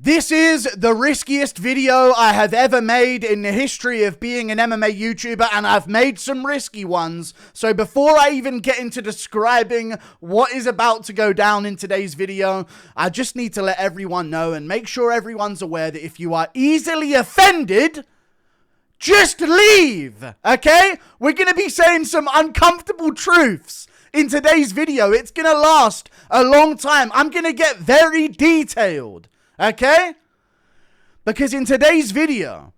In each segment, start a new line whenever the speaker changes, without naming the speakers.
This is the riskiest video I have ever made in the history of being an MMA YouTuber, and I've made some risky ones. So before I even get into describing what is about to go down in today's video, I just need to let everyone know and make sure everyone's aware that if you are easily offended, just leave, okay? We're going to be saying some uncomfortable truths in today's video. It's going to last a long time. I'm going to get very detailed. Okay? Because in today's video,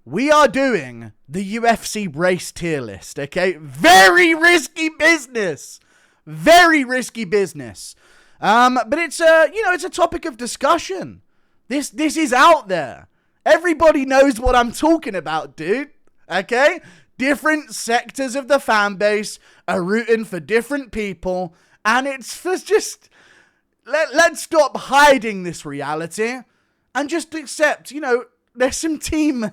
we are doing the UFC Race Tier list, okay? Very risky business. Very risky business. But it's a topic of discussion. This is out there. Everybody knows what I'm talking about, dude. Okay? Different sectors of the fan base are rooting for different people, and it's just... Let's stop hiding this reality and just accept, there's some teams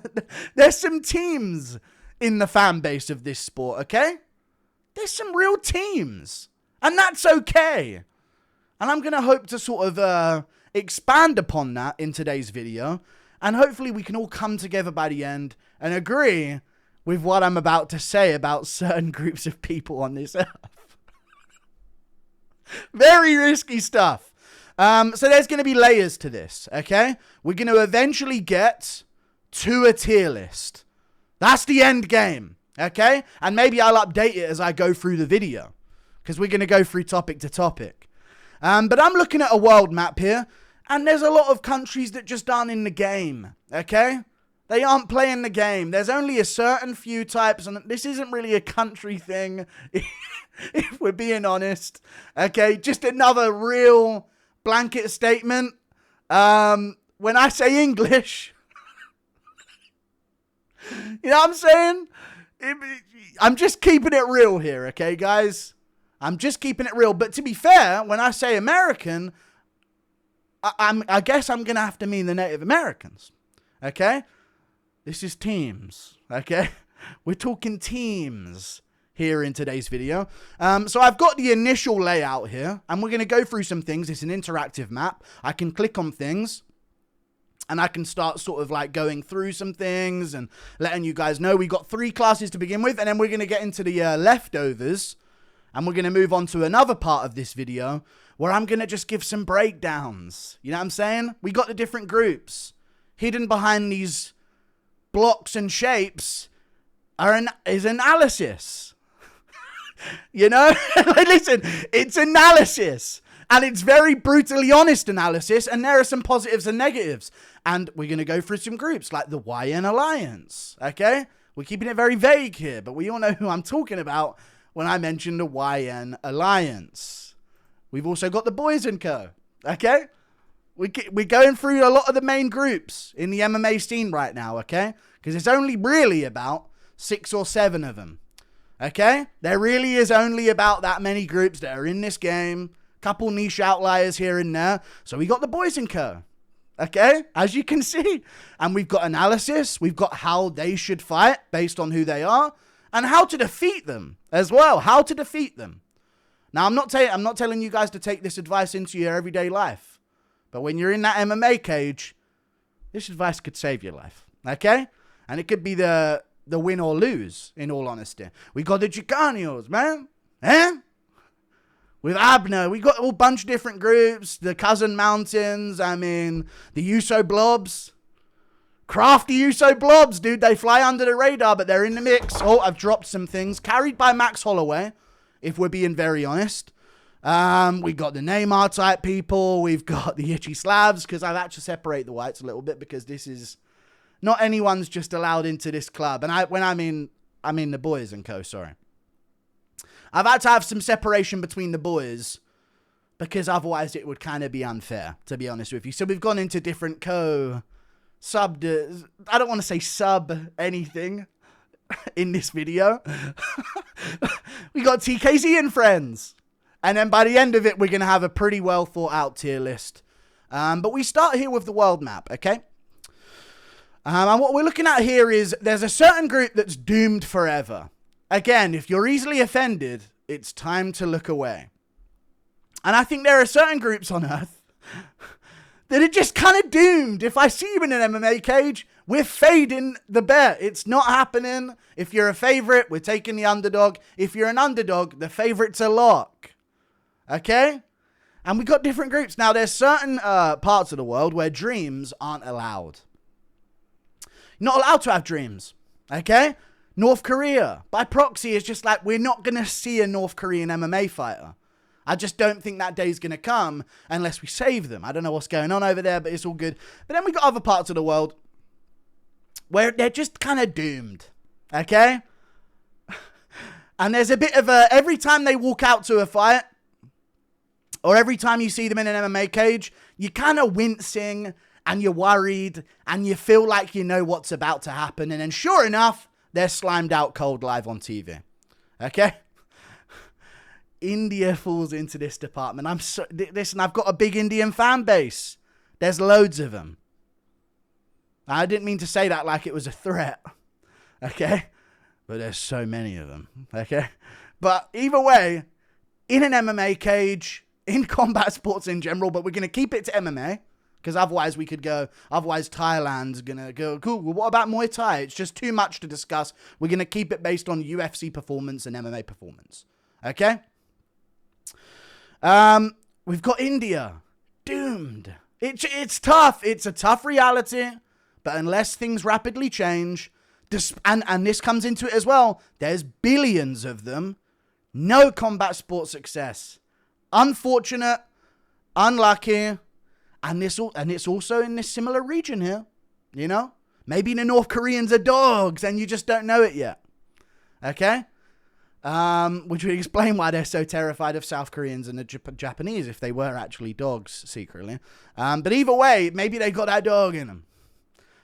in the fan base of this sport, okay? There's some real teams, and that's okay. And I'm going to hope to sort of expand upon that in today's video, and hopefully we can all come together by the end and agree with what I'm about to say about certain groups of people on this earth. Very risky stuff. So there's going to be layers to this, okay? We're going to eventually get to a tier list. That's the end game, okay? And maybe I'll update it as I go through the video, because we're going to go through topic to topic. But I'm looking at a world map here, and there's a lot of countries that just aren't in the game, okay? They aren't playing the game. There's only a certain few types, and this isn't really a country thing, if we're being honest. Okay, just another real blanket statement. When I say English, you know what I'm saying? I'm just keeping it real here, okay, guys? I'm just keeping it real. But to be fair, when I say American, I guess I'm going to have to mean the Native Americans, okay? This is teams, okay? We're talking teams here in today's video. So I've got the initial layout here, and we're going to go through some things. It's an interactive map. I can click on things, and I can start sort of like going through some things and letting you guys know. We got 3 classes to begin with, and then we're going to get into the leftovers, and we're going to move on to another part of this video where I'm going to just give some breakdowns. You know what I'm saying? We got the different groups. Hidden behind these blocks and shapes is analysis. Listen, it's analysis, and it's very brutally honest analysis, and there are some positives and negatives, and we're going to go through some groups like the YN Alliance, okay? We're keeping it very vague here, but we all know who I'm talking about when I mention the YN Alliance. We've also got the Boys & Co, okay? We're going through a lot of the main groups in the MMA scene right now, okay? Because it's only really about 6 or 7 of them. Okay? There really is only about that many groups that are in this game. Couple niche outliers here and there. So we got the Boys & Co. Okay? As you can see. And we've got analysis. We've got how they should fight based on who they are. And how to defeat them as well. How to defeat them. Now, I'm not telling you guys to take this advice into your everyday life. But when you're in that MMA cage, this advice could save your life. Okay? And it could be the win or lose, in all honesty. We got the Chicanos, man. With Abner, we got a whole bunch of different groups. The Cousin Mountains, the Uso Blobs. Crafty Uso Blobs, dude. They fly under the radar, but they're in the mix. Oh, I've dropped some things. Carried by Max Holloway, if we're being very honest. We got the Neymar type people. We've got the Itchy Slavs, because I've had to separate the whites a little bit, because this is... not anyone's just allowed into this club. And I mean the Boys & Co, sorry. I've had to have some separation between the boys, because otherwise it would kind of be unfair, to be honest with you. So we've gone into different I don't want to say sub anything in this video. We got TKZ and friends. And then by the end of it, we're going to have a pretty well thought out tier list. But we start here with the world map, okay? And what we're looking at here is there's a certain group that's doomed forever. Again, if you're easily offended, it's time to look away. And I think there are certain groups on Earth that are just kind of doomed. If I see you in an MMA cage, we're fading the bet. It's not happening. If you're a favorite, we're taking the underdog. If you're an underdog, the favorite's a lock. Okay? And we got different groups. Now, there's certain parts of the world where dreams aren't allowed. You're not allowed to have dreams. Okay? North Korea, by proxy, is just like, we're not going to see a North Korean MMA fighter. I just don't think that day's going to come unless we save them. I don't know what's going on over there, but it's all good. But then we got other parts of the world where they're just kind of doomed. Okay? And there's a bit of a, every time they walk out to a fight, or every time you see them in an MMA cage, you're kind of wincing and you're worried and you feel like you know what's about to happen. And then sure enough, they're slimed out cold live on TV. Okay? India falls into this department. Listen, I've got a big Indian fan base. There's loads of them. I didn't mean to say that like it was a threat. Okay? But there's so many of them. Okay? But either way, in an MMA cage, in combat sports in general, but we're going to keep it to MMA. Because otherwise we could go, otherwise Thailand's going to go, cool, well, what about Muay Thai? It's just too much to discuss. We're going to keep it based on UFC performance and MMA performance. Okay? We've got India. Doomed. It's tough. It's a tough reality. But unless things rapidly change, and this comes into it as well, there's billions of them. No combat sport success. Unfortunate. Unlucky. And it's also in this similar region here. You know? Maybe the North Koreans are dogs and you just don't know it yet. Okay? Which would explain why they're so terrified of South Koreans and the Japanese if they were actually dogs secretly. But either way, maybe they got that dog in them.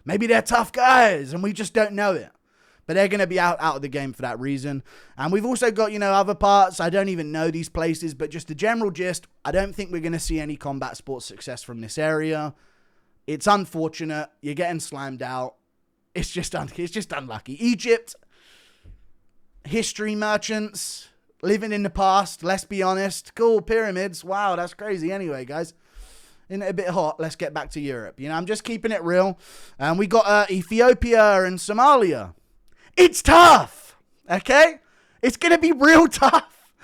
Maybe they're tough guys and we just don't know it. But they're going to be out of the game for that reason. And we've also got, other parts. I don't even know these places, but just the general gist, I don't think we're going to see any combat sports success from this area. It's unfortunate. You're getting slammed out. It's just unlucky. Egypt, history merchants, living in the past, let's be honest. Cool, pyramids. Wow, that's crazy. Anyway, guys. Isn't it a bit hot? Let's get back to Europe. I'm just keeping it real. And we got Ethiopia and Somalia. It's tough, okay? It's going to be real tough.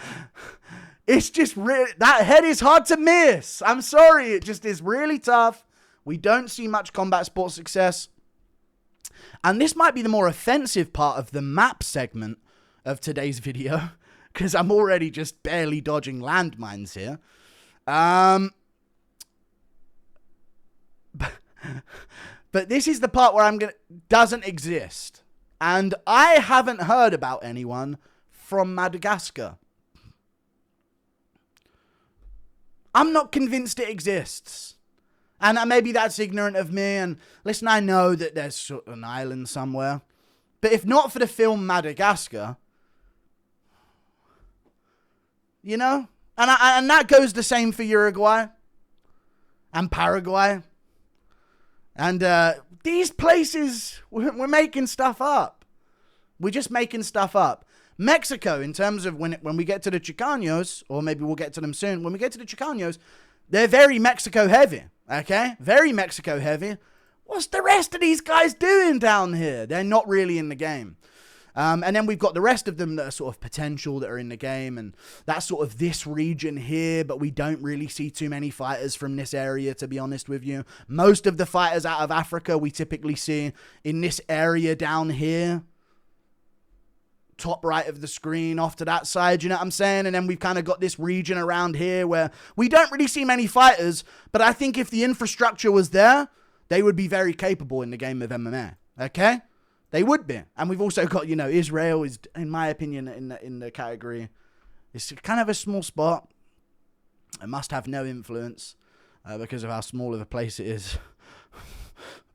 It's just that head is hard to miss. I'm sorry. It just is really tough. We don't see much combat sports success. And this might be the more offensive part of the map segment of today's video because I'm already just barely dodging landmines here. But this is the part where doesn't exist. And I haven't heard about anyone from Madagascar. I'm not convinced it exists. And maybe that's ignorant of me. And listen, I know that there's an island somewhere. But if not for the film Madagascar, And that goes the same for Uruguay and Paraguay. And these places, we're making stuff up. We're just making stuff up. Mexico, in terms of when we get to the Chicanos, or maybe we'll get to them soon, when we get to the Chicanos, they're very Mexico heavy, okay? Very Mexico heavy. What's the rest of these guys doing down here? They're not really in the game. And then we've got the rest of them that are sort of potential that are in the game. And that's sort of this region here. But we don't really see too many fighters from this area, to be honest with you. Most of the fighters out of Africa we typically see in this area down here. Top right of the screen, off to that side, you know what I'm saying? And then we've kind of got this region around here where we don't really see many fighters. But I think if the infrastructure was there, they would be very capable in the game of MMA. Okay? They would be. And we've also got, Israel is, in my opinion, in the category. It's kind of a small spot. It must have no influence because of how small of a place it is.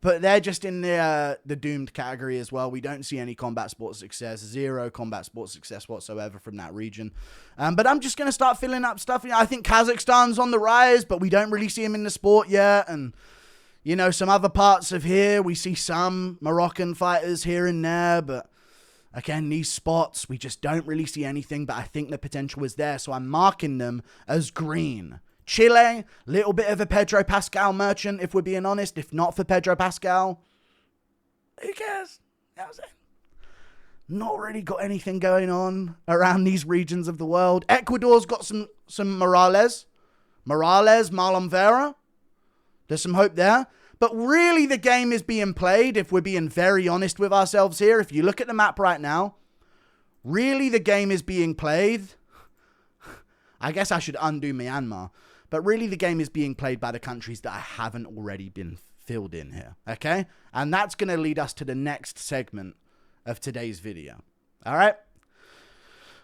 But they're just in the doomed category as well. We don't see any combat sports success. Zero combat sports success whatsoever from that region. But I'm just going to start filling up stuff. I think Kazakhstan's on the rise, but we don't really see them in the sport yet. And some other parts of here, we see some Moroccan fighters here and there, but again, these spots, we just don't really see anything, but I think the potential is there, so I'm marking them as green. Chile, little bit of a Pedro Pascal merchant, if we're being honest. If not for Pedro Pascal, who cares? You know what I'm saying? Not really got anything going on around these regions of the world. Ecuador's got some Morales, Marlon Vera. There's some hope there. But really the game is being played, if we're being very honest with ourselves here. If you look at the map right now, really the game is being played. I guess I should undo Myanmar. But really the game is being played by the countries that I haven't already been filled in here. Okay? And that's going to lead us to the next segment of today's video. All right?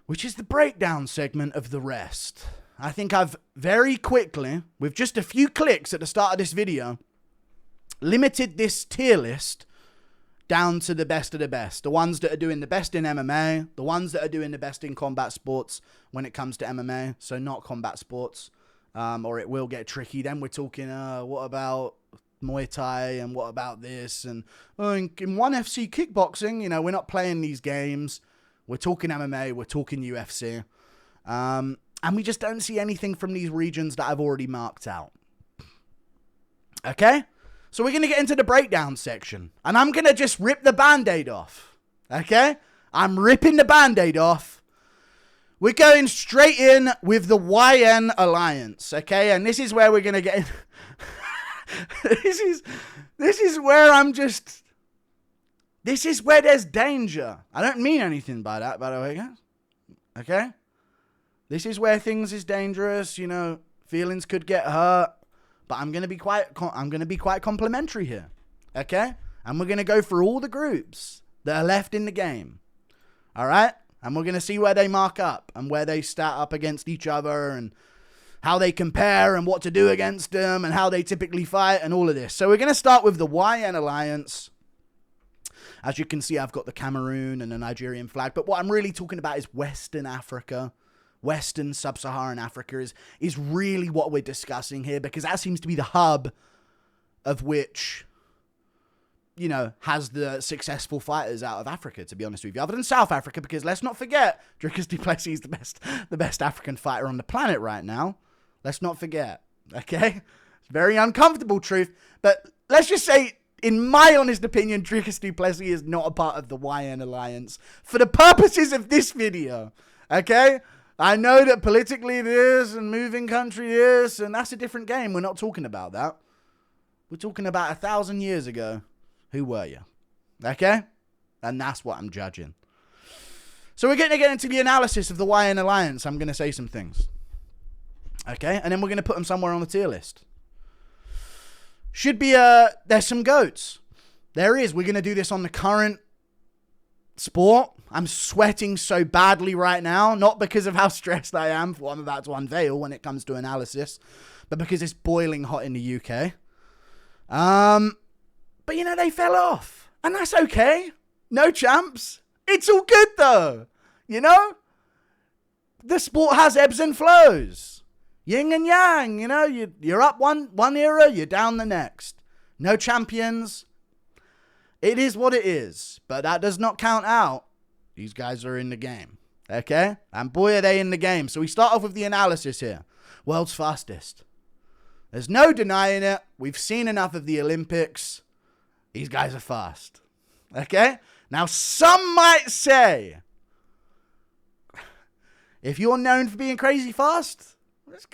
Which is the breakdown segment of the rest. I think I've very quickly, with just a few clicks at the start of this video, limited this tier list down to the best of the best. The ones that are doing the best in MMA, the ones that are doing the best in combat sports when it comes to MMA, so not combat sports, or it will get tricky. Then we're talking, what about Muay Thai, and what about this? And in ONE FC kickboxing, you know, we're not playing these games. We're talking MMA, we're talking UFC. And we just don't see anything from these regions that I've already marked out. Okay? So we're going to get into the breakdown section. And I'm going to just rip the Band-Aid off. Okay? I'm ripping the Band-Aid off. We're going straight in with the YN Alliance. Okay? And this is where we're going to get in. This is where I'm just... This is where there's danger. I don't mean anything by that, by the way, guys. Okay? This is where things is dangerous. You know, feelings could get hurt. But I'm going to be quite complimentary here. Okay? And we're going to go through all the groups that are left in the game. All right? And we're going to see where they mark up and where they stat up against each other and how they compare and what to do against them and how they typically fight and all of this. So we're going to start with the YN Alliance. As you can see, I've got the Cameroon and the Nigerian flag. But what I'm really talking about is Western Africa. Western Sub-Saharan Africa is really what we're discussing here, because that seems to be the hub of which, you know, has the successful fighters out of Africa, to be honest with you. Other than South Africa, because let's not forget, Dricus du Plessis is the best African fighter on the planet right now. Let's not forget, okay? It's very uncomfortable truth, but let's just say, in my honest opinion, Dricus du Plessis is not a part of the YN Alliance for the purposes of this video, okay? I know that politically it is, and moving country is, and that's a different game. We're not talking about that. We're talking about 1,000 years ago. Who were you? Okay? And that's what I'm judging. So we're going to get into the analysis of the YN Alliance. I'm going to say some things. Okay? And then we're going to put them somewhere on the tier list. Should be, there's some goats. There is. We're going to do this on the current sport. I'm sweating so badly right now, not because of how stressed I am for what I'm about to unveil when it comes to analysis, but because it's boiling hot in the UK. But you know, they fell off, and that's okay. No champs. It's all good though. You know, the sport has ebbs and flows, yin and yang. You know, you're up one era, you're down the next. No champions. It is what it is, but that does not count out. These guys are in the game, okay? And boy, are they in the game. So we start off with the analysis here. World's fastest. There's no denying it. We've seen enough of the Olympics. These guys are fast, okay? Now, some might say, if you're known for being crazy fast, you guys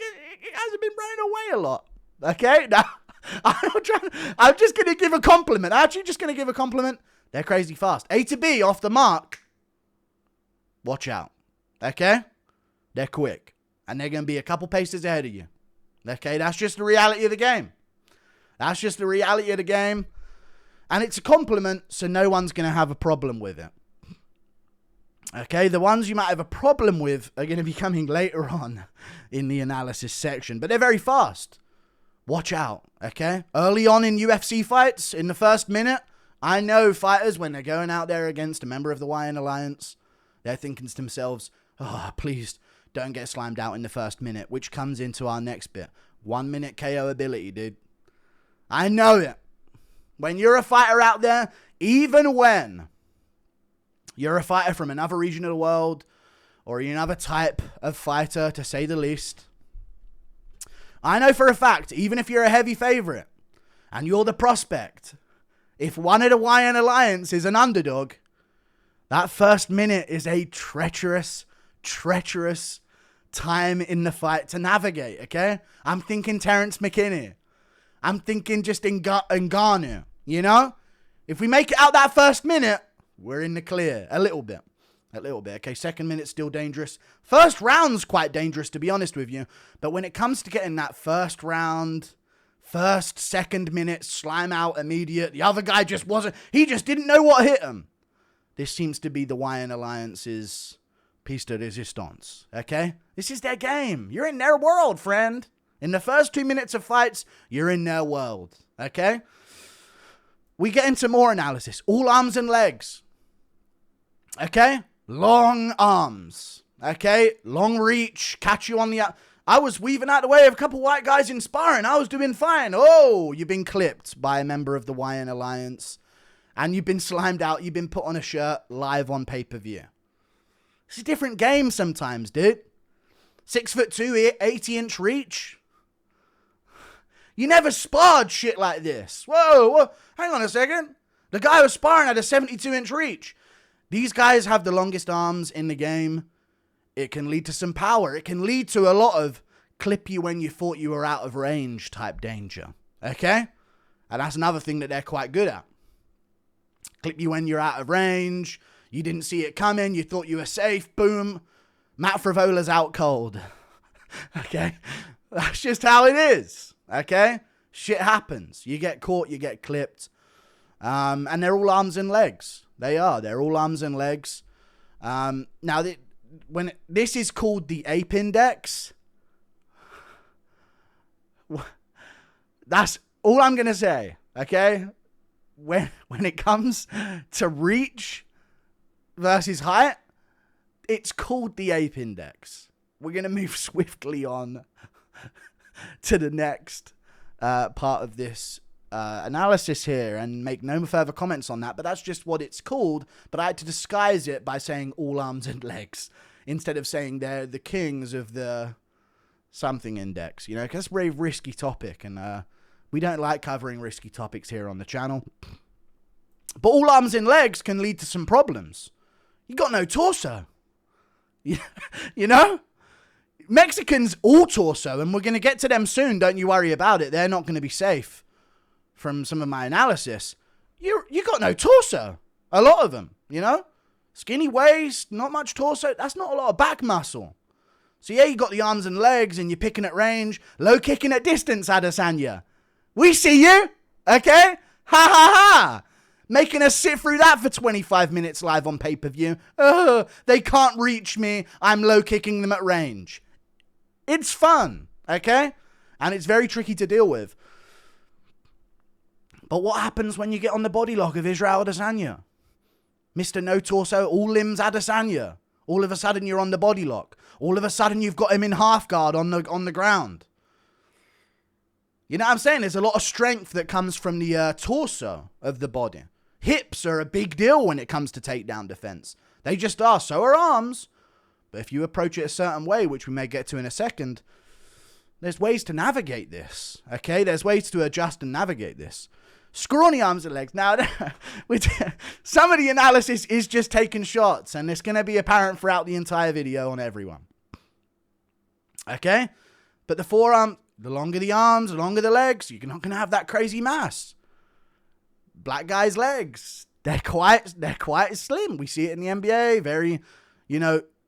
have been running away a lot, okay? Now, I'm just going to give a compliment. Actually, just going to give a compliment. They're crazy fast. A to B, off the mark. Watch out. Okay? They're quick. And they're going to be a couple paces ahead of you. Okay? That's just the reality of the game. That's just the reality of the game. And it's a compliment, so no one's going to have a problem with it. Okay? The ones you might have a problem with are going to be coming later on in the analysis section. But they're very fast. Watch out. Okay? Early on in UFC fights, in the first minute, I know fighters, when they're going out there against a member of the YN Alliance, they're thinking to themselves, oh, please don't get slimed out in the first minute, which comes into our next bit. 1 minute KO ability, dude. I know it. When you're a fighter out there, even when you're a fighter from another region of the world, or another type of fighter, to say the least, I know for a fact, even if you're a heavy favorite and you're the prospect, if one of the YN Alliance is an underdog, that first minute is a treacherous time in the fight to navigate, okay? I'm thinking Terrence McKinney. I'm thinking just Ngannou, you know? If we make it out that first minute, we're in the clear. A little bit. Okay, second minute's still dangerous. First round's quite dangerous, to be honest with you. But when it comes to getting that first round, second minute, slime out immediate, the other guy just wasn't, he just didn't know what hit him. This seems to be the YN Alliance's piece de resistance, okay? This is their game. You're in their world, friend. In the first 2 minutes of fights, you're in their world, okay? We get into more analysis. All arms and legs, okay? Long arms, okay? Long reach, catch you on the... I was weaving out the way of a couple white guys in sparring. I was doing fine. Oh, you've been clipped by a member of the YN Alliance. And you've been slimed out. You've been put on a shirt live on pay-per-view. It's a different game sometimes, dude. 6'2", 80-inch reach. You never sparred shit like this. Whoa, hang on a second. The guy was sparring at a 72-inch reach. These guys have the longest arms in the game. It can lead to some power. It can lead to a lot of clip you when you thought you were out of range type danger. Okay? And that's another thing that they're quite good at. Clip you when you're out of range. You didn't see it coming. You thought you were safe. Boom. Matt Frivola's out cold. Okay? That's just how it is. Okay? Shit happens. You get caught. You get clipped. And they're all arms and legs. They are. They're all arms and legs. Now, when this is called the ape index, that's all I'm going to say. Okay? When it comes to reach versus height, it's called the ape index. We're going to move swiftly on to the next part of this analysis here and make no further comments on that, but that's just what it's called. But I had to disguise it by saying all arms and legs instead of saying they're the kings of the something index, you know, because it's a very risky topic, and we don't like covering risky topics here on the channel. But all arms and legs can lead to some problems. You got no torso. You know? Mexicans all torso, and we're going to get to them soon. Don't you worry about it. They're not going to be safe from some of my analysis. You got no torso. A lot of them, you know? Skinny waist, not much torso. That's not a lot of back muscle. So yeah, you got the arms and legs, and you're picking at range. Low kicking at distance, Adesanya. We see you, okay? Ha ha ha. Making us sit through that for 25 minutes live on pay-per-view. They can't reach me. I'm low kicking them at range. It's fun, okay? And it's very tricky to deal with. But what happens when you get on the body lock of Israel Adesanya? Mr. No Torso, all limbs Adesanya. All of a sudden you're on the body lock. All of a sudden you've got him in half guard on the ground. You know what I'm saying? There's a lot of strength that comes from the torso of the body. Hips are a big deal when it comes to takedown defense. They just are. So are arms. But if you approach it a certain way, which we may get to in a second, there's ways to navigate this. Okay? There's ways to adjust and navigate this. Scrawny arms and legs. Now, some of the analysis is just taking shots, and it's going to be apparent throughout the entire video on everyone. Okay? But the forearm, the longer the arms, the longer the legs, you're not going to have that crazy mass. Black guys' legs, they're quite slim. We see it in the NBA. Very,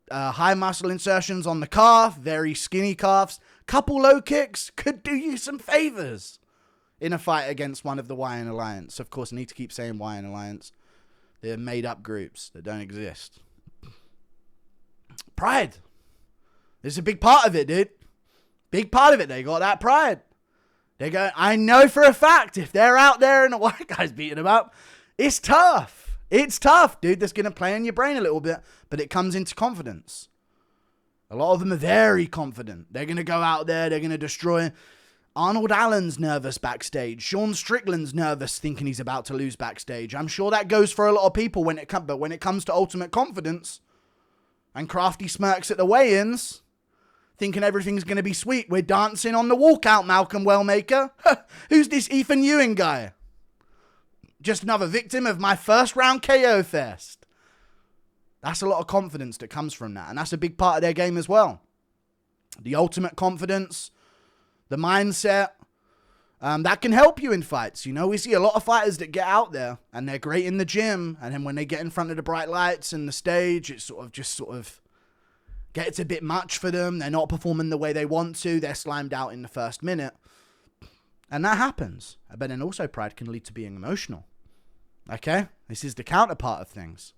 high muscle insertions on the calf, very skinny calves. Couple low kicks could do you some favors in a fight against one of the YN Alliance. Of course, I need to keep saying YN Alliance. They're made up groups that don't exist. Pride. This is a big part of it, dude. Big part of it. They got that pride. They go, I know for a fact if they're out there and the white guy's beating them up, it's tough. It's tough, dude. That's going to play in your brain a little bit, but it comes into confidence. A lot of them are very confident. They're going to go out there. They're going to destroy. Arnold Allen's nervous backstage. Sean Strickland's nervous thinking he's about to lose backstage. I'm sure that goes for a lot of people but when it comes to ultimate confidence and crafty smirks at the weigh-ins, thinking everything's going to be sweet. We're dancing on the walkout, Malcolm Wellmaker. Who's this Ethan Ewing guy? Just another victim of my first round KO fest. That's a lot of confidence that comes from that. And that's a big part of their game as well. The ultimate confidence, the mindset, that can help you in fights. You know, we see a lot of fighters that get out there and they're great in the gym. And then when they get in front of the bright lights and the stage, it sort of gets a bit much for them. They're not performing the way they want to. They're slimed out in the first minute. And that happens. But then also pride can lead to being emotional. Okay? This is the counterpart of things.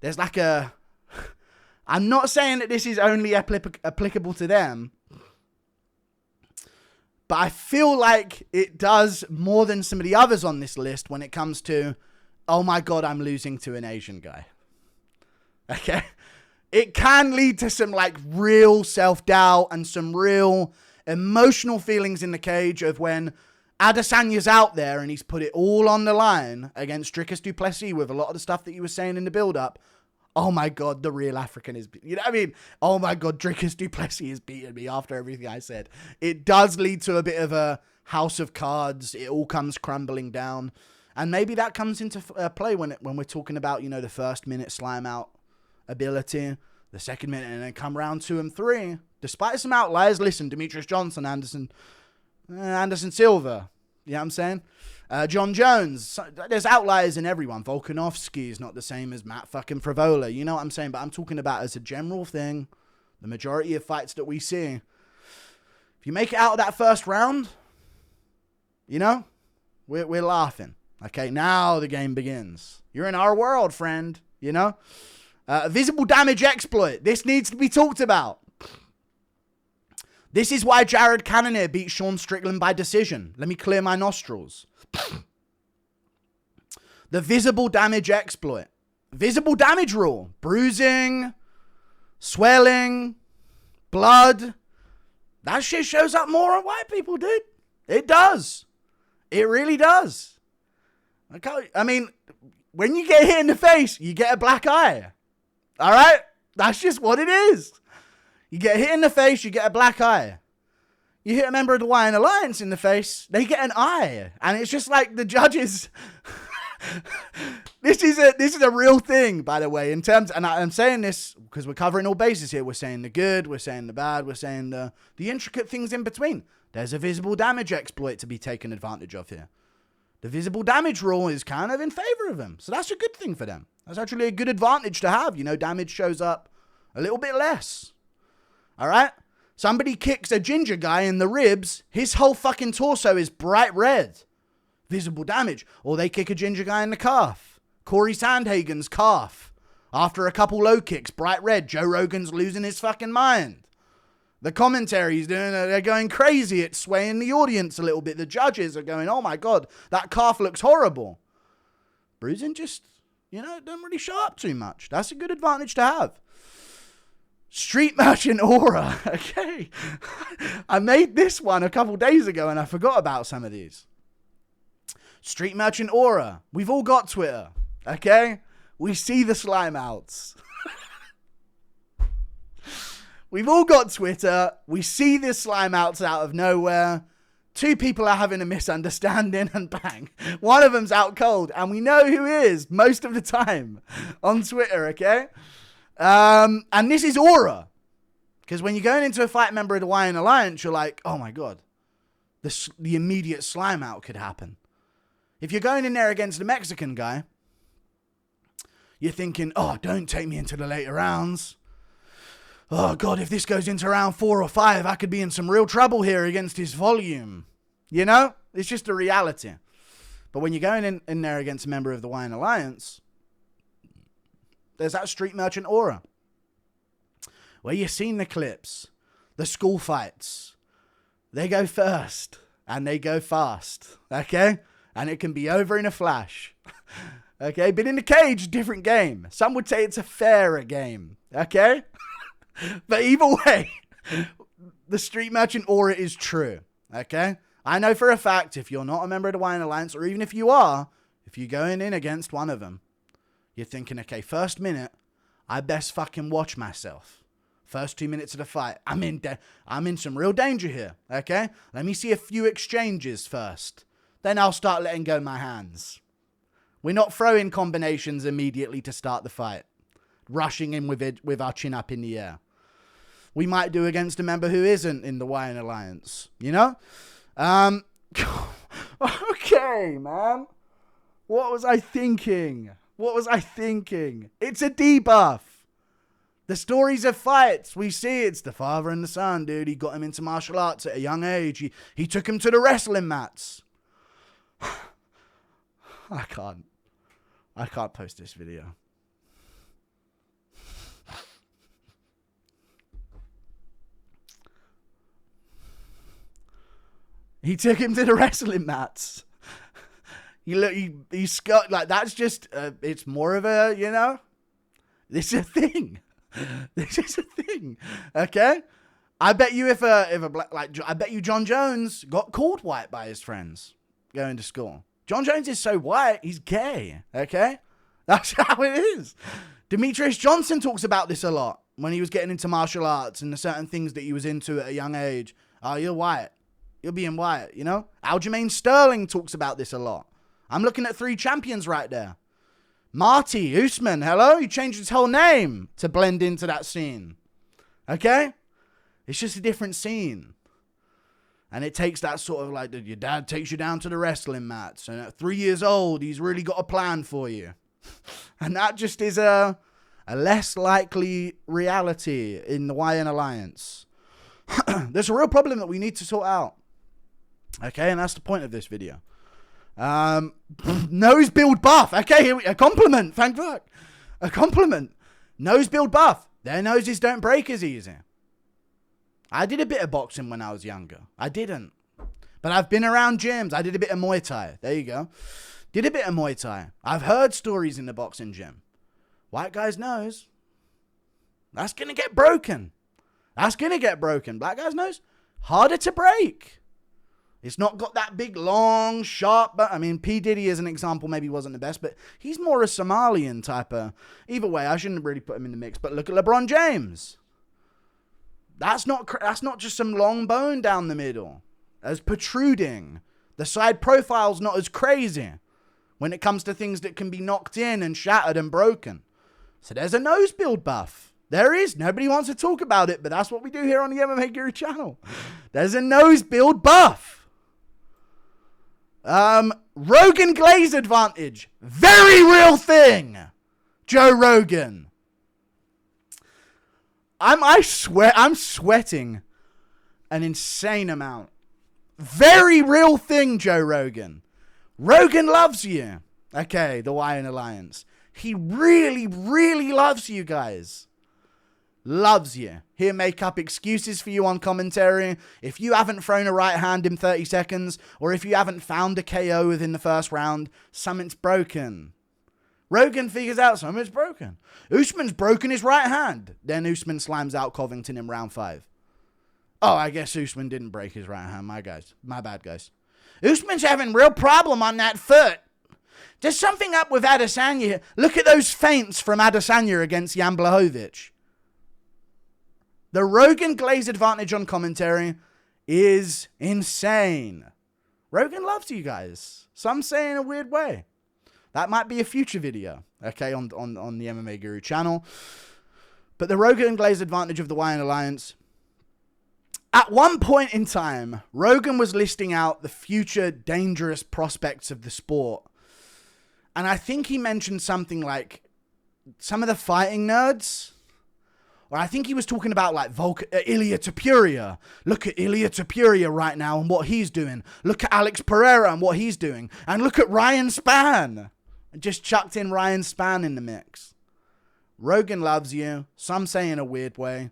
There's like a... I'm not saying that this is only applicable to them. But I feel like it does more than some of the others on this list when it comes to, oh my God, I'm losing to an Asian guy. Okay? It can lead to some like real self-doubt and some real emotional feelings in the cage of when Adesanya's out there and he's put it all on the line against Dricus du Plessis with a lot of the stuff that you were saying in the build-up. Oh my God, the real African is... You know what I mean? Oh my God, Dricus du Plessis has beaten me after everything I said. It does lead to a bit of a house of cards. It all comes crumbling down. And maybe that comes into play when we're talking about, you know, the first minute slime out ability, the second minute, and then come round 2 and 3. Despite some outliers, listen, Demetrius Johnson, Anderson Silva, you know what I'm saying? John Jones, there's outliers in everyone. Volkanovski is not the same as Matt fucking Favola, you know what I'm saying? But I'm talking about as a general thing, the majority of fights that we see, if you make it out of that first round, you know, we're laughing. Okay, now the game begins. You're in our world, friend, you know? Visible damage exploit. This needs to be talked about. This is why Jared Cannonier beat Sean Strickland by decision. Let me clear my nostrils. The visible damage exploit. Visible damage rule. Bruising, swelling, blood. That shit shows up more on white people, dude. It does. It really does. Okay, I mean, when you get hit in the face, you get a black eye. All right? That's just what it is. You get hit in the face, you get a black eye. You hit a member of the Hawaiian Alliance in the face, they get an eye. And it's just like the judges... This is a real thing, by the way, in terms... And I'm saying this because we're covering all bases here. We're saying the good, we're saying the bad, we're saying the intricate things in between. There's a visible damage exploit to be taken advantage of here. The visible damage rule is kind of in favor of them. So that's a good thing for them. That's actually a good advantage to have. You know, damage shows up a little bit less. All right? Somebody kicks a ginger guy in the ribs, his whole fucking torso is bright red. Visible damage. Or they kick a ginger guy in the calf. Corey Sandhagen's calf. After a couple low kicks, bright red. Joe Rogan's losing his fucking mind. The commentary's doing, they're going crazy. It's swaying the audience a little bit. The judges are going, oh my God, that calf looks horrible. Bruising just, you know, don't really show up too much. That's a good advantage to have. Street Merchant Aura. Okay. I made this one a couple days ago and I forgot about some of these. Street Merchant Aura. We've all got Twitter. Okay. We see the slime outs. We've all got Twitter. We see the slime outs out of nowhere. 2 people are having a misunderstanding and bang. One of them's out cold and we know who is most of the time on Twitter. Okay. And this is aura. Because when you're going into a fight member of the Hawaiian Alliance, you're like, oh my God, the immediate slime out could happen. If you're going in there against a Mexican guy, you're thinking, oh, don't take me into the later rounds. Oh God, if this goes into round 4 or 5, I could be in some real trouble here against his volume. You know, it's just a reality. But when you're going in there against a member of the Hawaiian Alliance, there's that street merchant aura. Where you've seen the clips, the school fights. They go first and they go fast. Okay? And it can be over in a flash. Okay? But in the cage, different game. Some would say it's a fairer game. Okay? But either way, the street merchant aura is true. Okay? I know for a fact if you're not a member of the Hawaiian Alliance, or even if you are, if you're going in against one of them, you're thinking, okay, first minute, I best fucking watch myself. First 2 minutes of the fight. I'm in some real danger here, okay? Let me see a few exchanges first. Then I'll start letting go my hands. We're not throwing combinations immediately to start the fight. Rushing in with our chin up in the air. We might do against a member who isn't in the YN Alliance, you know? Okay, man. What was I thinking? It's a debuff. The stories of fights, we see it's the father and the son, dude. He got him into martial arts at a young age. He took him to the wrestling mats. I can't post this video. He took him to the wrestling mats. He's got, like, that's just, it's more of a, you know, this is a thing. This is a thing. Okay? I bet you I bet you John Jones got called white by his friends going to school. John Jones is so white, he's gay. Okay? That's how it is. Demetrius Johnson talks about this a lot when he was getting into martial arts and the certain things that he was into at a young age. Oh, you're white. You're being white, you know? Aljamain Sterling talks about this a lot. I'm looking at 3 champions right there. Marty Usman, hello? He changed his whole name to blend into that scene. Okay? It's just a different scene. And it takes that sort of like, your dad takes you down to the wrestling mats. And at 3 years old, he's really got a plan for you. And that just is a less likely reality in the YN Alliance. There's a real problem that we need to sort out. Okay, and that's the point of this video. Nose build buff. Okay, here a compliment. Thank fuck. A compliment. Nose build buff. Their noses don't break as easy. I did a bit of boxing when I was younger. I didn't. But I've been around gyms. I did a bit of Muay Thai. There you go. Did a bit of Muay Thai. I've heard stories in the boxing gym. White guy's nose. That's going to get broken. That's going to get broken. Black guy's nose. Harder to break. It's not got that big, long, sharp... But I mean, P. Diddy as an example maybe wasn't the best, but he's more a Somalian type of... Either way, I shouldn't really put him in the mix, but look at LeBron James. That's not just some long bone down the middle. As protruding. The side profile's not as crazy when it comes to things that can be knocked in and shattered and broken. So there's a nose build buff. There is. Nobody wants to talk about it, but that's what we do here on the MMA Guru channel. There's a nose build buff. Rogan glaze advantage. Very real thing. Joe Rogan. I'm sweating an insane amount. Very real thing, Joe Rogan. Rogan loves you. Okay, the YN Alliance. He really, really loves you guys. Loves you. He'll make up excuses for you on commentary. If you haven't thrown a right hand in 30 seconds, or if you haven't found a KO within the first round, something's broken. Rogan figures out something's broken. Usman's broken his right hand. Then Usman slimes out Covington in round 5. Oh, I guess Usman didn't break his right hand. My bad, guys. Usman's having real problem on that foot. There's something up with Adesanya. Look at those feints from Adesanya against Jan Blachowicz. The Rogan glaze advantage on commentary is insane. Rogan loves you guys. Some say in a weird way. That might be a future video, okay, on the MMA Guru channel. But the Rogan glaze advantage of the YN Alliance. At one point in time, Rogan was listing out the future dangerous prospects of the sport. And I think he mentioned something like some of the fighting nerds. Or I think he was talking about like Ilia Topuria. Look at Ilia Topuria right now and what he's doing. Look at Alex Pereira and what he's doing. And look at Ryan Spann. I just chucked in Ryan Spann in the mix. Rogan loves you. Some say in a weird way.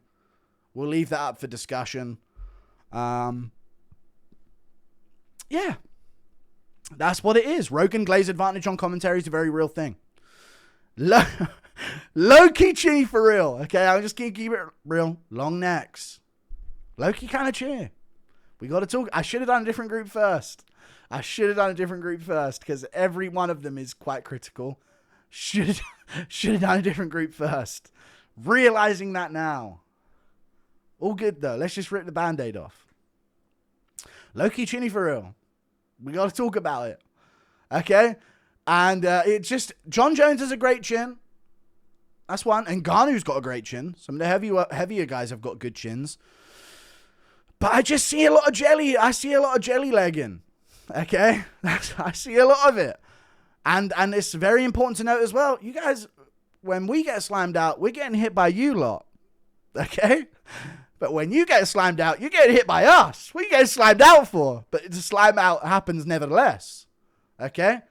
We'll leave that up for discussion. Yeah. That's what it is. Rogan glaze advantage on commentary is a very real thing. Low-key chinny for real. Okay, I'm just going to keep it real. Long necks. Low-key kind of chinny. We got to talk. I should have done a different group first. Because every one of them is quite critical. Should have done a different group first. Realizing that now. All good, though. Let's just rip the Band-Aid off. Low-key chinny for real. We got to talk about it. Okay? And it just... John Jones has a great chin. That's one. And Ngannou's got a great chin. Some of the heavier guys have got good chins. But I just see a lot of jelly. I see a lot of jelly legging. Okay? I see a lot of it. And it's very important to note as well, you guys, when we get slammed out, we're getting hit by you lot. Okay? But when you get slammed out, you're getting hit by us. What are you getting slammed out for? But the slime out happens nevertheless. Okay?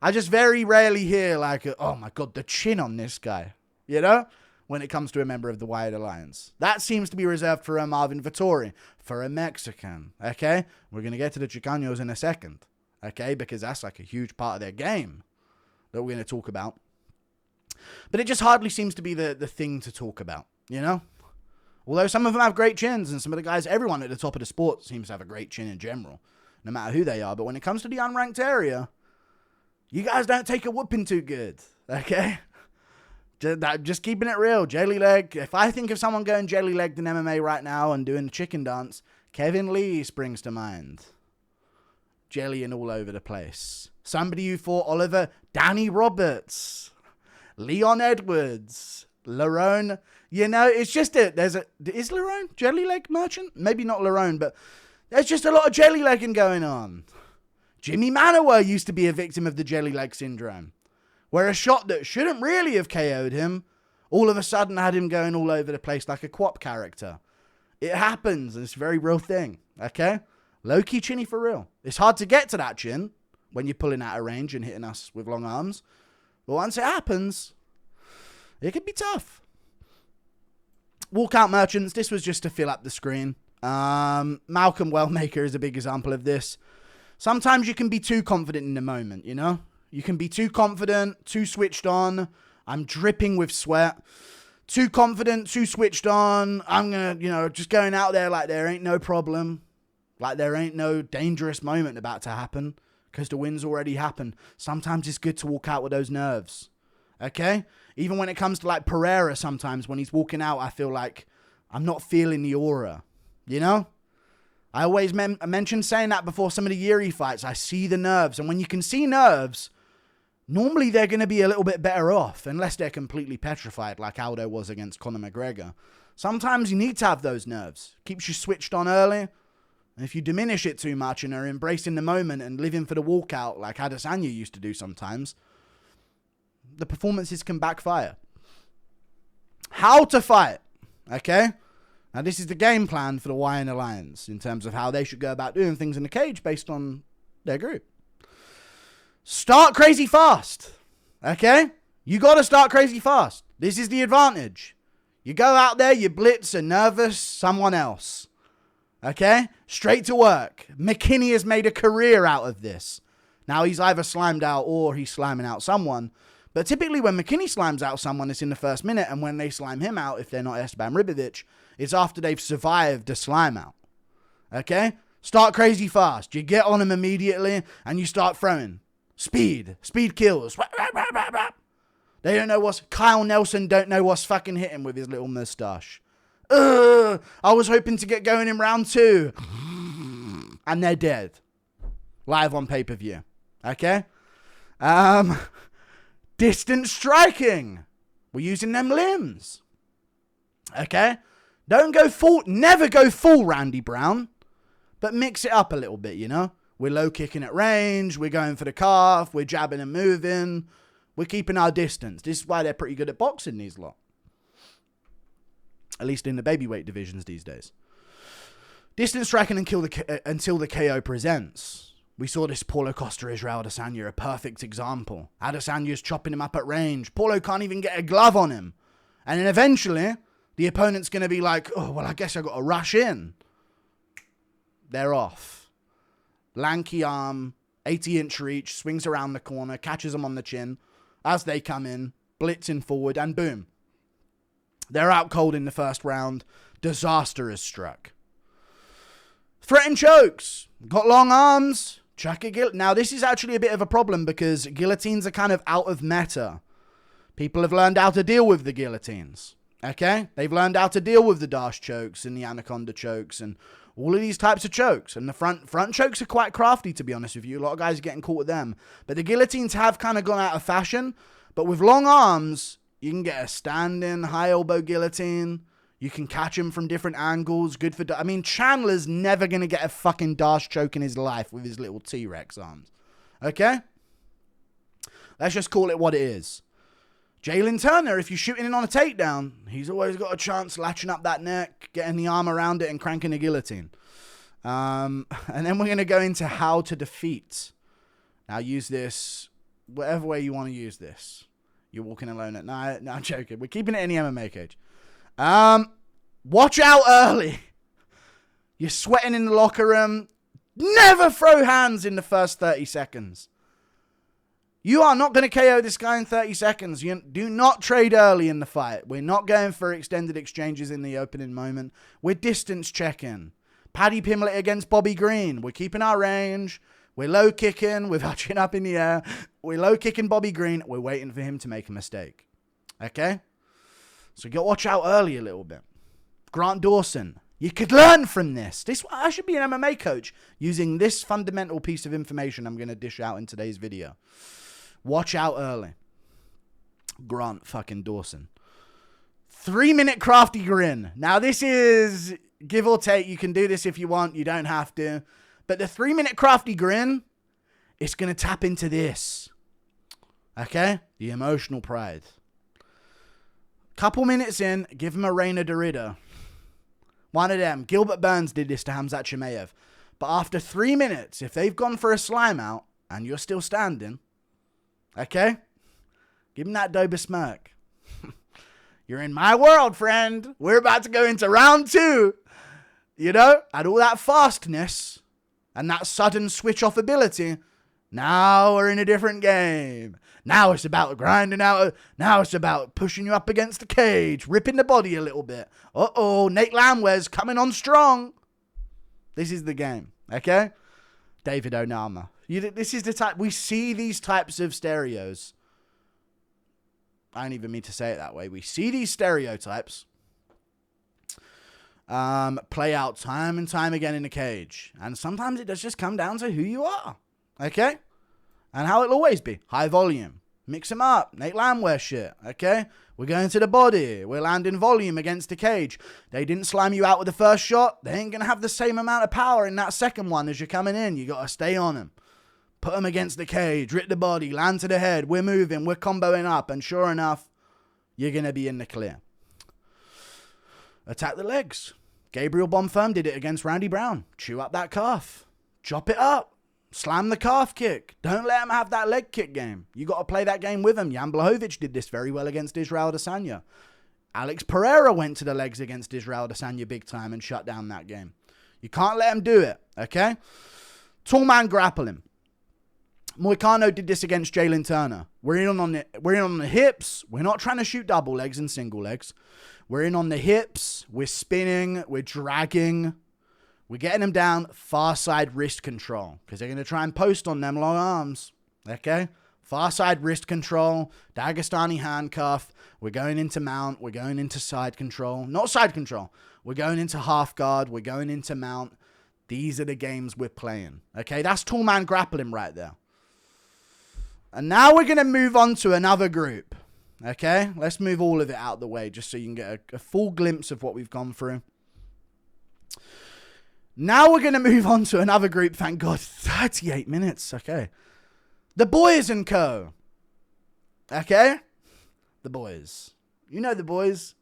I just very rarely hear like, oh my God, the chin on this guy. You know? When it comes to a member of the Wyatt Alliance. That seems to be reserved for a Marvin Vettori, for a Mexican, okay? We're going to get to the Chicanos in a second, okay? Because that's like a huge part of their game that we're going to talk about. But it just hardly seems to be the thing to talk about, you know? Although some of them have great chins, and some of the guys, everyone at the top of the sport seems to have a great chin in general, no matter who they are. But when it comes to the unranked area, you guys don't take a whooping too good, okay? Just keeping it real. Jelly leg. If I think of someone going jelly legged in MMA right now and doing the chicken dance, Kevin Lee springs to mind. Jellying all over the place. Somebody who fought Oliver, Danny Roberts, Leon Edwards, Lerone. You know, it's just is Lerone jelly leg merchant? Maybe not Lerone, but there's just a lot of jelly legging going on. Jimmy Manoa used to be a victim of the jelly leg syndrome, where a shot that shouldn't really have KO'd him, all of a sudden had him going all over the place like a Quap character. It happens, and it's a very real thing, okay? Low-key chinny for real. It's hard to get to that chin when you're pulling out of range and hitting us with long arms. But once it happens, it can be tough. Walkout merchants, this was just to fill up the screen. Malcolm Wellmaker is a big example of this. Sometimes you can be too confident in the moment, you know? You can be too confident, too switched on. I'm dripping with sweat. Too confident, too switched on. I'm going to, just going out there like there ain't no problem. Like there ain't no dangerous moment about to happen because the win's already happened. Sometimes it's good to walk out with those nerves. Okay? Even when it comes to like Pereira sometimes when he's walking out, I feel like I'm not feeling the aura. You know? I always mention saying that before some of the Yuri fights. I see the nerves. And when you can see nerves, normally they're going to be a little bit better off, unless they're completely petrified like Aldo was against Conor McGregor. Sometimes you need to have those nerves. Keeps you switched on early. And if you diminish it too much and are embracing the moment and living for the walkout like Adesanya used to do sometimes, the performances can backfire. How to fight, okay? Now this is the game plan for the Wyatt Alliance in terms of how they should go about doing things in the cage based on their group. Start crazy fast, okay? You got to start crazy fast. This is the advantage. You go out there, you blitz a nervous someone else, okay? Straight to work. McKinney has made a career out of this. Now he's either slimed out or he's sliming out someone. But typically when McKinney slimes out someone, it's in the first minute. And when they slime him out, if they're not Esteban Ribovic, it's after they've survived the slime out, okay? Start crazy fast. You get on him immediately and you start throwing. Speed kills. They don't know what's... Kyle Nelson don't know what's fucking hit him with his little moustache. I was hoping to get going in round 2. And they're dead. Live on pay-per-view. Okay? Distance striking. We're using them limbs. Okay? Never go full Randy Brown. But mix it up a little bit, you know? We're low kicking at range. We're going for the calf. We're jabbing and moving. We're keeping our distance. This is why they're pretty good at boxing, these lot. At least in the babyweight divisions these days. Distance striking until the KO presents. We saw this Paulo Costa Israel Adesanya, a perfect example. Adesanya's chopping him up at range. Paulo can't even get a glove on him. And then eventually, the opponent's going to be like, oh, well, I guess I've got to rush in. They're off. Lanky arm, 80-inch reach, swings around the corner, catches them on the chin. As they come in, blitzing forward, and boom. They're out cold in the first round. Disaster is struck. Threaten chokes. Got long arms. Chuck a guillotine. Now, this is actually a bit of a problem because guillotines are kind of out of meta. People have learned how to deal with the guillotines. Okay? They've learned how to deal with the dash chokes and the anaconda chokes and all of these types of chokes. And the front chokes are quite crafty, to be honest with you. A lot of guys are getting caught with them. But the guillotines have kind of gone out of fashion. But with long arms, you can get a standing high elbow guillotine. You can catch him from different angles. Good for... I mean, Chandler's never going to get a fucking dash choke in his life with his little T-Rex arms. Okay? Let's just call it what it is. Jalen Turner, if you're shooting in on a takedown, he's always got a chance latching up that neck, getting the arm around it, and cranking a guillotine. And then we're going to go into how to defeat. Now, use this whatever way you want to use this. You're walking alone at night. No, I'm joking. We're keeping it in the MMA cage. Watch out early. You're sweating in the locker room. Never throw hands in the first 30 seconds. You are not going to KO this guy in 30 seconds. You do not trade early in the fight. We're not going for extended exchanges in the opening moment. We're distance checking. Paddy Pimblett against Bobby Green. We're keeping our range. We're low kicking. We're chin up in the air. We're low kicking Bobby Green. We're waiting for him to make a mistake. Okay? So you got to watch out early a little bit. Grant Dawson. You could learn from this. I should be an MMA coach using this fundamental piece of information I'm going to dish out in today's video. Watch out early. Grant fucking Dawson. 3-minute crafty grin. Now this is give or take. You can do this if you want. You don't have to. But the 3-minute crafty grin, it's going to tap into this. Okay? The emotional pride. Couple minutes in, give him a Reina Dorita. One of them. Gilbert Burns did this to Hamzat Chimaev. But after 3 minutes, if they've gone for a slime out and you're still standing, okay? Give him that Dober smirk. You're in my world, friend. We're about to go into round 2. You know? And all that fastness and that sudden switch off ability. Now we're in a different game. Now it's about grinding out. Now it's about pushing you up against the cage. Ripping the body a little bit. Uh-oh. Nate Landwehr's coming on strong. This is the game. Okay? David Onama. This is the type. We see these types of stereos. I don't even mean to say it that way. We see these stereotypes play out time and time again in the cage. And sometimes it does just come down to who you are. Okay? And how it'll always be. High volume. Mix them up. Nate Landwehr shit. Okay? We're going to the body. We're landing volume against the cage. They didn't slime you out with the first shot. They ain't going to have the same amount of power in that second one as you're coming in. You got to stay on them. Put them against the cage. Rip the body. Land to the head. We're moving. We're comboing up. And sure enough, you're going to be in the clear. Attack the legs. Gabriel Bonfirm did it against Randy Brown. Chew up that calf. Chop it up. Slam the calf kick. Don't let him have that leg kick game. You got to play that game with him. Jan Blachowicz did this very well against Israel Adesanya. Alex Pereira went to the legs against Israel Adesanya big time and shut down that game. You can't let him do it, okay? Tall man grappling. Moicano did this against Jalen Turner. We're in on the hips. We're not trying to shoot double legs and single legs. We're in on the hips. We're spinning. We're dragging. We're getting them down. Far side wrist control. Because they're going to try and post on them long arms. Okay? Far side wrist control. Dagestani handcuff. We're going into mount. We're going into side control. Not side control. We're going into half guard. We're going into mount. These are the games we're playing. Okay? That's tall man grappling right there. And now we're going to move on to another group. Okay? Let's move all of it out of the way just so you can get a full glimpse of what we've gone through. Now we're going to move on to another group. Thank God. 38 minutes. Okay. The Boys and Co. Okay? The Boys. You know the Boys.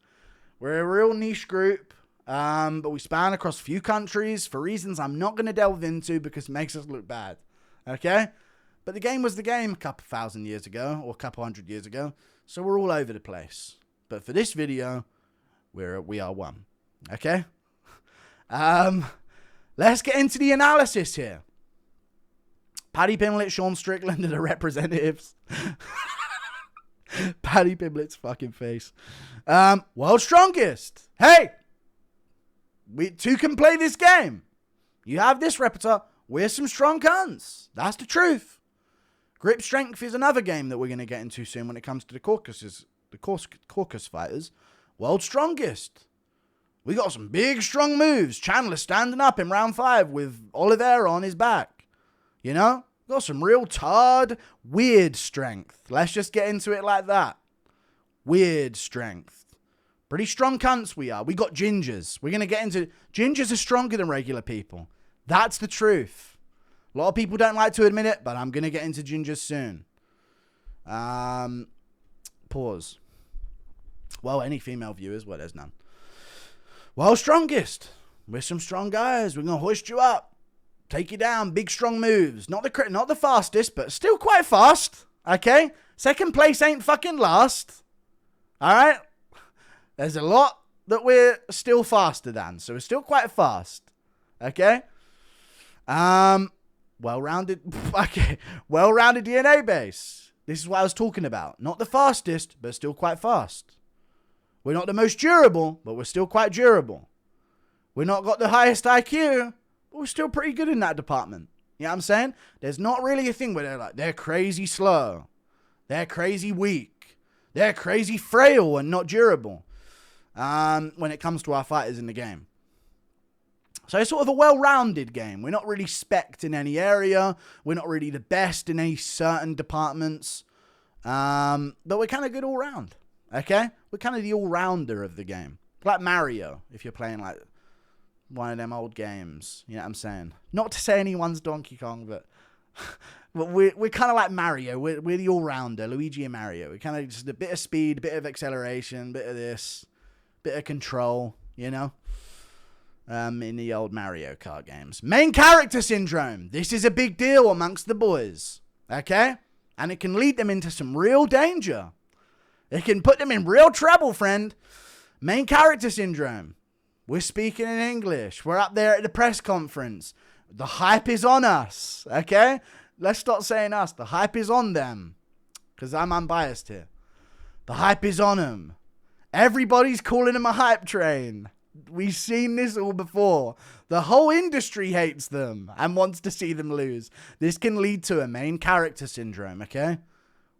We're a real niche group. But we span across a few countries for reasons I'm not going to delve into because it makes us look bad. Okay? But the game was the game a couple thousand years ago or a couple hundred years ago. So we're all over the place. But for this video, we are one. Okay? Let's get into the analysis here. Paddy Pimblett, Sean Strickland are the representatives. Paddy Pimblett's fucking face. World's strongest. Hey! We two can play this game. You have this repertoire. We're some strong cunts. That's the truth. Grip strength is another game that we're going to get into soon when it comes to the Caucus fighters. World's strongest. We got some big, strong moves. Chandler standing up in round 5 with Oliveira on his back. You know? Got some real tarred, weird strength. Let's just get into it like that. Weird strength. Pretty strong cunts we are. We got gingers. We're going to get into... Gingers are stronger than regular people. That's the truth. A lot of people don't like to admit it, but I'm going to get into gingers soon. Pause. Well, any female viewers? Well, there's none. Well, strongest. We're some strong guys. We're going to hoist you up. Take you down. Big, strong moves. Not the fastest, but still quite fast. Okay? Second place ain't fucking last. All right? There's a lot that we're still faster than. So we're still quite fast. Okay? Well-rounded. Okay. Well-rounded DNA base. This is what I was talking about. Not the fastest, but still quite fast. We're not the most durable, but we're still quite durable. We're not got the highest IQ, but we're still pretty good in that department. You know what I'm saying? There's not really a thing where they're crazy slow. They're crazy weak. They're crazy frail and not durable. When it comes to our fighters in the game. So it's sort of a well-rounded game. We're not really spec'd in any area. We're not really the best in any certain departments. But we're kind of good all round. Okay? We're kind of the all-rounder of the game. Like Mario, if you're playing like one of them old games. You know what I'm saying? Not to say anyone's Donkey Kong, but we're kind of like Mario. We're the all-rounder, Luigi and Mario. We're kind of just a bit of speed, a bit of acceleration, bit of this, bit of control, you know? In the old Mario Kart games. Main character syndrome. This is a big deal amongst the boys. Okay? And it can lead them into some real danger. It can put them in real trouble, friend. Main character syndrome. We're speaking in English. We're up there at the press conference. The hype is on us. Okay? Let's stop saying us. The hype is on them. Because I'm unbiased here. The hype is on them. Everybody's calling them a hype train. We've seen this all before. The whole industry hates them and wants to see them lose. This can lead to a main character syndrome, okay?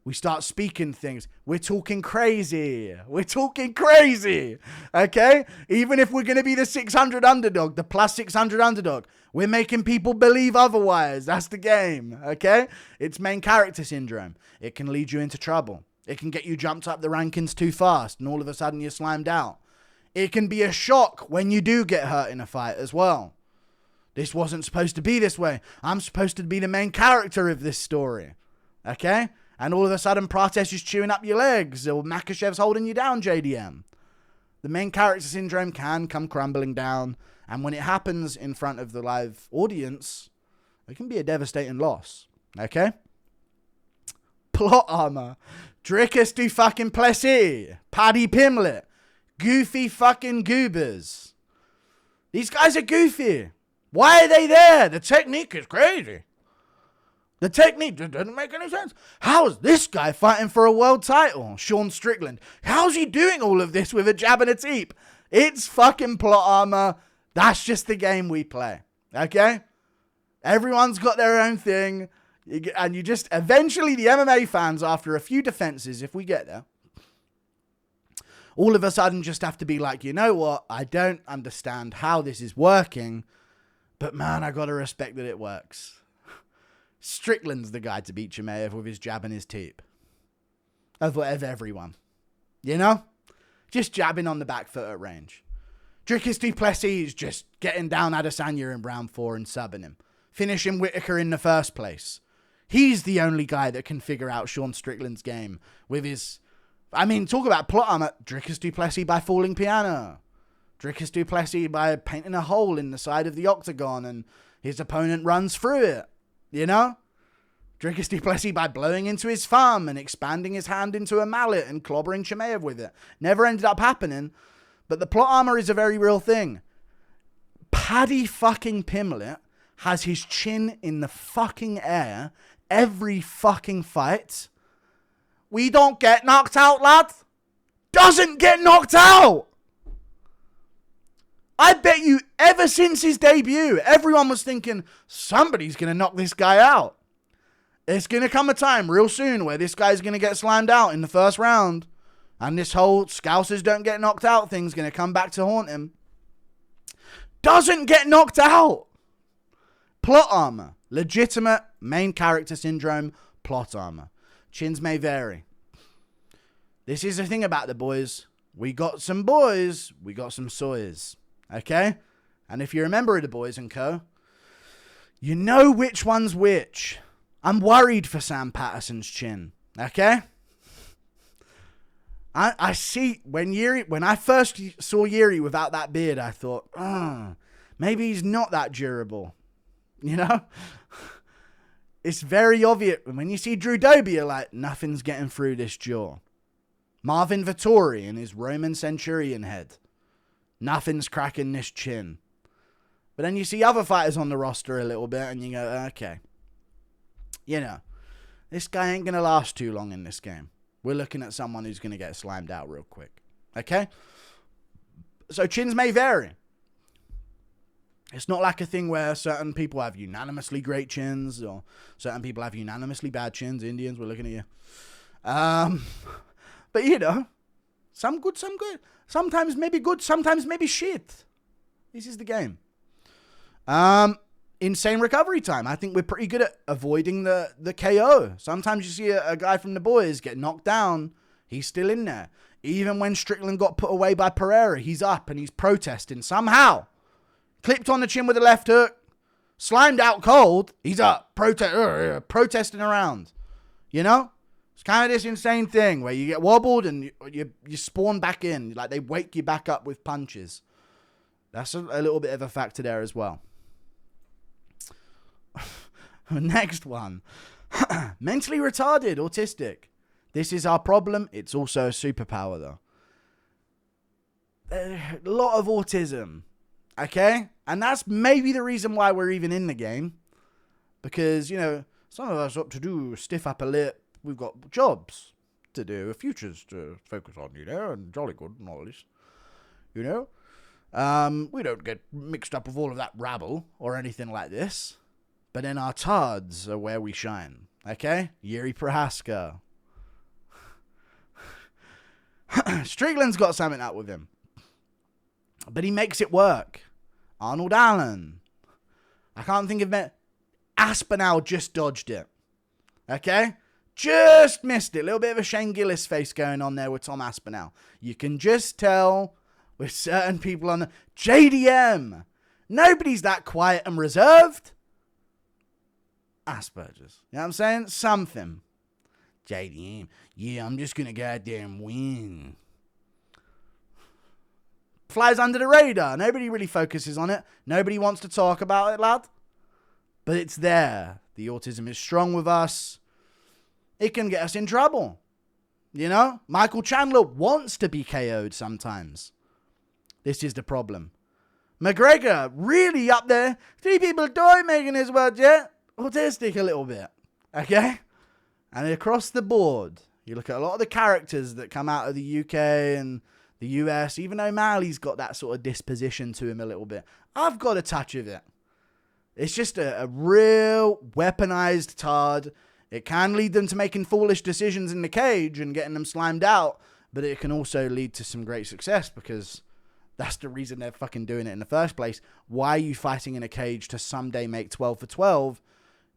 We start speaking things. We're talking crazy. We're talking crazy, okay? Even if we're going to be the 600 underdog, the plus 600 underdog, we're making people believe otherwise. That's the game, okay? It's main character syndrome. It can lead you into trouble. It can get you jumped up the rankings too fast and all of a sudden you're slimed out. It can be a shock when you do get hurt in a fight as well. This wasn't supposed to be this way. I'm supposed to be the main character of this story. Okay? And all of a sudden, Prates is chewing up your legs, or Makashev's holding you down, JDM. The main character syndrome can come crumbling down, and when it happens in front of the live audience, it can be a devastating loss. Okay? Plot armor. Drickus du fucking Plessis. Paddy Pimlet. Goofy fucking goobers. These guys are goofy. Why are they there? The technique is crazy. The technique doesn't make any sense. How is this guy fighting for a world title? Sean Strickland. How's he doing all of this with a jab and a teep? It's fucking plot armor. That's just the game we play. Okay? Everyone's got their own thing. And you just, eventually the MMA fans, after a few defenses, if we get there, all of a sudden just have to be like, you know what? I don't understand how this is working, but man, I got to respect that it works. Strickland's the guy to beat Chimaev with his jab and his teep. Of everyone. You know? Just jabbing on the back foot at range. Drickus du Plessis just getting down Adesanya in round 4 and subbing him. Finishing Whitaker in the first place. He's the only guy that can figure out Sean Strickland's game with his... I mean, talk about plot armor. Drickus du Plessis by falling piano. Drickus du Plessis by painting a hole in the side of the octagon and his opponent runs through it. You know? Drickus du Plessis by blowing into his thumb and expanding his hand into a mallet and clobbering Chimaev with it. Never ended up happening. But the plot armor is a very real thing. Paddy fucking Pimlet has his chin in the fucking air every fucking fight. We don't get knocked out, lad. Doesn't get knocked out. I bet you ever since his debut, everyone was thinking, somebody's going to knock this guy out. It's going to come a time real soon where this guy's going to get slammed out in the first round. And this whole Scousers don't get knocked out thing's going to come back to haunt him. Doesn't get knocked out. Plot armor. Legitimate main character syndrome. Plot armor. Chins may vary. This is the thing about the boys. We got some boys. We got some soys. Okay? And if you remember the boys and co, you know which one's which. I'm worried for Sam Patterson's chin. Okay? I see, when I first saw Yuri without that beard, I thought, maybe he's not that durable. You know? It's very obvious. When you see Drew Doby, you're like, nothing's getting through this jaw. Marvin Vettori in his Roman Centurion head. Nothing's cracking this chin. But then you see other fighters on the roster a little bit, and you go, okay. You know, this guy ain't going to last too long in this game. We're looking at someone who's going to get slimed out real quick. Okay? So chins may vary. It's not like a thing where certain people have unanimously great chins or certain people have unanimously bad chins. Indians, we're looking at you. But, you know, some good, some good. Sometimes maybe good, sometimes maybe shit. This is the game. Insane recovery time. I think we're pretty good at avoiding the KO. Sometimes you see a guy from the boys get knocked down. He's still in there. Even when Strickland got put away by Pereira, he's up and he's protesting somehow. Clipped on the chin with a left hook. Slimed out cold. He's up. Protesting around. You know? It's kind of this insane thing where you get wobbled and you spawn back in. Like they wake you back up with punches. That's a little bit of a factor there as well. Next one. Mentally retarded, autistic. This is our problem. It's also a superpower, though. A lot of autism. Okay? And that's maybe the reason why we're even in the game. Because, you know, some of us up to do stiff upper lip. We've got jobs to do, futures to focus on, you know, and jolly good and all this. You know? We don't get mixed up with all of that rabble or anything like this. But then our tards are where we shine. Okay? Yuri Prohaska. Strickland's got something up with him. But he makes it work. Arnold Allen. I can't think of it. Aspinall just dodged it. Okay? Just missed it. A little bit of a Shane Gillis face going on there with Tom Aspinall. You can just tell with certain people on the... JDM. Nobody's that quiet and reserved. Asperger's. You know what I'm saying? Something. JDM. Yeah, I'm just going to goddamn win. Flies under the radar. Nobody really focuses on it. Nobody wants to talk about it, lad. But it's there. The autism is strong with us. It can get us in trouble. You know? Michael Chandler wants to be KO'd sometimes. This is the problem. McGregor, really up there. 3 people die making his world yet. Autistic a little bit. Okay? And across the board, you look at a lot of the characters that come out of the UK and the US, even though O'Malley's got that sort of disposition to him a little bit. I've got a touch of it. It's just a real weaponized tard. It can lead them to making foolish decisions in the cage and getting them slimed out, but it can also lead to some great success because that's the reason they're fucking doing it in the first place. Why are you fighting in a cage to someday make 12 for 12?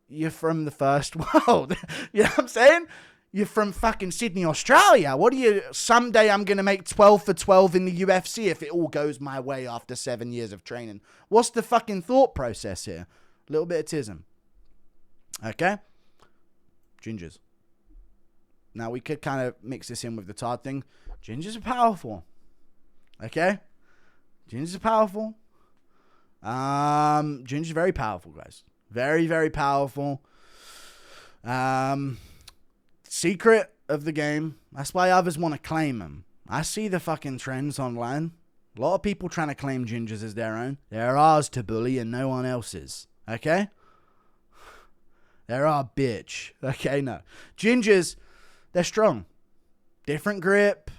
You're from the first world. You know what I'm saying? You're from fucking Sydney, Australia. What do you... Someday I'm going to make 12 for 12 in the UFC if it all goes my way after 7 years of training. What's the fucking thought process here? A little bit of tism. Okay? Gingers. Now, we could kind of mix this in with the tard thing. Gingers are powerful. Okay? Gingers are powerful. Gingers are very powerful, guys. Very, very powerful. Secret of the game. That's why others want to claim them. I see the fucking trends online. A lot of people trying to claim gingers as their own. They're ours to bully and no one else's. Okay? They're our bitch. Okay, no. Gingers, they're strong. Different grip.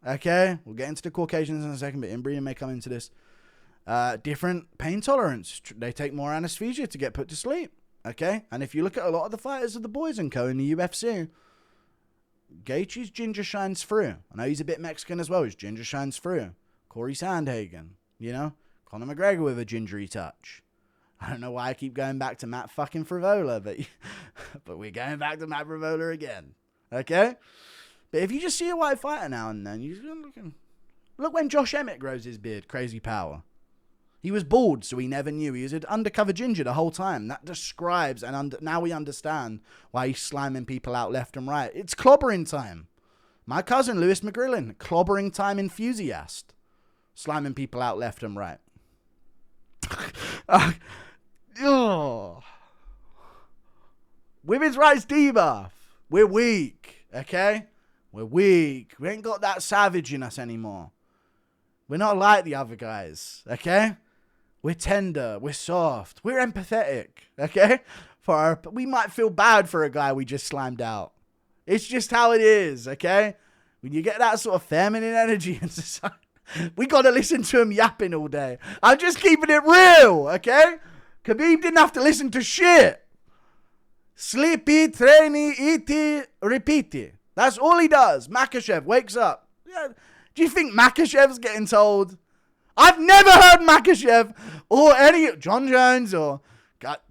Okay? We'll get into the Caucasians in a second, but inbreeding may come into this. Different pain tolerance. They take more anesthesia to get put to sleep. Okay? And if you look at a lot of the fighters of the boys and co in the UFC, Gaethje's ginger shines through. I know he's a bit Mexican as well. His ginger shines through. Corey Sandhagen, you know? Conor McGregor with a gingery touch. I don't know why I keep going back to Matt fucking Frivola, but we're going back to Matt Frivola again. Okay? But if you just see a white fighter now and then, look when Josh Emmett grows his beard. Crazy power. He was bald, so he never knew. He was an undercover ginger the whole time. That describes, and now we understand why he's slamming people out left and right. It's clobbering time. My cousin, Lewis McGrillen, clobbering time enthusiast. Slamming people out left and right. Women's rights debuff. We're weak, okay? We're weak. We ain't got that savage in us anymore. We're not like the other guys, okay? We're tender. We're soft. We're empathetic, okay? We might feel bad for a guy we just slammed out. It's just how it is, okay? When you get that sort of feminine energy in society, we got to listen to him yapping all day. I'm just keeping it real, okay? Khabib didn't have to listen to shit. Sleepy, trainy, eaty, repeaty. That's all he does. Makhachev wakes up. Yeah. Do you think Makhachev's getting told? I've never heard Makhachev or any John Jones or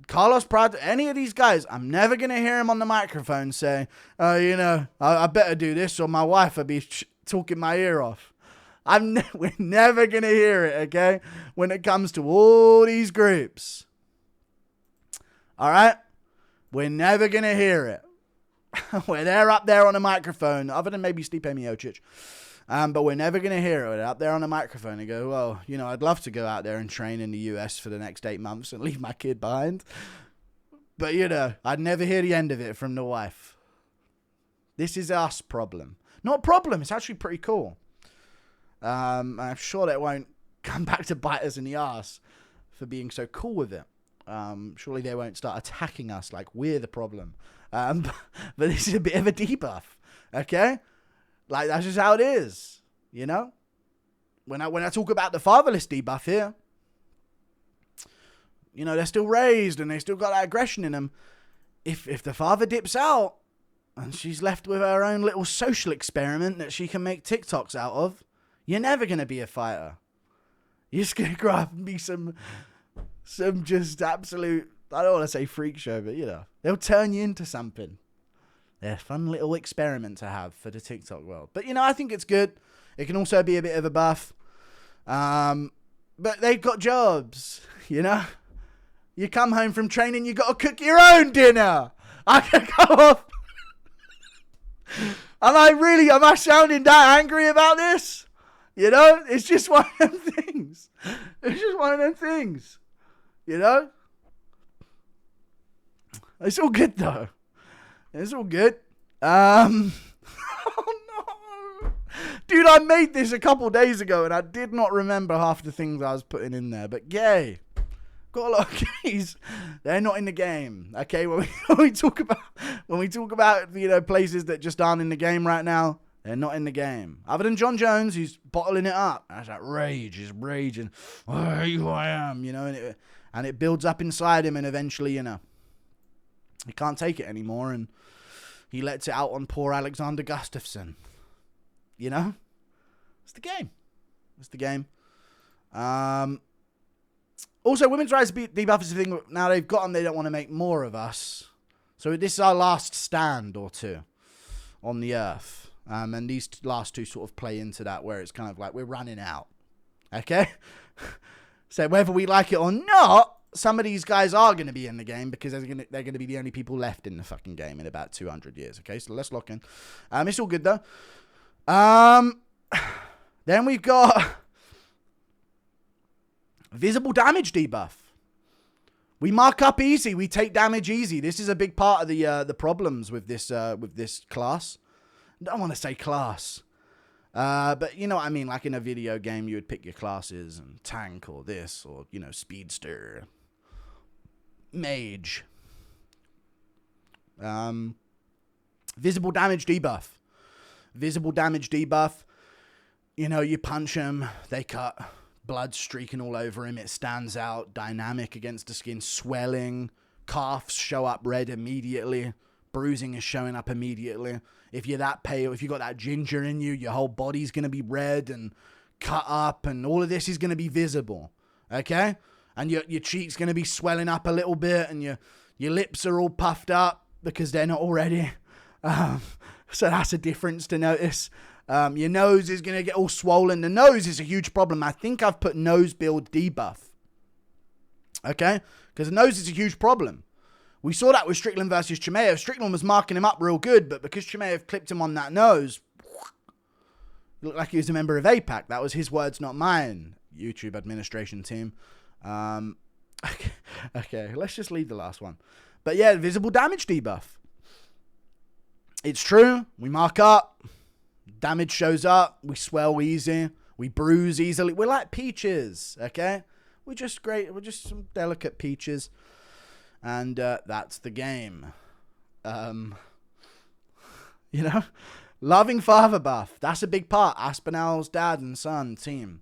Carlos Prado, any of these guys. I'm never going to hear him on the microphone say, I better do this or my wife will be talking my ear off. We're never going to hear it, okay? When it comes to all these groups. All right? We're never going to hear it. When they're up there on a microphone, other than maybe Stipe Miocic. But we're never going to hear it. They're up there on a microphone and go, well, I'd love to go out there and train in the US for the next 8 months and leave my kid behind. But, I'd never hear the end of it from the wife. This is us problem. Not a problem. It's actually pretty cool. I'm sure that won't come back to bite us in the ass for being so cool with it. Surely they won't start attacking us like we're the problem. But this is a bit of a debuff, okay? Like, that's just how it is, When I talk about the fatherless debuff here, they're still raised and they still got that aggression in them. If the father dips out and she's left with her own little social experiment that she can make TikToks out of, you're never going to be a fighter. You're just going to grow up and be some just absolute, I don't want to say freak show, but they'll turn you into something. They're a fun little experiment to have for the TikTok world. But, I think it's good. It can also be a bit of a buff. But they've got jobs, You come home from training, you got to cook your own dinner. I can go off. Am I sounding that angry about this? It's just one of them things. It's just one of them things. It's all good, though. It's all good. Oh, no. Dude, I made this a couple days ago, and I did not remember half the things I was putting in there. But gay. Got a lot of gays. They're not in the game. Okay, when we talk about places that just aren't in the game right now, they're not in the game. Other than John Jones, who's bottling it up. That's that rage. He's raging. Oh, who I am, and it builds up inside him, and eventually, he can't take it anymore, and he lets it out on poor Alexander Gustafsson. It's the game. It's the game. Also, women's rights debuff is the thing. Now they've got them, they don't want to make more of us. So this is our last stand or two on the earth. And these last two sort of play into that, where it's kind of like we're running out. Okay? So whether we like it or not, some of these guys are going to be in the game because they're going to be the only people left in the fucking game in about 200 years. Okay? So let's lock in. It's all good, though. Then we've got visible damage debuff. We mark up easy. We take damage easy. This is a big part of the problems with this class. I don't want to say class. But you know what I mean? Like in a video game, you would pick your classes and tank or this or, speedster. Mage. Visible damage debuff. Visible damage debuff. You punch them, they cut. Blood streaking all over him. It stands out. Dynamic against the skin. Swelling. Calves show up red immediately. bruising is showing up immediately. If you're that pale, if you got that ginger in you, your whole body's going to be red and cut up, and all of this is going to be visible, okay? And your cheek's going to be swelling up a little bit, and your lips are all puffed up because they're not already. So that's a difference to notice. Your nose is going to get all swollen. The nose is a huge problem. I think I've put nose build debuff, okay? Because the nose is a huge problem. We saw that with Strickland versus Chimaev. Strickland was marking him up real good, but because Chimaev clipped him on that nose, it looked like he was a member of APAC. That was his words, not mine, YouTube administration team. Okay, let's just leave the last one. But yeah, visible damage debuff. It's true. We mark up. Damage shows up. We swell easy. We bruise easily. We're like peaches, okay? We're just great. We're just some delicate peaches. And that's the game. You know? Loving father buff. That's a big part. Aspinall's dad and son team.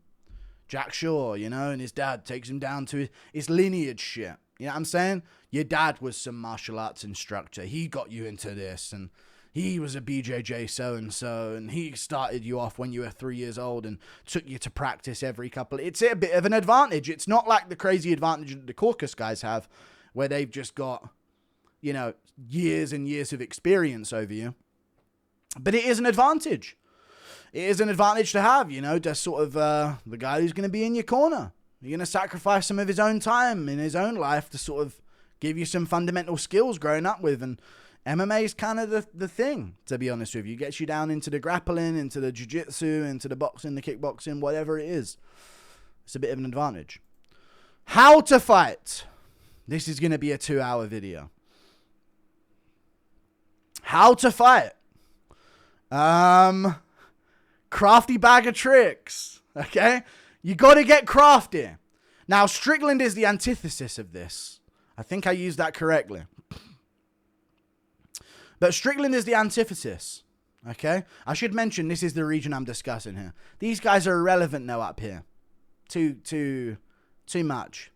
Jack Shaw, you know, and his dad takes him down to his lineage shit. You know what I'm saying? Your dad was some martial arts instructor. He got you into this, and he was a BJJ so-and-so, and he started you off when you were 3 years old and took you to practice every couple. It's a bit of an advantage. It's not like the crazy advantage that the Caucasian guys have, where they've just got, you know, years and years of experience over you. But it is an advantage. It is an advantage to have, you know, just sort of the guy who's going to be in your corner. You're going to sacrifice some of his own time in his own life to sort of give you some fundamental skills growing up with. And MMA is kind of the thing, to be honest with you. It gets you down into the grappling, into the jiu-jitsu, into the boxing, the kickboxing, whatever it is. It's a bit of an advantage. How to fight. This is going to be a 2-hour video. How to fight. Crafty bag of tricks. Okay? You got to get crafty. Now, Strickland is the antithesis of this. I think I used that correctly. But Strickland is the antithesis. Okay? I should mention this is the region I'm discussing here. These guys are irrelevant now up here. Too much.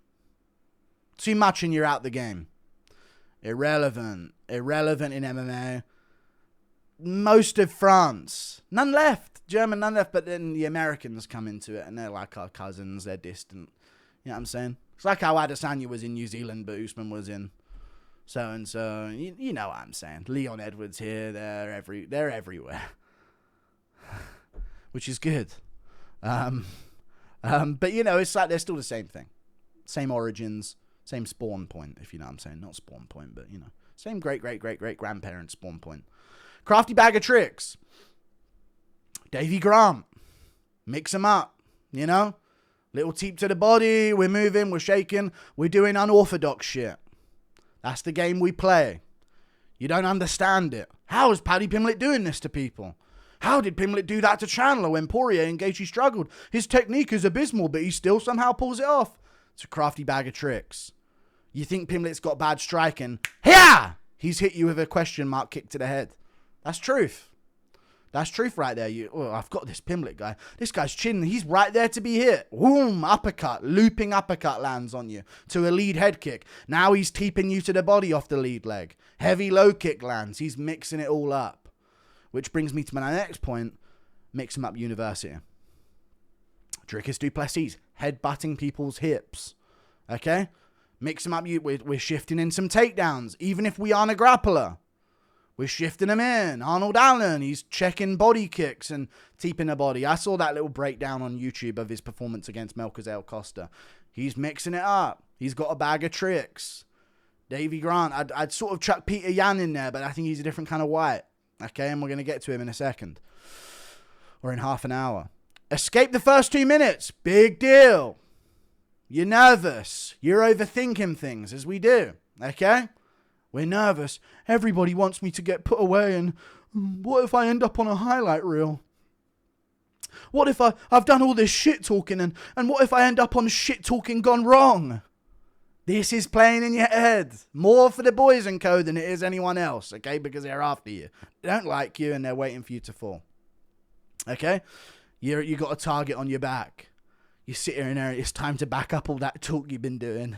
Too much and you're out the game. Irrelevant. Irrelevant in MMA. Most of France. None left. German, none left. But then the Americans come into it and they're like our cousins. They're distant. You know what I'm saying? It's like how Adesanya was in New Zealand, but Usman was in so-and-so. You know what I'm saying. Leon Edwards here. They're everywhere. Which is good. But, you know, it's like they're still the same thing. Same origins. Same spawn point, if you know what I'm saying. Not spawn point, but, you know. Same great-great-great-great-grandparent spawn point. Crafty bag of tricks. Davy Grant. Mix them up, you know. Little teep to the body. We're moving. We're shaking. We're doing unorthodox shit. That's the game we play. You don't understand it. How is Paddy Pimblett doing this to people? How did Pimblett do that to Chandler when Poirier and Gaethje struggled? His technique is abysmal, but he still somehow pulls it off. It's a crafty bag of tricks. You think Pimblett's got bad striking? Yeah! He's hit you with a question mark kick to the head. That's truth. That's truth right there. I've got this Pimblett guy. This guy's chin, he's right there to be hit. Boom, uppercut. Looping uppercut lands on you to a lead head kick. Now he's teeping you to the body off the lead leg. Heavy low kick lands. He's mixing it all up. Which brings me to my next point. Mix them up university. Dricus du Plessis. Headbutting people's hips. Okay? Mix them up. We're shifting in some takedowns. Even if we aren't a grappler. We're shifting them in. Arnold Allen, he's checking body kicks and teeping a body. I saw that little breakdown on YouTube of his performance against Melchizedek Costa. He's mixing it up. He's got a bag of tricks. Davy Grant, I'd sort of chuck Peter Yan in there, but I think he's a different kind of white. Okay, and we're going to get to him in a second. Or in half an hour. Escape the first 2 minutes. Big deal. You're nervous. You're overthinking things, as we do. Okay? We're nervous. Everybody wants me to get put away, and what if I end up on a highlight reel? What if I've done all this shit talking, and what if I end up on shit talking gone wrong? This is playing in your head. More for the boys and co than it is anyone else, okay? Because they're after you. They don't like you, and they're waiting for you to fall. Okay? You got a target on your back. You sit here and there, it's time to back up all that talk you've been doing.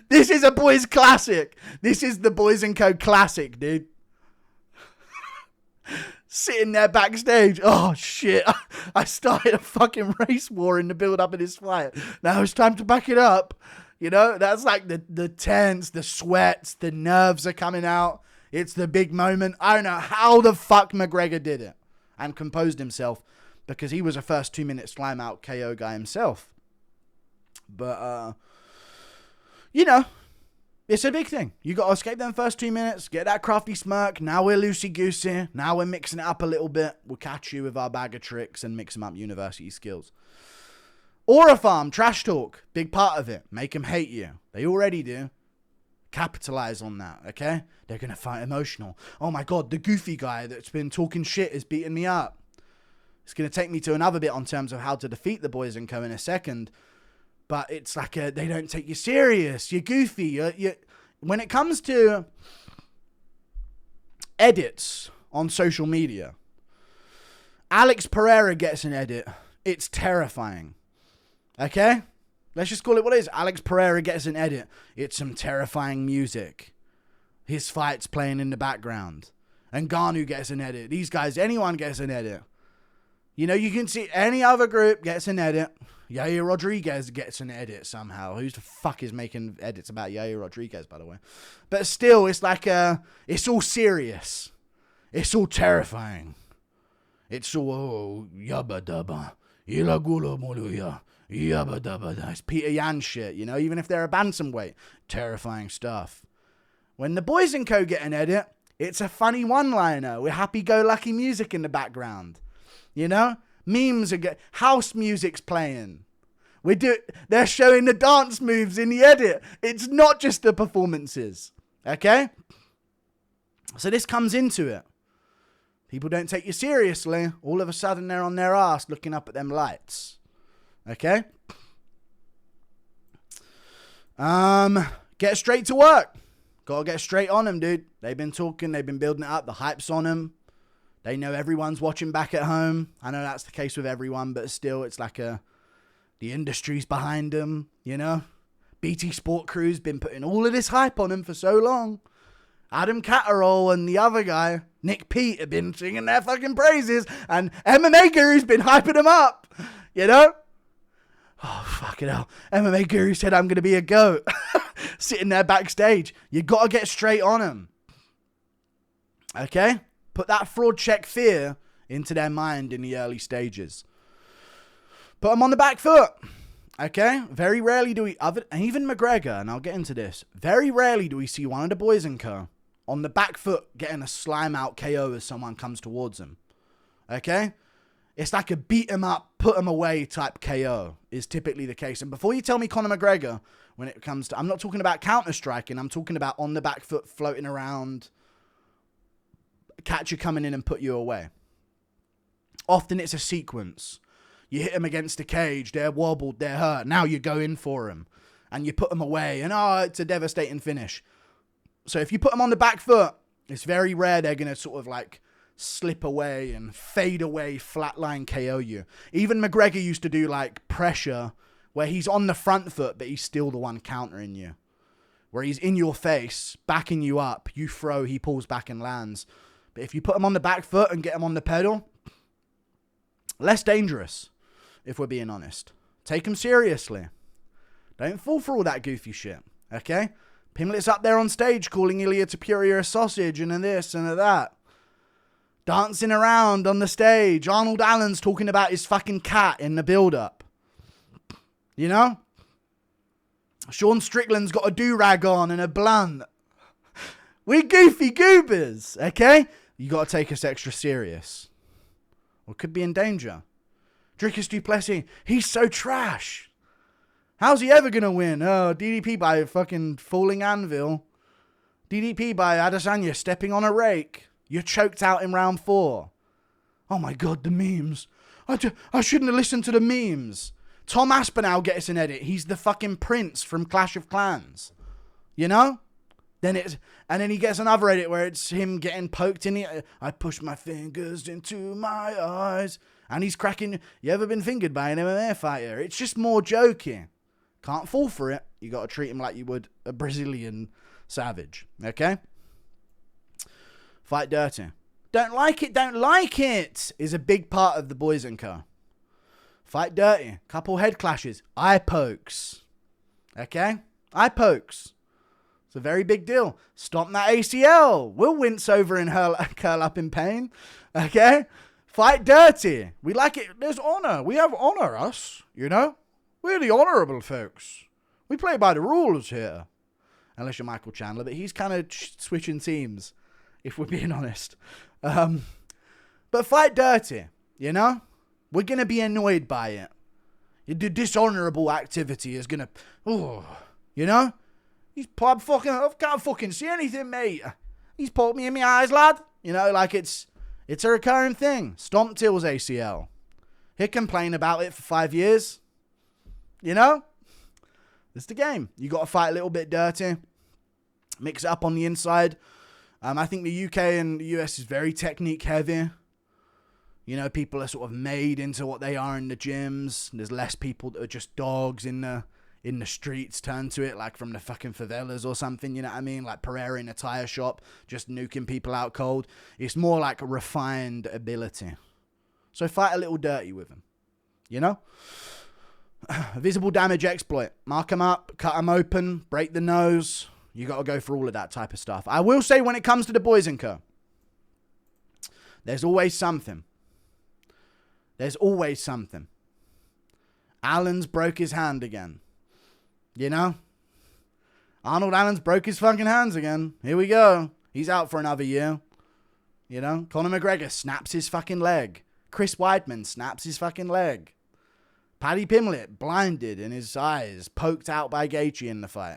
This is a boys classic. This is the Boys & Co classic, dude. Sitting there backstage. Oh, shit. I started a fucking race war in the build-up of this fight. Now it's time to back it up. You know, that's like the tense, the sweats, the nerves are coming out. It's the big moment. I don't know how the fuck McGregor did it and composed himself, because he was a first 2-minute slime out KO guy himself. But, you know, it's a big thing. You got to escape them first 2 minutes, get that crafty smirk. Now we're loosey-goosey. Now we're mixing it up a little bit. We'll catch you with our bag of tricks and mix them up university skills. Aura farm, trash talk, big part of it. Make them hate you. They already do. Capitalize on that, okay? They're going to fight emotional. Oh my God, the goofy guy that's been talking shit is beating me up. It's going to take me to another bit on terms of how to defeat the Boys & Co in a second. But it's like they don't take you serious. You're goofy. You're when it comes to edits on social media, Alex Pereira gets an edit. It's terrifying. Okay? Let's just call it what it is. Alex Pereira gets an edit. It's some terrifying music. His fight's playing in the background. And Ngannou gets an edit. These guys, anyone gets an edit. You know, you can see any other group gets an edit. Yair Rodriguez gets an edit somehow. Who the fuck is making edits about Yair Rodriguez, by the way? But still, it's like, it's all serious. It's all terrifying. It's all, yabba dabba. Ilagula moluya. Yabba dabba. It's Peter Yan shit, you know, even if they're a bantamweight. Terrifying stuff. When the Boys & Co get an edit, it's a funny one-liner with happy-go-lucky music in the background. You know? Memes are house music's playing. They're showing the dance moves in the edit. It's not just the performances. Okay? So this comes into it. People don't take you seriously. All of a sudden they're on their ass looking up at them lights. Okay? Get straight to work. Gotta get straight on them, dude. They've been talking, they've been building it up. The hype's on them. They know everyone's watching back at home. I know that's the case with everyone, but still, it's like the industry's behind them, you know? BT Sport Crew's been putting all of this hype on them for so long. Adam Catterall and the other guy, Nick Pete, have been singing their fucking praises, and MMA Guru's been hyping them up, you know? Oh, fucking hell. MMA Guru said I'm going to be a goat. Sitting there backstage. You got to get straight on them. Okay? Put that fraud check fear into their mind in the early stages. Put them on the back foot. Okay? Very rarely do we, even McGregor, and I'll get into this, very rarely do we see one of the Boys & Co on the back foot getting a slime out KO as someone comes towards them. Okay? It's like a beat him up, put him away type KO is typically the case. And before you tell me Conor McGregor, when it comes to, I'm not talking about counter-striking, I'm talking about on the back foot, floating around, catch you coming in and put you away. Often it's a sequence. You hit them against the cage, they're wobbled, they're hurt. Now you go in for them and you put them away and it's a devastating finish. So if you put them on the back foot, it's very rare they're going to sort of like slip away and fade away, flatline KO you. Even McGregor used to do like pressure where he's on the front foot, but he's still the one countering you. Where he's in your face, backing you up, you throw, he pulls back and lands. But if you put him on the back foot and get him on the pedal, less dangerous, if we're being honest. Take him seriously. Don't fall for all that goofy shit, okay? Pimlet's up there on stage calling Ilya Topuria a sausage and a this and a that. Dancing around on the stage. Arnold Allen's talking about his fucking cat in the build-up. You know? Sean Strickland's got a do-rag on and a blunt. We're goofy goobers, okay? You got to take us extra serious. Or could be in danger. Dricus du Plessis, he's so trash. How's he ever going to win? Oh, DDP by a fucking falling anvil. DDP by Adesanya stepping on a rake. You're choked out in round 4. Oh my God, the memes. I shouldn't have listened to the memes. Tom Aspinall gets an edit. He's the fucking prince from Clash of Clans. You know? And then he gets another edit where it's him getting poked in the... I push my fingers into my eyes. And he's cracking... You ever been fingered by an MMA fighter? It's just more joking. Can't fall for it. You got to treat him like you would a Brazilian savage. Okay? Fight dirty. Don't like it is a big part of the Boys & Co. Fight dirty. Couple head clashes. Eye pokes. Okay? Eye pokes. It's a very big deal. Stomp that ACL. We'll wince over and curl up in pain. Okay? Fight dirty. We like it. There's honor. We have honor, us. You know? We're the honorable folks. We play by the rules here. Unless you're Michael Chandler, but he's kind of switching teams, if we're being honest. But fight dirty, you know? We're going to be annoyed by it. The dishonorable activity is going to... you know? I can't fucking see anything, mate. He's poked me in my eyes, lad. You know, like it's a recurring thing. Stomp Till's ACL. He'll complain about it for 5 years. You know? It's the game. You got to fight a little bit dirty. Mix it up on the inside. I think the UK and the US is very technique heavy. You know, people are sort of made into what they are in the gyms. There's less people that are just dogs in the streets turn to it, like from the fucking favelas or something, you know what I mean? Like Pereira in a tire shop, just nuking people out cold. It's more like a refined ability. So fight a little dirty with them, you know? Visible damage exploit. Mark them up, cut them open, break the nose. You got to go for all of that type of stuff. I will say when it comes to the Boys & Co., there's always something. There's always something. Allen's broke his hand again. You know? Arnold Allen's broke his fucking hands again. Here we go. He's out for another year. You know? Conor McGregor snaps his fucking leg. Chris Weidman snaps his fucking leg. Paddy Pimblett blinded in his eyes, poked out by Gaethje in the fight.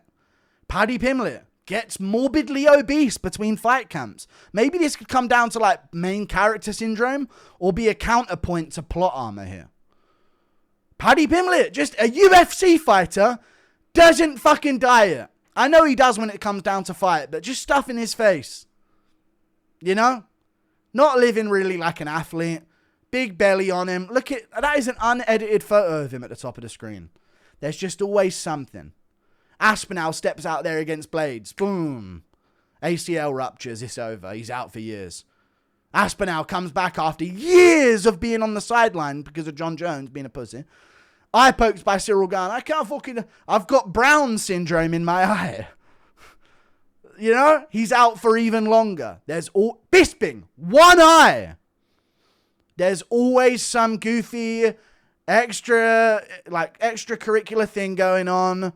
Paddy Pimblett gets morbidly obese between fight camps. Maybe this could come down to like main character syndrome or be a counterpoint to plot armor here. Paddy Pimblett, just a UFC fighter, doesn't fucking diet. I know he does when it comes down to fight, but just stuff in his face. You know? Not living really like an athlete. Big belly on him. Look at that is an unedited photo of him at the top of the screen. There's just always something. Aspinall steps out there against Blades. Boom. ACL ruptures. It's over. He's out for years. Aspinall comes back after years of being on the sideline because of John Jones being a pussy. Eye pokes by Cyril Gane. I've got Brown syndrome in my eye. You know? He's out for even longer. Bisping. One eye. There's always some goofy extracurricular thing going on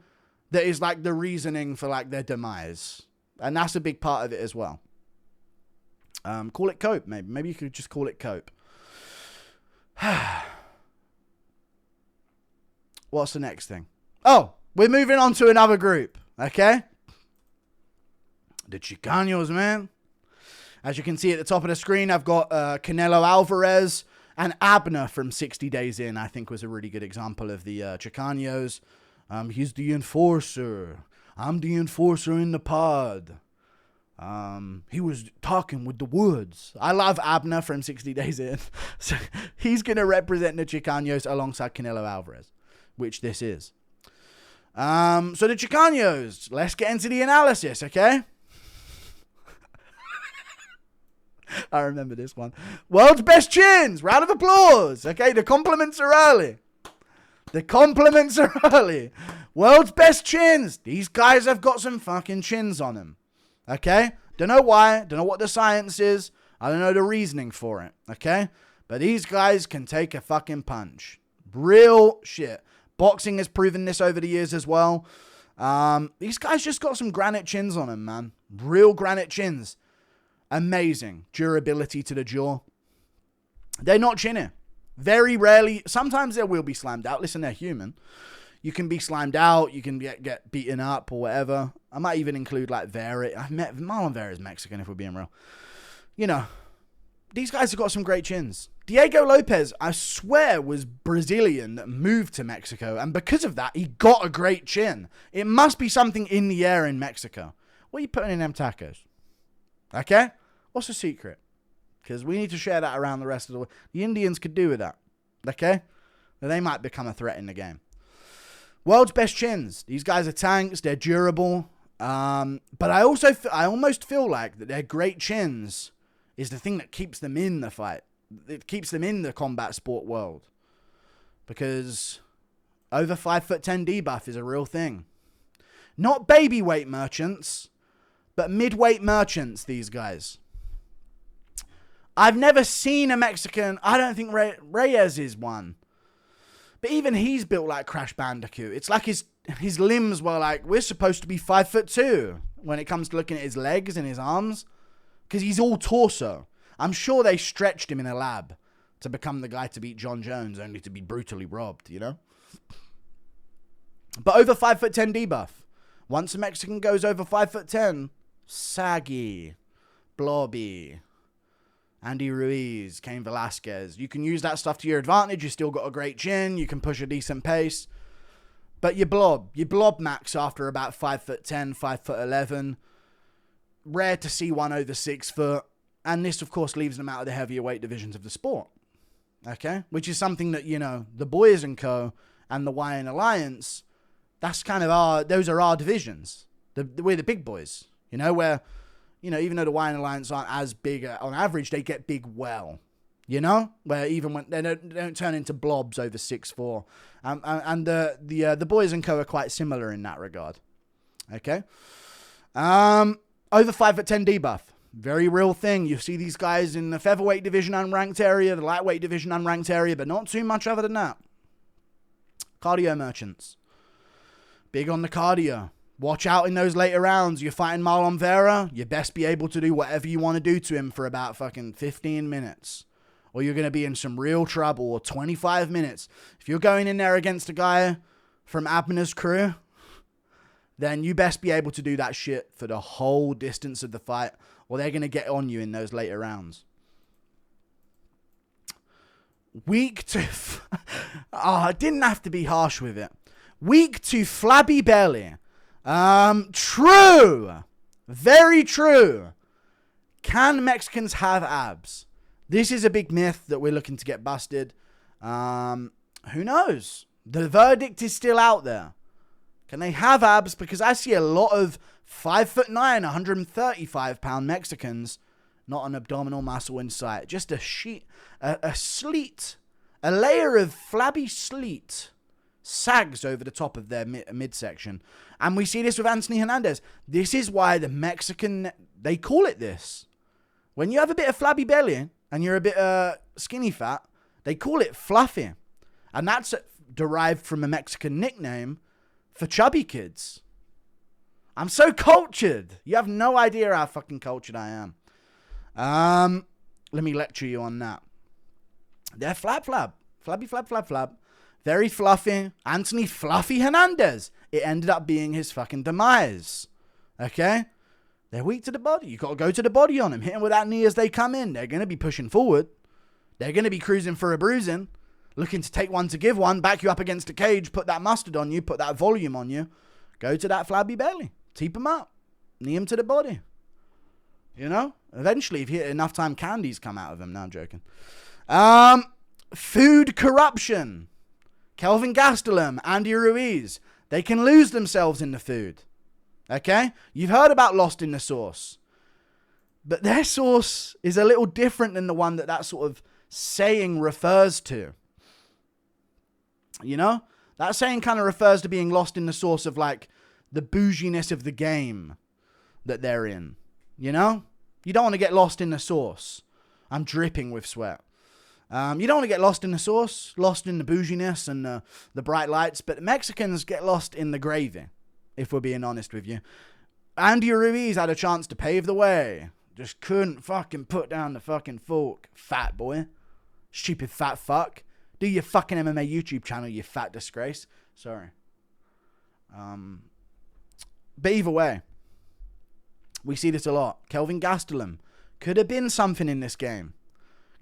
that is like the reasoning for like their demise. And that's a big part of it as well. Call it cope, maybe. Maybe you could just call it cope. What's the next thing? Oh, we're moving on to another group, okay? The Chicanos, man. As you can see at the top of the screen, I've got Canelo Alvarez and Abner from 60 Days In, I think was a really good example of the Chicanos. He's the enforcer. I'm the enforcer in the pod. He was talking with the woods. I love Abner from 60 Days In. So he's going to represent the Chicanos alongside Canelo Alvarez, which this is. So the Chicanos, let's get into the analysis, okay? I remember this one. World's best chins. Round of applause. Okay, the compliments are early. World's best chins. These guys have got some fucking chins on them. Okay? Don't know why. Don't know what the science is. I don't know the reasoning for it. Okay? But these guys can take a fucking punch. Real shit. Boxing has proven this over the years as well. These guys just got some granite chins on them, man. Real granite chins. Amazing. Durability to the jaw. They're not chinny. Very rarely. Sometimes they will be slammed out. Listen, they're human. You can be slammed out. You can get beaten up or whatever. I might even include like Vera. Marlon Vera is Mexican if we're being real. You know, these guys have got some great chins. Diego Lopez, I swear, was Brazilian that moved to Mexico. And because of that, he got a great chin. It must be something in the air in Mexico. What are you putting in them tacos? Okay? What's the secret? Because we need to share that around the rest of the world. The Indians could do with that. Okay? They might become a threat in the game. World's best chins. These guys are tanks. They're durable. But I almost feel like that their great chins is the thing that keeps them in the fight. It keeps them in the combat sport world. Because over 5'10" debuff is a real thing. Not baby weight merchants, but mid-weight merchants, these guys. I've never seen a Mexican. I don't think Reyes is one. But even he's built like Crash Bandicoot. It's like his limbs were like, we're supposed to be 5'2" when it comes to looking at his legs and his arms. Because he's all torso. I'm sure they stretched him in a lab to become the guy to beat John Jones, only to be brutally robbed, you know? But over 5'10" debuff. Once a Mexican goes over 5'10", saggy, blobby, Andy Ruiz, Cain Velasquez. You can use that stuff to your advantage. You still got a great chin. You can push a decent pace. But you blob max after about 5'10", 5'11". Rare to see one over 6 foot. And this, of course, leaves them out of the heavier weight divisions of the sport. Okay? Which is something that, you know, the Boys and Co. and the YN Alliance, that's kind of those are our divisions. We're the big boys. You know, where, you know, even though the YN Alliance aren't as big on average, they get big well. You know? Where even when they don't turn into blobs over 6'4". And the Boys and Co. are quite similar in that regard. Okay? Over 5'10" debuff. Very real thing. You see these guys in the featherweight division unranked area, the lightweight division unranked area, but not too much other than that. Cardio merchants. Big on the cardio. Watch out in those later rounds. You're fighting Marlon Vera, you best be able to do whatever you want to do to him for about fucking 15 minutes. Or you're going to be in some real trouble, or 25 minutes. If you're going in there against a guy from Abner's crew, then you best be able to do that shit for the whole distance of the fight, or they're going to get on you in those later rounds. Weak to... I didn't have to be harsh with it. Weak to flabby belly. True. Very true. Can Mexicans have abs? This is a big myth that we're looking to get busted. Who knows? The verdict is still out there. Can they have abs? Because I see a lot of 5'9", 135-pound Mexicans, not an abdominal muscle in sight. Just a sheet, a sleet, a layer of flabby sleet sags over the top of their midsection. And we see this with Anthony Hernandez. This is why the Mexican, they call it this. When you have a bit of flabby belly and you're a bit skinny fat, they call it fluffy. And that's derived from a Mexican nickname for chubby kids. I'm so cultured. You have no idea how fucking cultured I am. Let me lecture you on that. They're flabby flab. Very fluffy. Anthony Fluffy Hernandez. It ended up being his fucking demise. Okay? They're weak to the body. You got to go to the body on him. Hit him with that knee as they come in. They're going to be pushing forward. They're going to be cruising for a bruising. Looking to take one to give one. Back you up against a cage. Put that mustard on you. Put that volume on you. Go to that flabby belly. Teep him up. Knee him to the body. You know? Eventually, if you hit enough time, candies come out of him. No, I'm joking. Food corruption. Kelvin Gastelum, Andy Ruiz. They can lose themselves in the food. Okay? You've heard about Lost in the Sauce. But their sauce is a little different than the one that sort of saying refers to. You know? That saying kind of refers to being lost in the sauce of like the bouginess of the game that they're in. You know? You don't want to get lost in the sauce. I'm dripping with sweat. You don't want to get lost in the sauce, lost in the bouginess and the bright lights, but Mexicans get lost in the gravy, if we're being honest with you. Andy Ruiz had a chance to pave the way. Just couldn't fucking put down the fucking fork. Fat boy. Stupid fat fuck. Do your fucking MMA YouTube channel, you fat disgrace. Sorry. But either way, we see this a lot. Kelvin Gastelum could have been something in this game.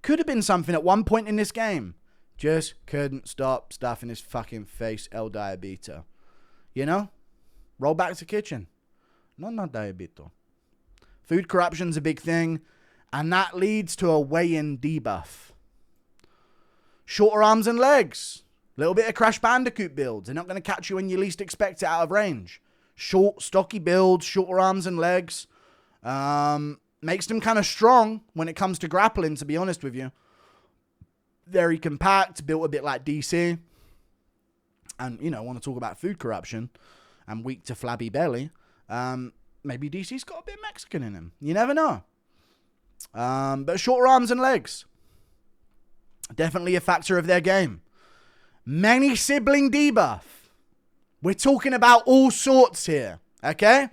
Could have been something at one point in this game. Just couldn't stop stuffing his fucking face, El Diabito. You know? Roll back to kitchen. No, not Diabito. Food corruption's a big thing. And that leads to a weigh-in debuff. Shorter arms and legs. Little bit of Crash Bandicoot builds. They're not going to catch you when you least expect it out of range. Short, stocky builds, shorter arms and legs. Makes them kind of strong when it comes to grappling, to be honest with you. Very compact, built a bit like DC. And, you know, want to talk about food corruption and weak to flabby belly. Maybe DC's got a bit Mexican in him. You never know. But shorter arms and legs. Definitely a factor of their game. Many sibling debuff. We're talking about all sorts here. Okay?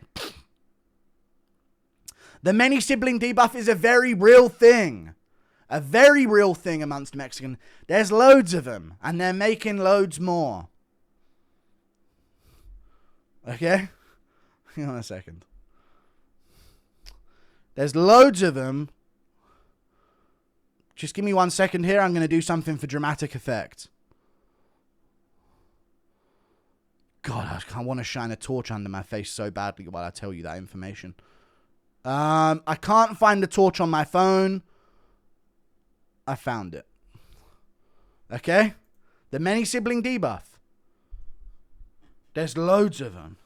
The many sibling debuff is a very real thing. A very real thing amongst Mexican. There's loads of them. And they're making loads more. Okay? Hang on a second. There's loads of them. Just give me 1 second here. I'm going to do something for dramatic effect. God, I want to shine a torch under my face so badly while I tell you that information. I can't find the torch on my phone. I found it. Okay? The many sibling debuff. There's loads of them.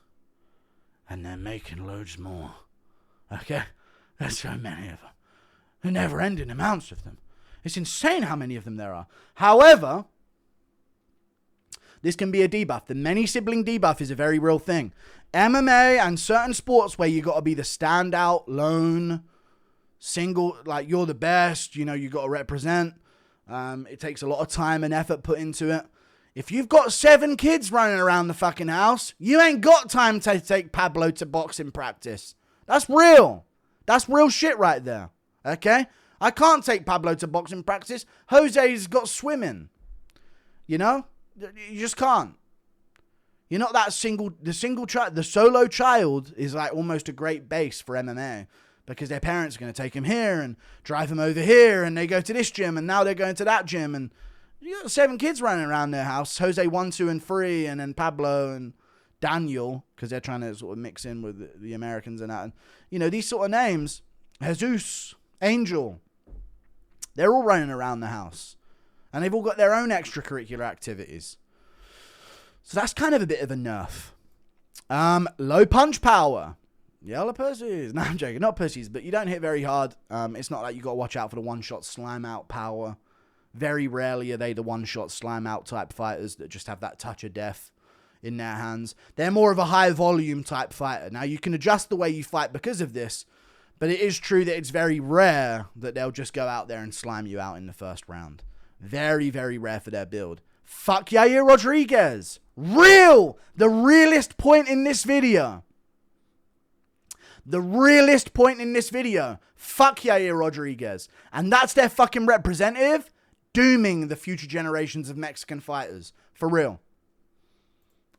And they're making loads more. Okay? There's so many of them. They're never-ending amounts of them. It's insane how many of them there are. However, this can be a debuff. The many sibling debuff is a very real thing. MMA and certain sports where you got to be the standout, lone, single, like you're the best, you know, you got to represent. It takes a lot of time and effort put into it. If you've got 7 kids running around the fucking house, you ain't got time to take Pablo to boxing practice. That's real. That's real shit right there. Okay? I can't take Pablo to boxing practice. Jose's got swimming. You know? You just can't. You're not that the solo child is like almost a great base for MMA because their parents are going to take him here and drive him over here and they go to this gym and now they're going to that gym and you got 7 kids running around their house. Jose 1, 2, and 3 and then Pablo and Daniel because they're trying to sort of mix in with the Americans and that. And, you know, these sort of names, Jesus, Angel, they're all running around the house. And they've all got their own extracurricular activities. So that's kind of a bit of a nerf. Low punch power. Yellow pussies. No, I'm joking. Not pussies, but you don't hit very hard. It's not like you got to watch out for the one-shot slam out power. Very rarely are they the one-shot slam out type fighters that just have that touch of death in their hands. They're more of a high volume type fighter. Now, you can adjust the way you fight because of this, but it is true that it's very rare that they'll just go out there and slime you out in the first round. Very, very rare for their build. Fuck Yair Rodriguez. Real. The realest point in this video. The realest point in this video. Fuck Yair Rodriguez. And that's their fucking representative. Dooming the future generations of Mexican fighters. For real.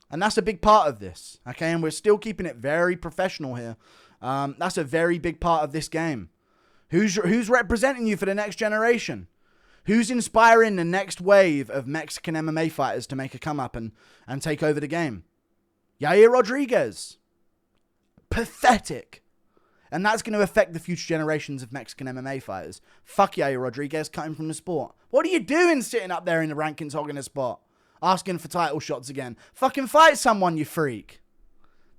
And that's a big part of this. Okay, and we're still keeping it very professional here. That's a very big part of this game. Who's representing you for the next generation? Who's inspiring the next wave of Mexican MMA fighters to make a come up and take over the game? Yair Rodriguez. Pathetic. And that's going to affect the future generations of Mexican MMA fighters. Fuck Yair Rodriguez, cut him from the sport. What are you doing sitting up there in the rankings hogging a spot? Asking for title shots again. Fucking fight someone, you freak.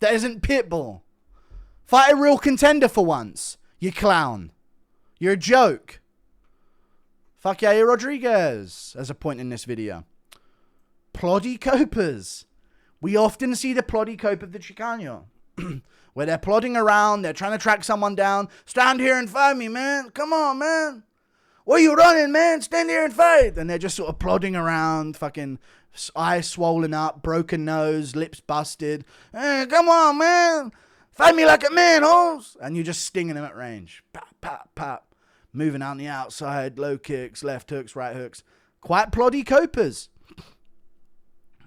That isn't Pitbull. Fight a real contender for once, you clown. You're a joke. Fuck Yair Rodriguez, as a point in this video. Ploddy copers. We often see the ploddy cope of the Chicano. Where they're plodding around, they're trying to track someone down. Stand here and fight me, man. Come on, man. Where you running, man? Stand here and fight. And they're just sort of plodding around, fucking eyes swollen up, broken nose, lips busted. Hey, come on, man. Fight me like a man, hoes. And you're just stinging them at range. Pop, pop, pop. Moving out on the outside, low kicks, left hooks, right hooks. Quite ploddy copers.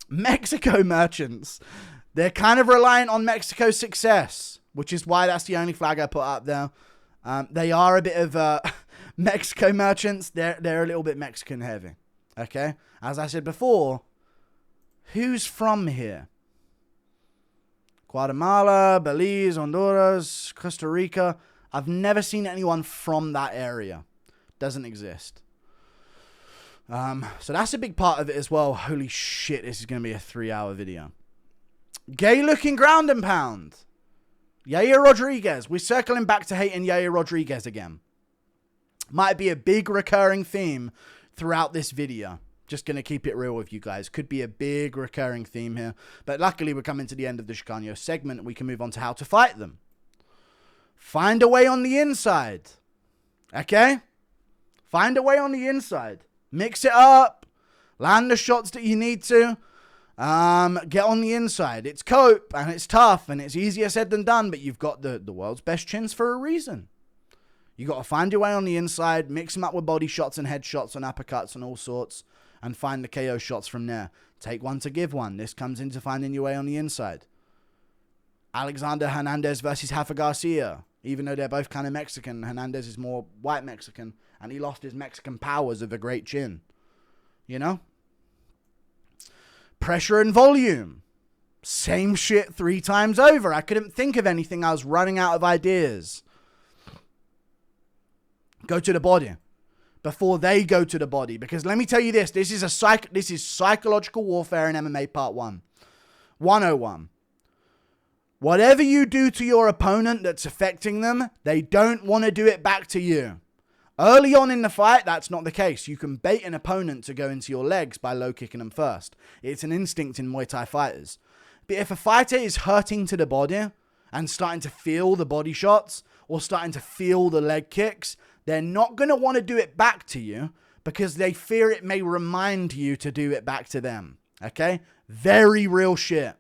Mexico merchants. They're kind of reliant on Mexico's success, which is why that's the only flag I put up there. They are a bit of Mexico merchants. They're a little bit Mexican heavy. Okay? As I said before, who's from here? Guatemala, Belize, Honduras, Costa Rica. I've never seen anyone from that area. Doesn't exist. So that's a big part of it as well. Holy shit, this is going to be a 3-hour video. Gay looking ground and pound. Yair Rodriguez. We're circling back to hating Yair Rodriguez again. Might be a big recurring theme throughout this video. Just going to keep it real with you guys. Could be a big recurring theme here. But luckily, we're coming to the end of the Chicago segment. We can move on to how to fight them. Find a way on the inside. Okay? Find a way on the inside. Mix it up. Land the shots that you need to. Get on the inside. It's cope and it's tough and it's easier said than done. But you've got the world's best chins for a reason. You got to find your way on the inside. Mix them up with body shots and head shots and uppercuts and all sorts. And find the KO shots from there. Take one to give one. This comes into finding your way on the inside. Alexander Hernandez versus Rafa Garcia. Even though they're both kind of Mexican, Hernandez is more white Mexican. And he lost his Mexican powers of a great chin. You know? Pressure and volume. Same shit 3 times over. I couldn't think of anything. I was running out of ideas. Go to the body. Before they go to the body. Because let me tell you this. This is psychological warfare in MMA part 1. 101. Whatever you do to your opponent that's affecting them, they don't want to do it back to you. Early on in the fight, that's not the case. You can bait an opponent to go into your legs by low kicking them first. It's an instinct in Muay Thai fighters. But if a fighter is hurting to the body and starting to feel the body shots or starting to feel the leg kicks, they're not going to want to do it back to you because they fear it may remind you to do it back to them. Okay? Very real shit.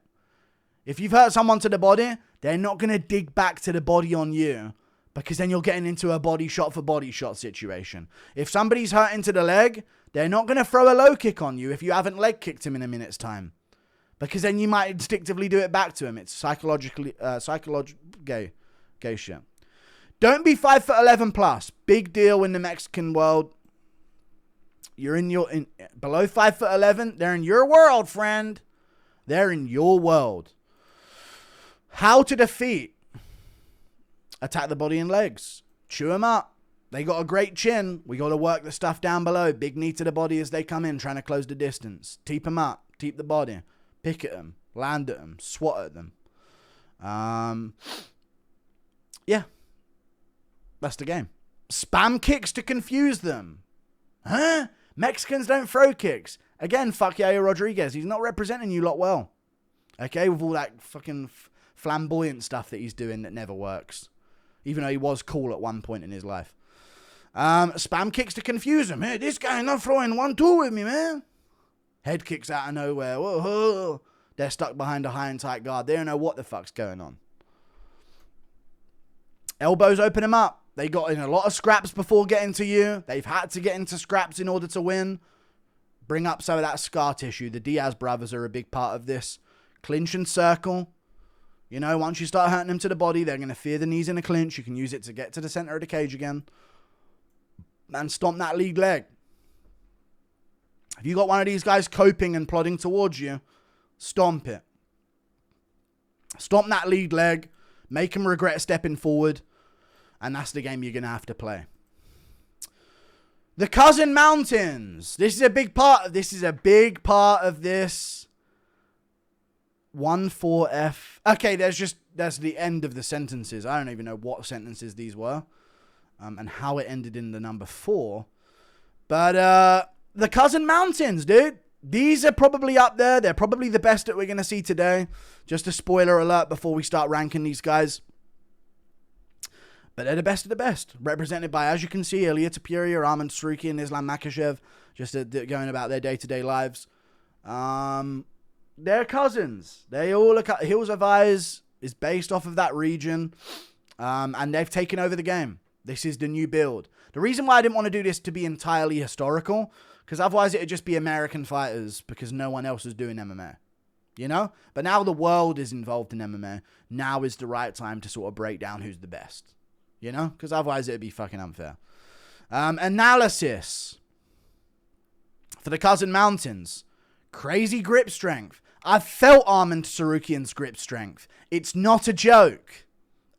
If you've hurt someone to the body, they're not going to dig back to the body on you because then you're getting into a body shot for body shot situation. If somebody's hurting to the leg, they're not going to throw a low kick on you if you haven't leg kicked him in a minute's time. Because then you might instinctively do it back to him. It's psychologically gay shit. Don't be 5'11" plus. Big deal in the Mexican world. You're below 5'11". They're in your world, friend. They're in your world. How to defeat? Attack the body and legs. Chew them up. They got a great chin. We got to work the stuff down below. Big knee to the body as they come in, trying to close the distance. Teep them up. Teep the body. Pick at them. Land at them. Swat at them. Yeah. That's the game. Spam kicks to confuse them. Huh? Mexicans don't throw kicks. Again, fuck Yair Rodriguez. He's not representing you lot well. Okay, with all that fucking flamboyant stuff that he's doing that never works. Even though he was cool at one point in his life. Spam kicks to confuse him. Hey, this guy not throwing 1-2 with me, man. Head kicks out of nowhere. Whoa, whoa. They're stuck behind a high and tight guard. They don't know what the fuck's going on. Elbows open him up. They got in a lot of scraps before getting to you. They've had to get into scraps in order to win. Bring up some of that scar tissue. The Diaz brothers are a big part of this. Clinch and circle. You know, once you start hurting them to the body, they're going to fear the knees in a clinch. You can use it to get to the center of the cage again. And stomp that lead leg. If you got one of these guys coping and plodding towards you, stomp it. Stomp that lead leg. Make them regret stepping forward. And that's the game you're going to have to play. The Cousin Mountains. This is a big part of this. 1-4-F. Okay, that's the end of the sentences. I don't even know what sentences these were. And how it ended in the number 4. But the Cousin Mountains, dude. These are probably up there. They're probably the best that we're going to see today. Just a spoiler alert before we start ranking these guys. But they're the best of the best. Represented by, as you can see, Ilya Topuria, Arman Tsarukyan, and Islam Makhachev. Just going about their day-to-day lives. They're cousins. They all look at Hills of Eyes is based off of that region. And they've taken over the game. This is the new build. The reason why I didn't want to do this to be entirely historical, because otherwise it would just be American fighters because no one else is doing MMA. You know? But now the world is involved in MMA. Now is the right time to sort of break down who's the best. You know? Because otherwise it would be fucking unfair. Analysis. For the Cousin Mountains. Crazy grip strength. I've felt Arman Tsarukyan's grip strength. It's not a joke.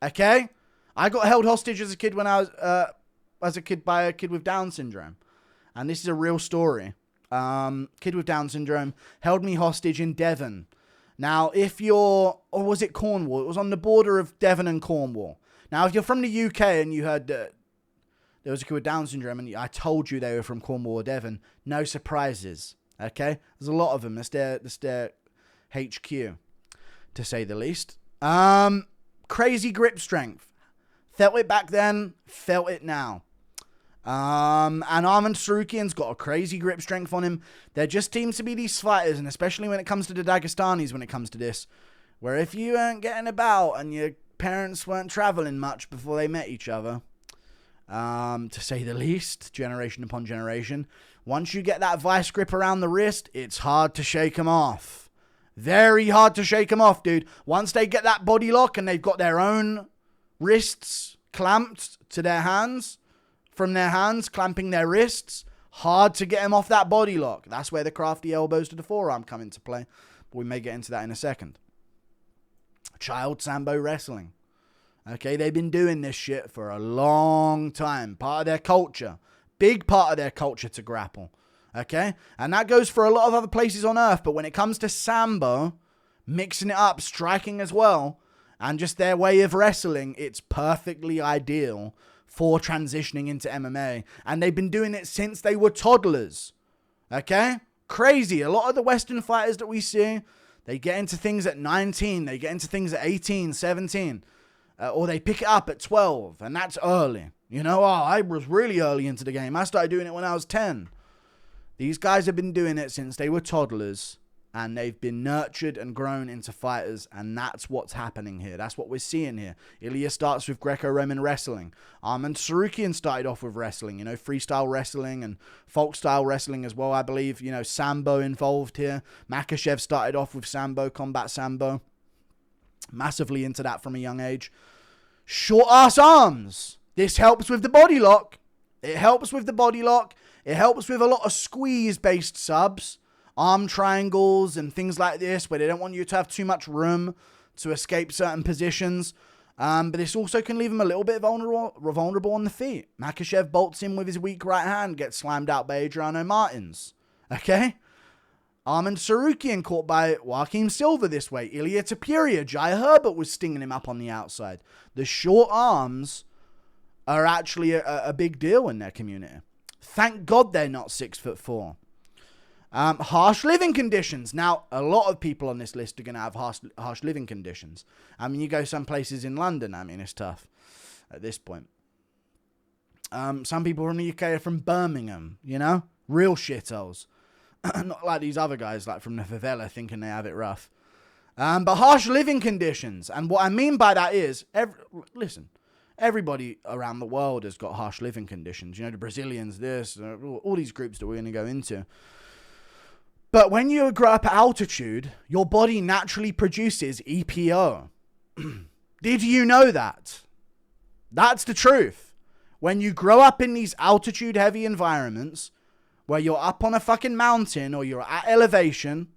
Okay? I got held hostage as a kid when I was... by a kid with Down syndrome. and this is a real story. Kid with Down syndrome held me hostage in Devon. Now, if you're, or was it Cornwall? It was on the border of Devon and Cornwall. Now, if you're from the UK and you heard there was a kid with Down syndrome and I told you they were from Cornwall or Devon, no surprises, okay? There's a lot of them. That's their HQ, to say the least. Crazy grip strength. Felt it back then, felt it now. And Arman Sarukian's got a crazy grip strength on him. There just seems to be these fighters, and especially when it comes to the Dagestanis, when it comes to this, where if you weren't getting about and your parents weren't traveling much before they met each other, to say the least, generation upon generation, once you get that vice grip around the wrist, it's hard to shake them off. Very hard to shake them off, dude. Once they get that body lock and they've got their own wrists clamped to their hands, from their hands, clamping their wrists, hard to get them off that body lock. That's where the crafty elbows to the forearm come into play. But we may get into that in a second. Child Sambo wrestling. Okay, they've been doing this shit for a long time. Part of their culture. Big part of their culture to grapple. Okay? And that goes for a lot of other places on earth. But when it comes to Sambo, mixing it up, striking as well, and just their way of wrestling, it's perfectly ideal for transitioning into MMA. And they've been doing it since they were toddlers. Okay? Crazy. A lot of the Western fighters that we see, they get into things at 19. They get into things at 18, 17. Or they pick it up at 12. And that's early. You know, I was really early into the game. I started doing it when I was 10. These guys have been doing it since they were toddlers. And they've been nurtured and grown into fighters. And that's what's happening here. That's what we're seeing here. Ilya starts with Greco-Roman wrestling. Arman Sarukian started off with wrestling. You know, freestyle wrestling and folk-style wrestling as well, I believe. You know, Sambo involved here. Makhachev started off with Sambo, combat Sambo. Massively into that from a young age. Short-ass arms. This helps with the body lock. It helps with the body lock. It helps with a lot of squeeze-based subs. Arm triangles and things like this where they don't want you to have too much room to escape certain positions. But this also can leave him a little bit vulnerable on the feet. Makhachev bolts in with his weak right hand, gets slammed out by Adriano Martins. Okay? Arman Sarukian caught by Joaquim Silva this way. Ilya Topuria, Jai Herbert was stinging him up on the outside. The short arms are actually a big deal in their community. Thank God they're not 6'4". Harsh living conditions. Now, a lot of people on this list are going to have harsh living conditions. I mean, you go some places in London, I mean, it's tough at this point. Some people from the UK are from Birmingham, you know? Real shitholes. Not like these other guys like from the favela thinking they have it rough. But harsh living conditions. And what I mean by that is, listen, everybody around the world has got harsh living conditions. You know, the Brazilians, this, all these groups that we're going to go into. But when you grow up at altitude, your body naturally produces EPO. Did you know that? That's the truth. When you grow up in these altitude-heavy environments, where you're up on a fucking mountain or you're at elevation,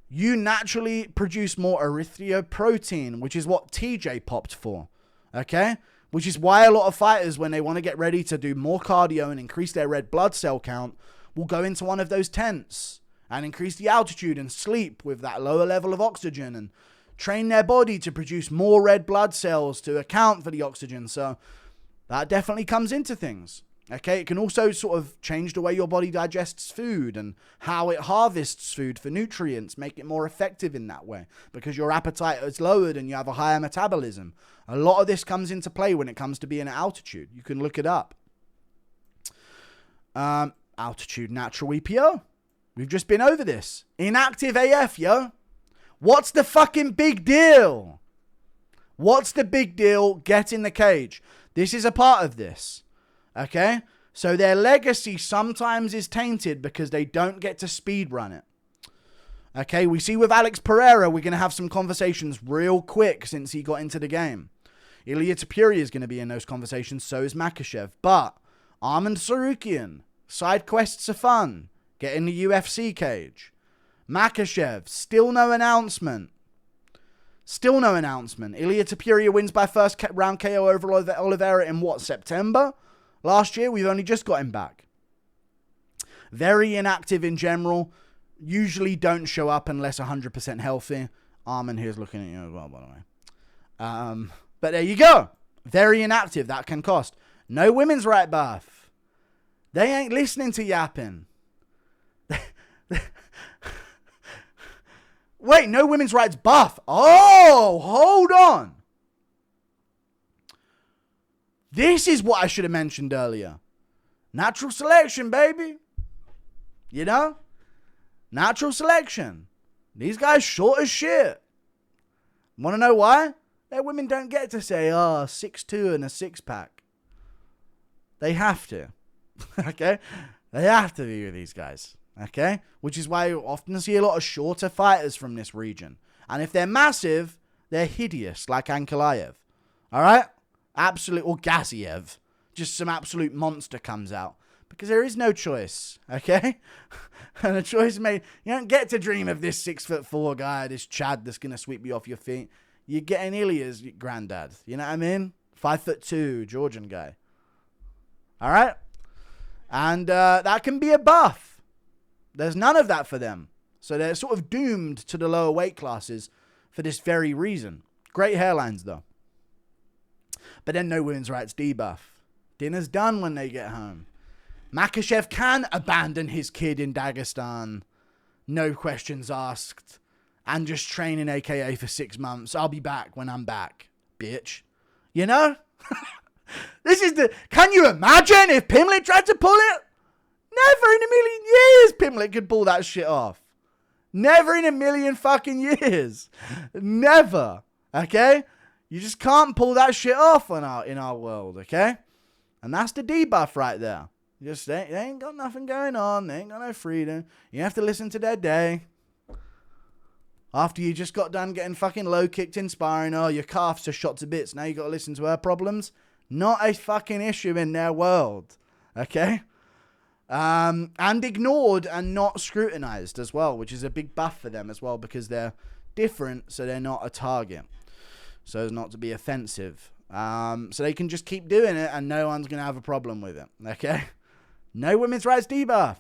you naturally produce more erythropoietin, which is what TJ popped for. Okay? Which is why a lot of fighters, when they want to get ready to do more cardio and increase their red blood cell count, will go into one of those tents and increase the altitude and sleep with that lower level of oxygen and train their body to produce more red blood cells to account for the oxygen. So that definitely comes into things. Okay, it can also sort of change the way your body digests food and how it harvests food for nutrients, make it more effective in that way because your appetite is lowered and you have a higher metabolism. A lot of this comes into play when it comes to being at altitude. You can look it up. Altitude natural EPO. We've just been over this. Inactive AF, yo. What's the fucking big deal? What's the big deal? Get in the cage. This is a part of this. Okay? So their legacy sometimes is tainted because they don't get to speed run it. Okay? We see with Alex Pereira, we're going to have some conversations real quick since he got into the game. Ilya Topuria is going to be in those conversations, so is Makhachev. But Arman Sarukian, side quests are fun. Get in the UFC cage. Makhachev, still no announcement. Still no announcement. Ilya Topuria wins by first round KO over Oliveira in what, September? Last year, we've only just got him back. Very inactive in general. Usually don't show up unless 100% healthy. Armin here's looking at you as well, by the way. But there you go. Very inactive. That can cost. No women's right buff. They ain't listening to yapping. Wait, no women's rights buff. Oh, hold on. This is what I should have mentioned earlier. Natural selection, baby. You know? Natural selection. These guys short as shit. Want to know why? Their women don't get to say, 6'2" and a six-pack. They have to. Okay? They have to be with these guys. Okay? Which is why you often see a lot of shorter fighters from this region. And if they're massive, they're hideous, like Ankalaev. Alright? Absolute, or Gaziev. Just some absolute monster comes out. Because there is no choice. Okay? And a choice made. You don't get to dream of this 6'4" guy, this Chad that's going to sweep you off your feet. You're getting Ilya's granddad. You know what I mean? 5'2", Georgian guy. Alright? And that can be a buff. There's none of that for them. So they're sort of doomed to the lower weight classes for this very reason. Great hairlines, though. But then no women's rights debuff. Dinner's done when they get home. Makhachev can abandon his kid in Dagestan. No questions asked. And just train in AKA for 6 months. I'll be back when I'm back, bitch. You know? This is the... Can you imagine if Pimlet tried to pull it? Never in a million years Pimlet could pull that shit off. Never in a million fucking years. Never. Okay? You just can't pull that shit off in our world, okay? And that's the debuff right there. They ain't got nothing going on. They ain't got no freedom. You have to listen to their day. After you just got done getting fucking low kicked in sparring, your calves are shot to bits. Now you got to listen to her problems. Not a fucking issue in their world. Okay? And ignored and not scrutinized as well, which is a big buff for them as well because they're different, so they're not a target. So as not to be offensive. So they can just keep doing it and no one's going to have a problem with it. Okay? No women's rights debuff.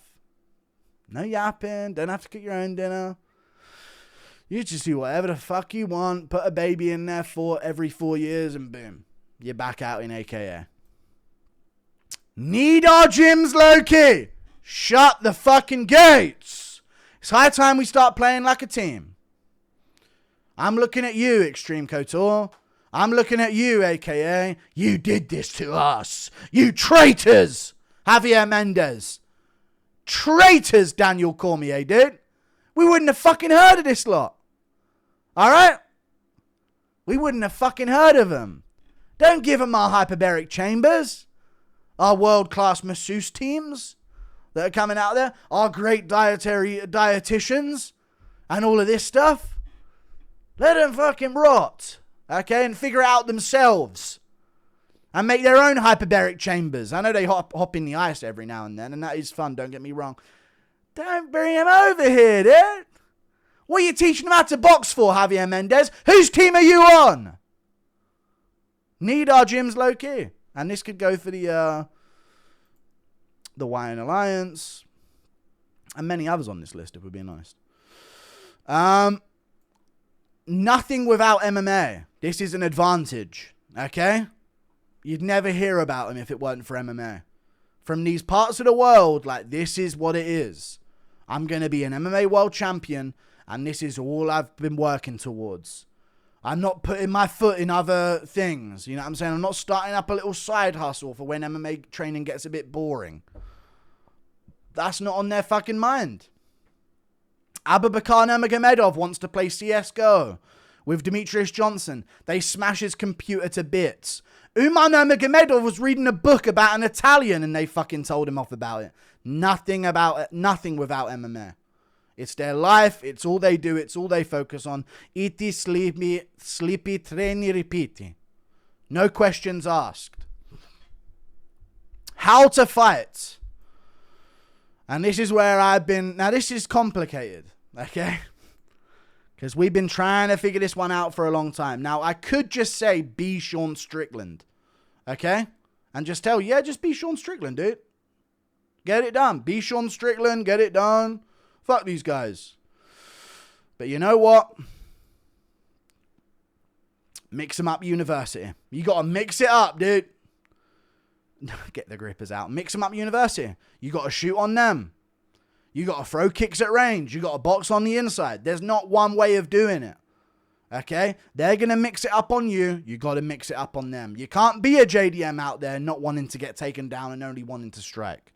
No yapping. Don't have to cook your own dinner. You just do whatever the fuck you want. Put a baby in there for every 4 years and boom. You're back out in AKA. Need our gyms, Loki. Shut the fucking gates. It's high time we start playing like a team. I'm looking at you, Extreme Couture. I'm looking at you, AKA. You did this to us. You traitors. Javier Mendez. Traitors, Daniel Cormier did. We wouldn't have fucking heard of this lot. Alright? We wouldn't have fucking heard of them. Don't give them our hyperbaric chambers. Our world-class masseuse teams that are coming out there. Our great dietitians. And all of this stuff. Let them fucking rot. Okay? And figure it out themselves. And make their own hyperbaric chambers. I know they hop in the ice every now and then. And that is fun, don't get me wrong. Don't bring them over here, dude. What are you teaching them how to box for, Javier Mendez? Whose team are you on? Need our gyms low-key. And this could go for the Wine Alliance. And many others on this list, if we're being honest. Nothing without MMA. This is an advantage. Okay? You'd never hear about them if it weren't for MMA. From these parts of the world, like, this is what it is. I'm going to be an MMA world champion, and this is all I've been working towards. I'm not putting my foot in other things. You know what I'm saying? I'm not starting up a little side hustle for when MMA training gets a bit boring. That's not on their fucking mind. Abubakar Nurmagomedov wants to play CSGO with Demetrius Johnson. They smash his computer to bits. Umar Nurmagomedov was reading a book about an Italian and they fucking told him off about it. Nothing without MMA. It's their life. It's all they do. It's all they focus on. Eat, sleepy, train, repeat. No questions asked. How to fight. And this is where I've been. Now, this is complicated. Okay? Because we've been trying to figure this one out for a long time. Now, I could just say, be Sean Strickland. Okay? And just tell, yeah, just be Sean Strickland, dude. Get it done. Be Sean Strickland. Get it done. Fuck these guys. But you know what? Mix them up university. You got to mix it up, dude. Get the grippers out. Mix them up university. You got to shoot on them. You got to throw kicks at range. You got to box on the inside. There's not one way of doing it. Okay? They're going to mix it up on you. You got to mix it up on them. You can't be a JDM out there not wanting to get taken down and only wanting to strike.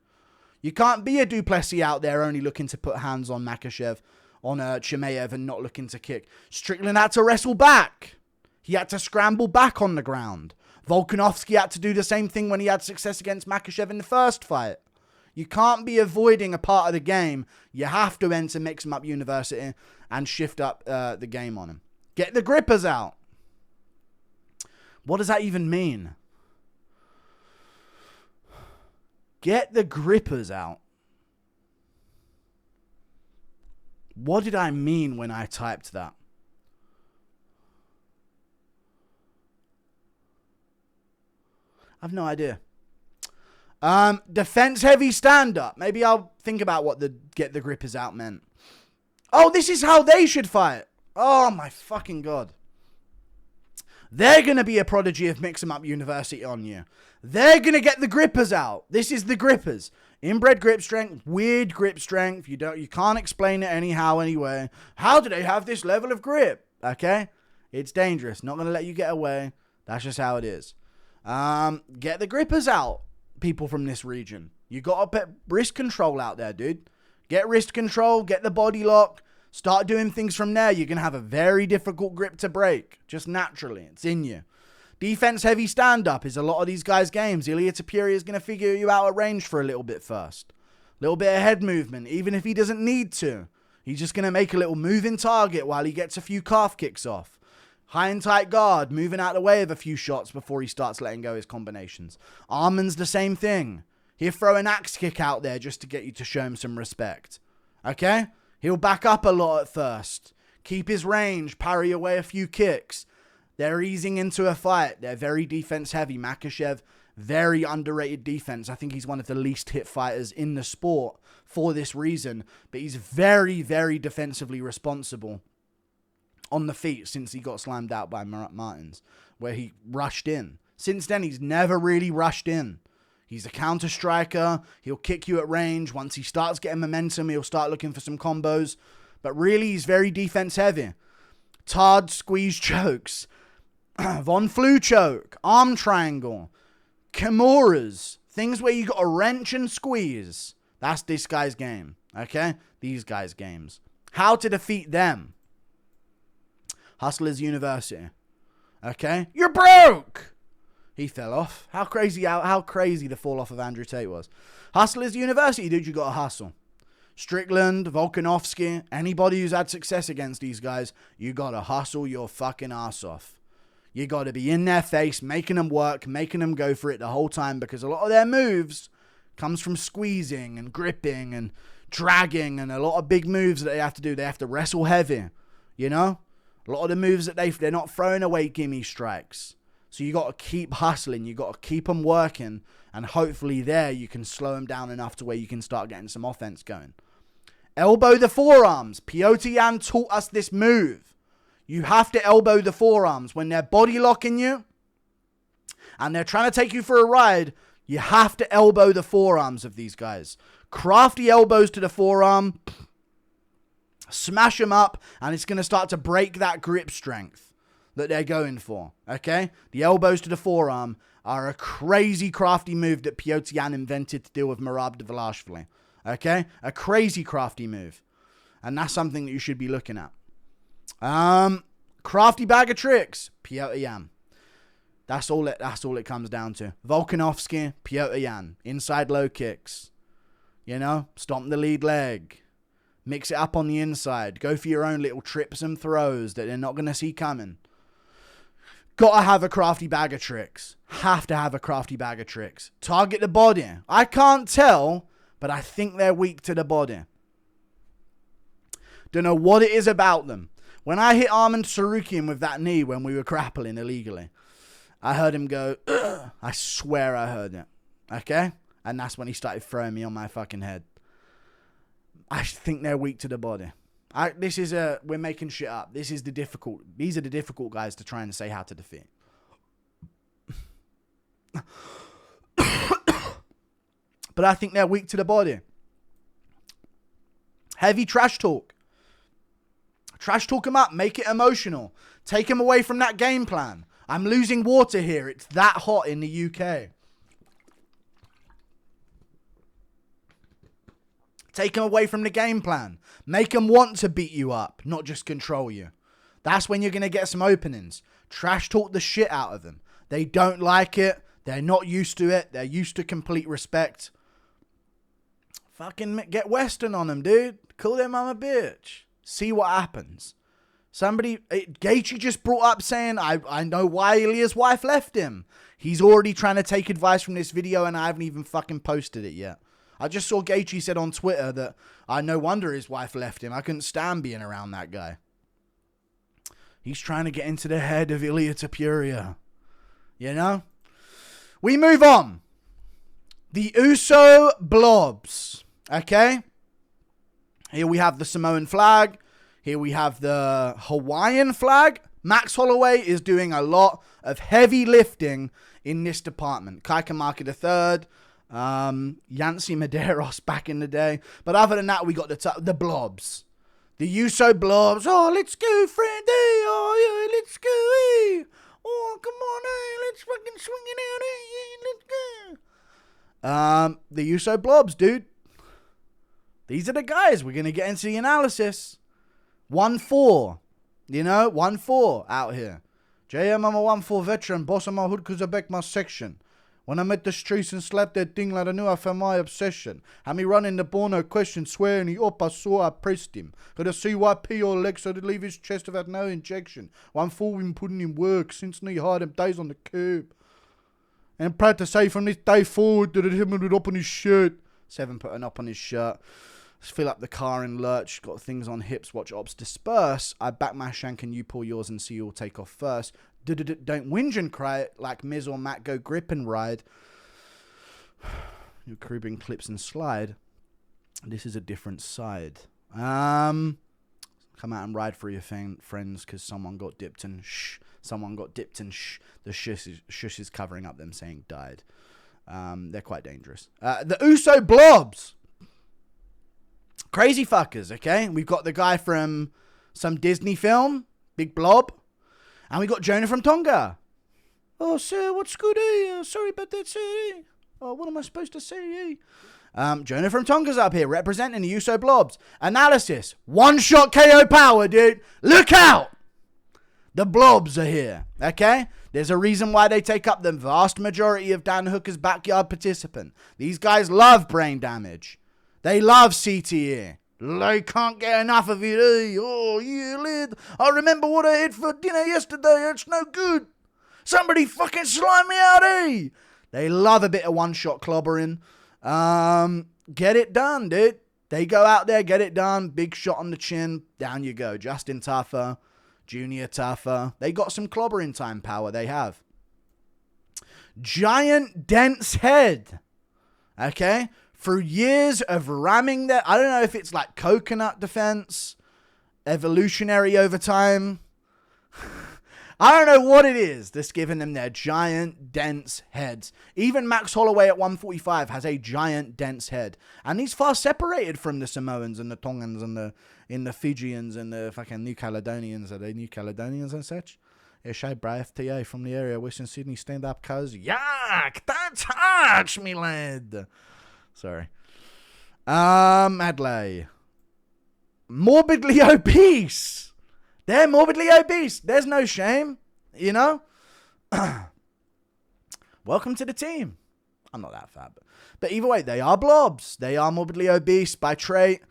You can't be a Duplessis out there only looking to put hands on Makhachev, on Chimaev, and not looking to kick. Strickland had to wrestle back. He had to scramble back on the ground. Volkanovski had to do the same thing when he had success against Makhachev in the first fight. You can't be avoiding a part of the game. You have to enter Mix 'em Up University and shift up the game on him. Get the grippers out. What does that even mean? Get the grippers out. What did I mean when I typed that? I've no idea. Defense heavy stand up. Maybe I'll think about what the get the grippers out meant. Oh, this is how they should fight. Oh my fucking God. They're going to be a prodigy of Mix 'em Up University on you. They're going to get the grippers out. This is the grippers. Inbred grip strength, weird grip strength. You can't explain it anyhow anyway. How do they have this level of grip? Okay? It's dangerous. Not going to let you get away. That's just how it is. Get the grippers out, people from this region. You got to put wrist control out there, dude. Get wrist control, get the body lock. Start doing things from there. You're going to have a very difficult grip to break. Just naturally. It's in you. Defense heavy stand-up is a lot of these guys' games. Ilia Topuria is going to figure you out at range for a little bit first. A little bit of head movement, even if he doesn't need to. He's just going to make a little moving target while he gets a few calf kicks off. High and tight guard, moving out of the way of a few shots before he starts letting go his combinations. Arman's the same thing. He'll throw an axe kick out there just to get you to show him some respect. Okay? He'll back up a lot at first. Keep his range, parry away a few kicks. They're easing into a fight. They're very defense heavy. Makhachev, very underrated defense. I think he's one of the least hit fighters in the sport for this reason. But he's very, very defensively responsible on the feet since he got slammed out by Martins, where he rushed in. Since then, he's never really rushed in. He's a counter striker. He'll kick you at range. Once he starts getting momentum, he'll start looking for some combos. But really, he's very defense heavy. Tard squeeze chokes. Von Flu choke. Arm triangle. Kimuras. Things where you got to wrench and squeeze. That's this guy's game. Okay? These guys' games. How to defeat them. Hustlers University. Okay? You're broke! He fell off. How crazy the fall off of Andrew Tate was. Hustlers University, dude, you gotta hustle. Strickland, Volkanovski, anybody who's had success against these guys, you gotta hustle your fucking ass off. You gotta be in their face, making them work, making them go for it the whole time, because a lot of their moves comes from squeezing and gripping and dragging, and a lot of big moves that they have to do. They have to wrestle heavy, you know? A lot of the moves that they're not throwing away gimme strikes. So you got to keep hustling. You got to keep them working. And hopefully there you can slow them down enough to where you can start getting some offense going. Elbow the forearms. Piotr Yan taught us this move. You have to elbow the forearms. When they're body locking you and they're trying to take you for a ride, you have to elbow the forearms of these guys. Crafty elbows to the forearm. Smash them up, and it's going to start to break that grip strength that they're going for, okay? The elbows to the forearm are a crazy crafty move that Piotr Yan invented to deal with Merab Dvalishvili, okay? A crazy crafty move, and that's something that you should be looking at. Crafty bag of tricks, Piotr Yan. That's all it comes down to. Volkanovski, Piotr Yan. Inside low kicks. You know, stomp the lead leg. Mix it up on the inside. Go for your own little trips and throws that they're not going to see coming. Gotta have a crafty bag of tricks. Have to have a crafty bag of tricks. Target the body. I can't tell, but I think they're weak to the body. Don't know what it is about them. When I hit Arman Tsarukyan with that knee when we were grappling illegally, I heard him go, ugh. I swear I heard it. Okay? And that's when he started throwing me on my fucking head. I think they're weak to the body. We're making shit up. These are the difficult guys to try and say how to defeat. But I think they're weak to the body. Heavy trash talk. Trash talk them up. Make it emotional. Take them away from that game plan. I'm losing water here. It's that hot in the UK. Take them away from the game plan. Make them want to beat you up, not just control you. That's when you're going to get some openings. Trash talk the shit out of them. They don't like it. They're not used to it. They're used to complete respect. Fucking get Western on them, dude. Call their mum a bitch. See what happens. Gaethje just brought up saying, I know why Ilya's wife left him. He's already trying to take advice from this video and I haven't even fucking posted it yet. I just saw Gaethje said on Twitter that no wonder his wife left him. I couldn't stand being around that guy. He's trying to get into the head of Ilya Topuria. You know? We move on. The Uso blobs. Okay? Here we have the Samoan flag. Here we have the Hawaiian flag. Max Holloway is doing a lot of heavy lifting in this department. Kaikamaki III. Yancy Medeiros back in the day. But other than that, we got the blobs. The Uso blobs. Oh, let's go, friend. Hey, oh, yeah, let's go. Hey. Oh, come on. Hey, let's fucking swing it out. Hey, let's go. The Uso blobs, dude. These are the guys. We're going to get into the analysis. 1-4. You know, 1-4 out here. JM, I'm a 1-4 veteran. Boss of my hood because I back my section. When I met the streets and slapped that thing like I knew I found my obsession. Had me running the ball, no question, swearing he up, I saw, I pressed him. Got a CYP or leg so to leave his chest without no injection. 1-4 been putting in work since knee high them days on the curb. And I'm proud to say from this day forward that him put it up on his shirt. 7 put an up on his shirt. Let's fill up the car and lurch. Got things on hips, watch ops disperse. I back my shank and you pull yours and see you all take off first. Don't whinge and cry like Miz or Matt go grip and ride. Your Caribbean clips and slide. This is a different side. Come out and ride for your friends because someone got dipped and shh. Someone got dipped and shh. The shush is covering up them saying died. They're quite dangerous. The Uso blobs. Crazy fuckers, okay? We've got the guy from some Disney film, Big Blob. And we got Jonah from Tonga. Oh, sir, what's good, eh? Sorry about that, sir. Oh, what am I supposed to say, eh? Jonah from Tonga's up here, representing the Uso blobs. Analysis. One-shot KO power, dude. Look out! The blobs are here, okay? There's a reason why they take up the vast majority of Dan Hooker's backyard participant. These guys love brain damage. They love CTE. They can't get enough of it, eh? Oh, yeah, lad. I remember what I had for dinner yesterday. It's no good. Somebody fucking slime me out, eh? They love a bit of one-shot clobbering. Get it done, dude. They go out there, get it done. Big shot on the chin. Down you go. Justin Tuffer. Junior Tuffer. They got some clobbering time power. They have. Giant dense head. Okay? Through years of ramming that, I don't know if it's like coconut defense, evolutionary over time. I don't know what it is that's giving them their giant, dense heads. Even Max Holloway at 145 has a giant, dense head. And he's far separated from the Samoans and the Tongans and the Fijians and the fucking New Caledonians. Are they New Caledonians and such? Yeah, Shay Bray FTA from the area, Western Sydney, stand up, cuz. Yuck, that's harsh, me lad. Sorry. Adlai. Morbidly obese. They're morbidly obese. There's no shame. You know? Welcome to the team. I'm not that fat. But either way, they are blobs. They are morbidly obese by trait.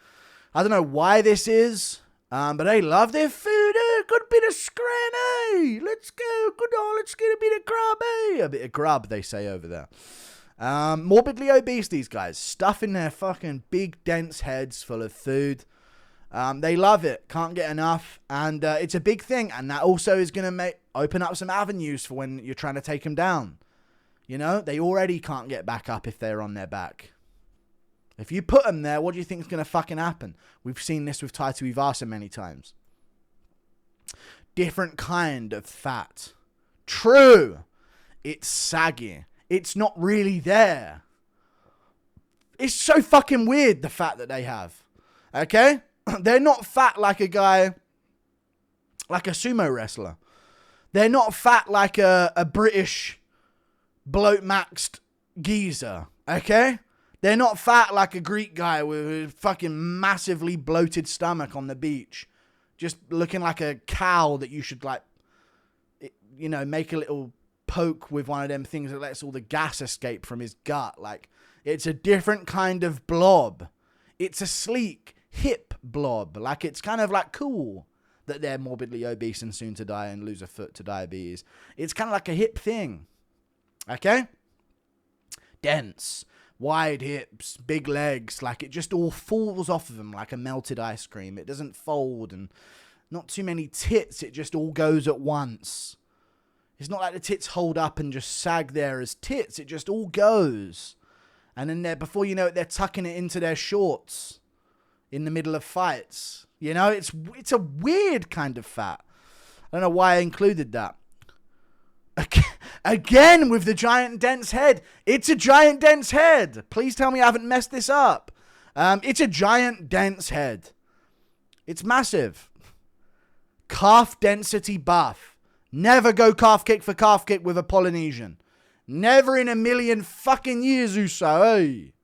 I don't know why this is. But they love their food. Got a bit of scran, eh? Let's go. Good on. Let's get a bit of grub, eh? A bit of grub, they say over there. Morbidly obese, these guys. Stuffing their fucking big, dense heads full of food. They love it. Can't get enough. And it's a big thing. And that also is going to open up some avenues for when you're trying to take them down. You know, they already can't get back up if they're on their back. If you put them there, what do you think is going to fucking happen? We've seen this with Taito Ivasa many times. Different kind of fat. True. It's saggy. It's not really there. It's so fucking weird, the fat that they have. Okay? They're not fat like a guy, like a sumo wrestler. They're not fat like a British bloat-maxed geezer. Okay? They're not fat like a Greek guy with a fucking massively bloated stomach on the beach. Just looking like a cow that you should, like, you know, make a little poke with one of them things that lets all the gas escape from his gut. Like, it's a different kind of blob. It's a sleek, hip blob. Like, it's kind of like cool that they're morbidly obese and soon to die and lose a foot to diabetes. It's kind of like a hip thing. Okay? Dense. Wide hips, big legs, like it just all falls off of them like a melted ice cream. It doesn't fold, and not too many tits. It just all goes at once. It's not like the tits hold up and just sag there as tits. It just all goes. And then before you know it, they're tucking it into their shorts in the middle of fights. You know, it's a weird kind of fat. I don't know why I included that. Again with the giant dense head. It's a giant dense head. Please tell me I haven't messed this up. It's a giant dense head. It's massive. Calf density buff. Never go calf kick for calf kick with a Polynesian. Never in a million fucking years, Uso. Hey.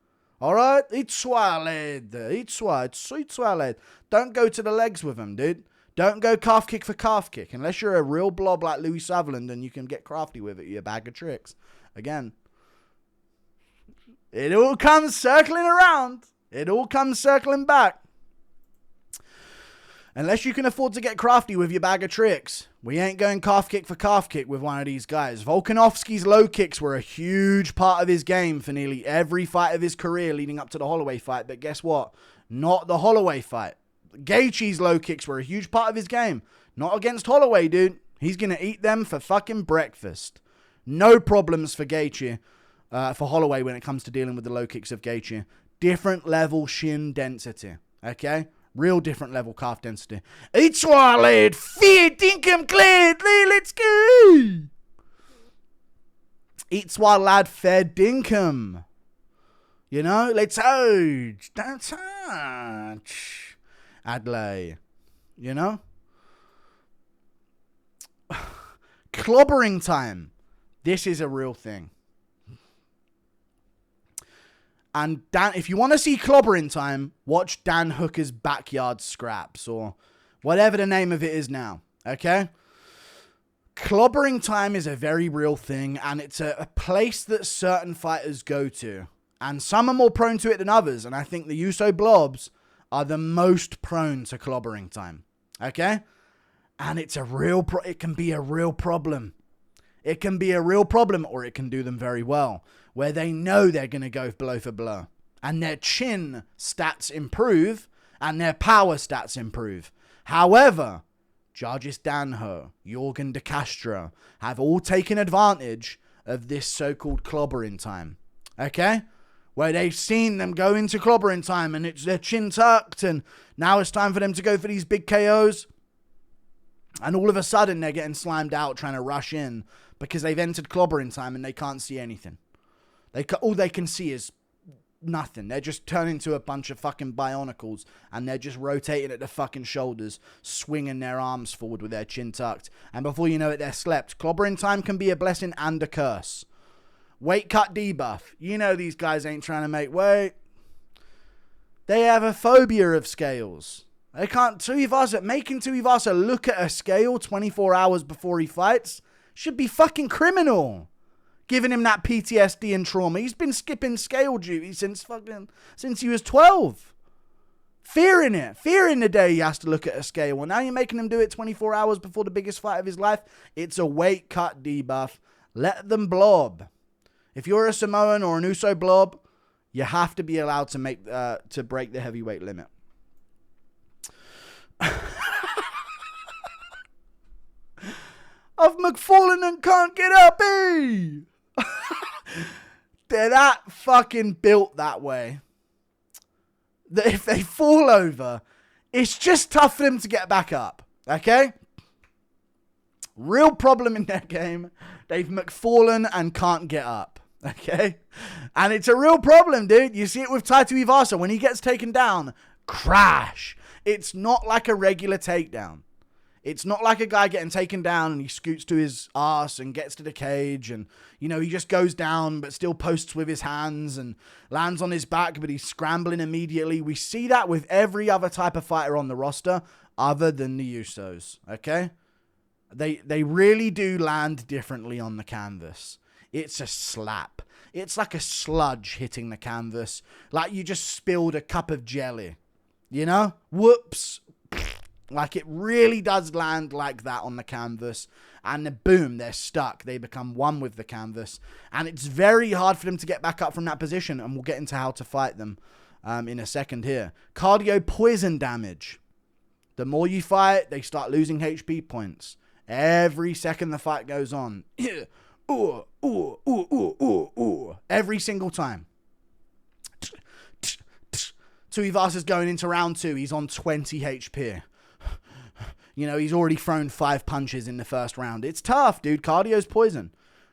Alright? It's swallowed. It's swallowed. Don't go to the legs with him, dude. Don't go calf kick for calf kick. Unless you're a real blob like Louis Sutherland and you can get crafty with it. You're a bag of tricks. Again. It all comes circling around. It all comes circling back. Unless you can afford to get crafty with your bag of tricks. We ain't going calf kick for calf kick with one of these guys. Volkanovski's low kicks were a huge part of his game for nearly every fight of his career leading up to the Holloway fight. But guess what? Not the Holloway fight. Gaethje's low kicks were a huge part of his game. Not against Holloway, dude. He's going to eat them for fucking breakfast. No problems for Gaethje, for Holloway when it comes to dealing with the low kicks of Gaethje. Different level shin density. Okay? Real different level calf density. It's swallowed. Fear dinkum cleared. Let's go. Eat swallow lad fed dinkum. You know? Let's hold. Don't touch. Adlai, you know? Clobbering time. This is a real thing. And Dan, if you want to see clobbering time, watch Dan Hooker's Backyard Scraps or whatever the name of it is now. Okay? Clobbering time is a very real thing, and it's a place that certain fighters go to. And some are more prone to it than others, and I think the Uso Blobs are the most prone to clobbering time. Okay? And it's a real it can be a real problem. It can be a real problem, or it can do them very well, where they know they're going to go blow for blow. And their chin stats improve, and their power stats improve. However, Jargis Danho, Jorgen De Castro have all taken advantage of this so-called clobbering time. Okay? Where they've seen them go into clobbering time and it's their chin tucked and now it's time for them to go for these big KOs. And all of a sudden they're getting slimed out trying to rush in because they've entered clobbering time and they can't see anything. All they can see is nothing. They're just turning into a bunch of fucking bionicles and they're just rotating at the fucking shoulders, swinging their arms forward with their chin tucked. And before you know it, they're slept. Clobbering time can be a blessing and a curse. Weight cut debuff. You know these guys ain't trying to make weight. They have a phobia of scales. They can't. Making Tuivasa look at a scale 24 hours before he fights should be fucking criminal. Giving him that PTSD and trauma. He's been skipping scale duty since he was 12. Fearing it. Fearing the day he has to look at a scale. Well, now you're making him do it 24 hours before the biggest fight of his life. It's a weight cut debuff. Let them blob. If you're a Samoan or an Uso blob, you have to be allowed to break the heavyweight limit. I've McFallen and can't get up, eh? They're that fucking built that way that if they fall over, it's just tough for them to get back up. Okay? Real problem in their game. They've McFallen and can't get up. Okay? And it's a real problem, dude. You see it with Taito Ivasa. When he gets taken down, crash. It's not like a regular takedown. It's not like a guy getting taken down and he scoots to his ass and gets to the cage and, you know, he just goes down but still posts with his hands and lands on his back, but he's scrambling immediately. We see that with every other type of fighter on the roster other than the Usos, okay? They really do land differently on the canvas. It's a slap. It's like a sludge hitting the canvas, like you just spilled a cup of jelly, you know? Whoops. Like it really does land like that on the canvas, and then boom, they're stuck. They become one with the canvas, and it's very hard for them to get back up from that position, and we'll get into how to fight them in a second here. Cardio poison damage. The more you fight, they start losing HP points. Every second the fight goes on. Every single time. Tuivasa's going into round 2. He's on 20 HP. You know, he's already thrown 5 punches in the first round. It's tough, dude. Cardio's poison.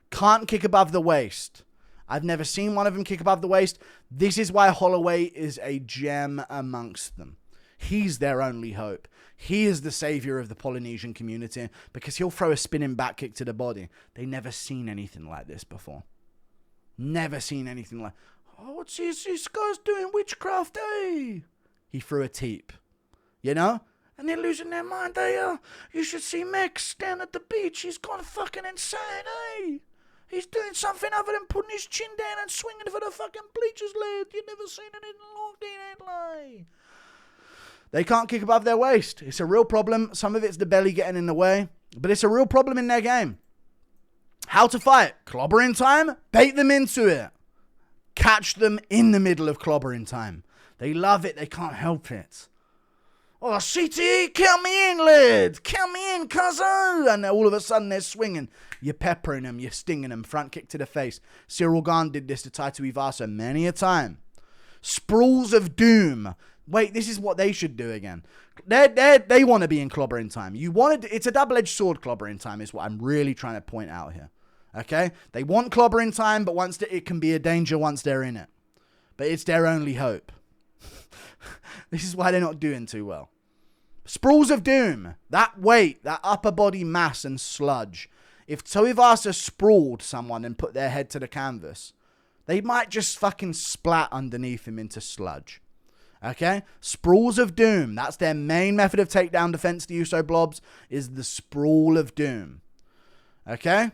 Can't kick above the waist. I've never seen one of them kick above the waist. This is why Holloway is a gem amongst them. He's their only hope. He is the savior of the Polynesian community because he'll throw a spinning back kick to the body. They never seen anything like this before. Never seen anything like, oh, what's this guy's doing witchcraft, eh? He threw a teep. You know? And they're losing their mind, you should see Mex down at the beach. He's gone fucking insane, eh? He's doing something other than putting his chin down and swinging for the fucking bleachers, lad. You've never seen anything like that, lie. They can't kick above their waist. It's a real problem. Some of it's the belly getting in the way, but it's a real problem in their game. How to fight? Clobbering time? Bait them into it. Catch them in the middle of clobbering time. They love it. They can't help it. Oh, CTE, count me in, lad. Count me in, cousin. And all of a sudden they're swinging. You're peppering them. You're stinging them. Front kick to the face. Cyril Gane did this to Taito Ivasa many a time. Sprawls of doom. Wait, this is what they should do again. They want to be in clobbering time. It's a double-edged sword clobbering time is what I'm really trying to point out here. Okay? They want clobbering time, but it can be a danger once they're in it. But it's their only hope. This is why they're not doing too well. Sprawls of doom. That weight, that upper body mass and sludge. If Tuivasa sprawled someone and put their head to the canvas, they might just fucking splat underneath him into sludge. Okay? Sprawls of doom. That's their main method of takedown defense, the Uso Blobs, is the sprawl of doom. Okay?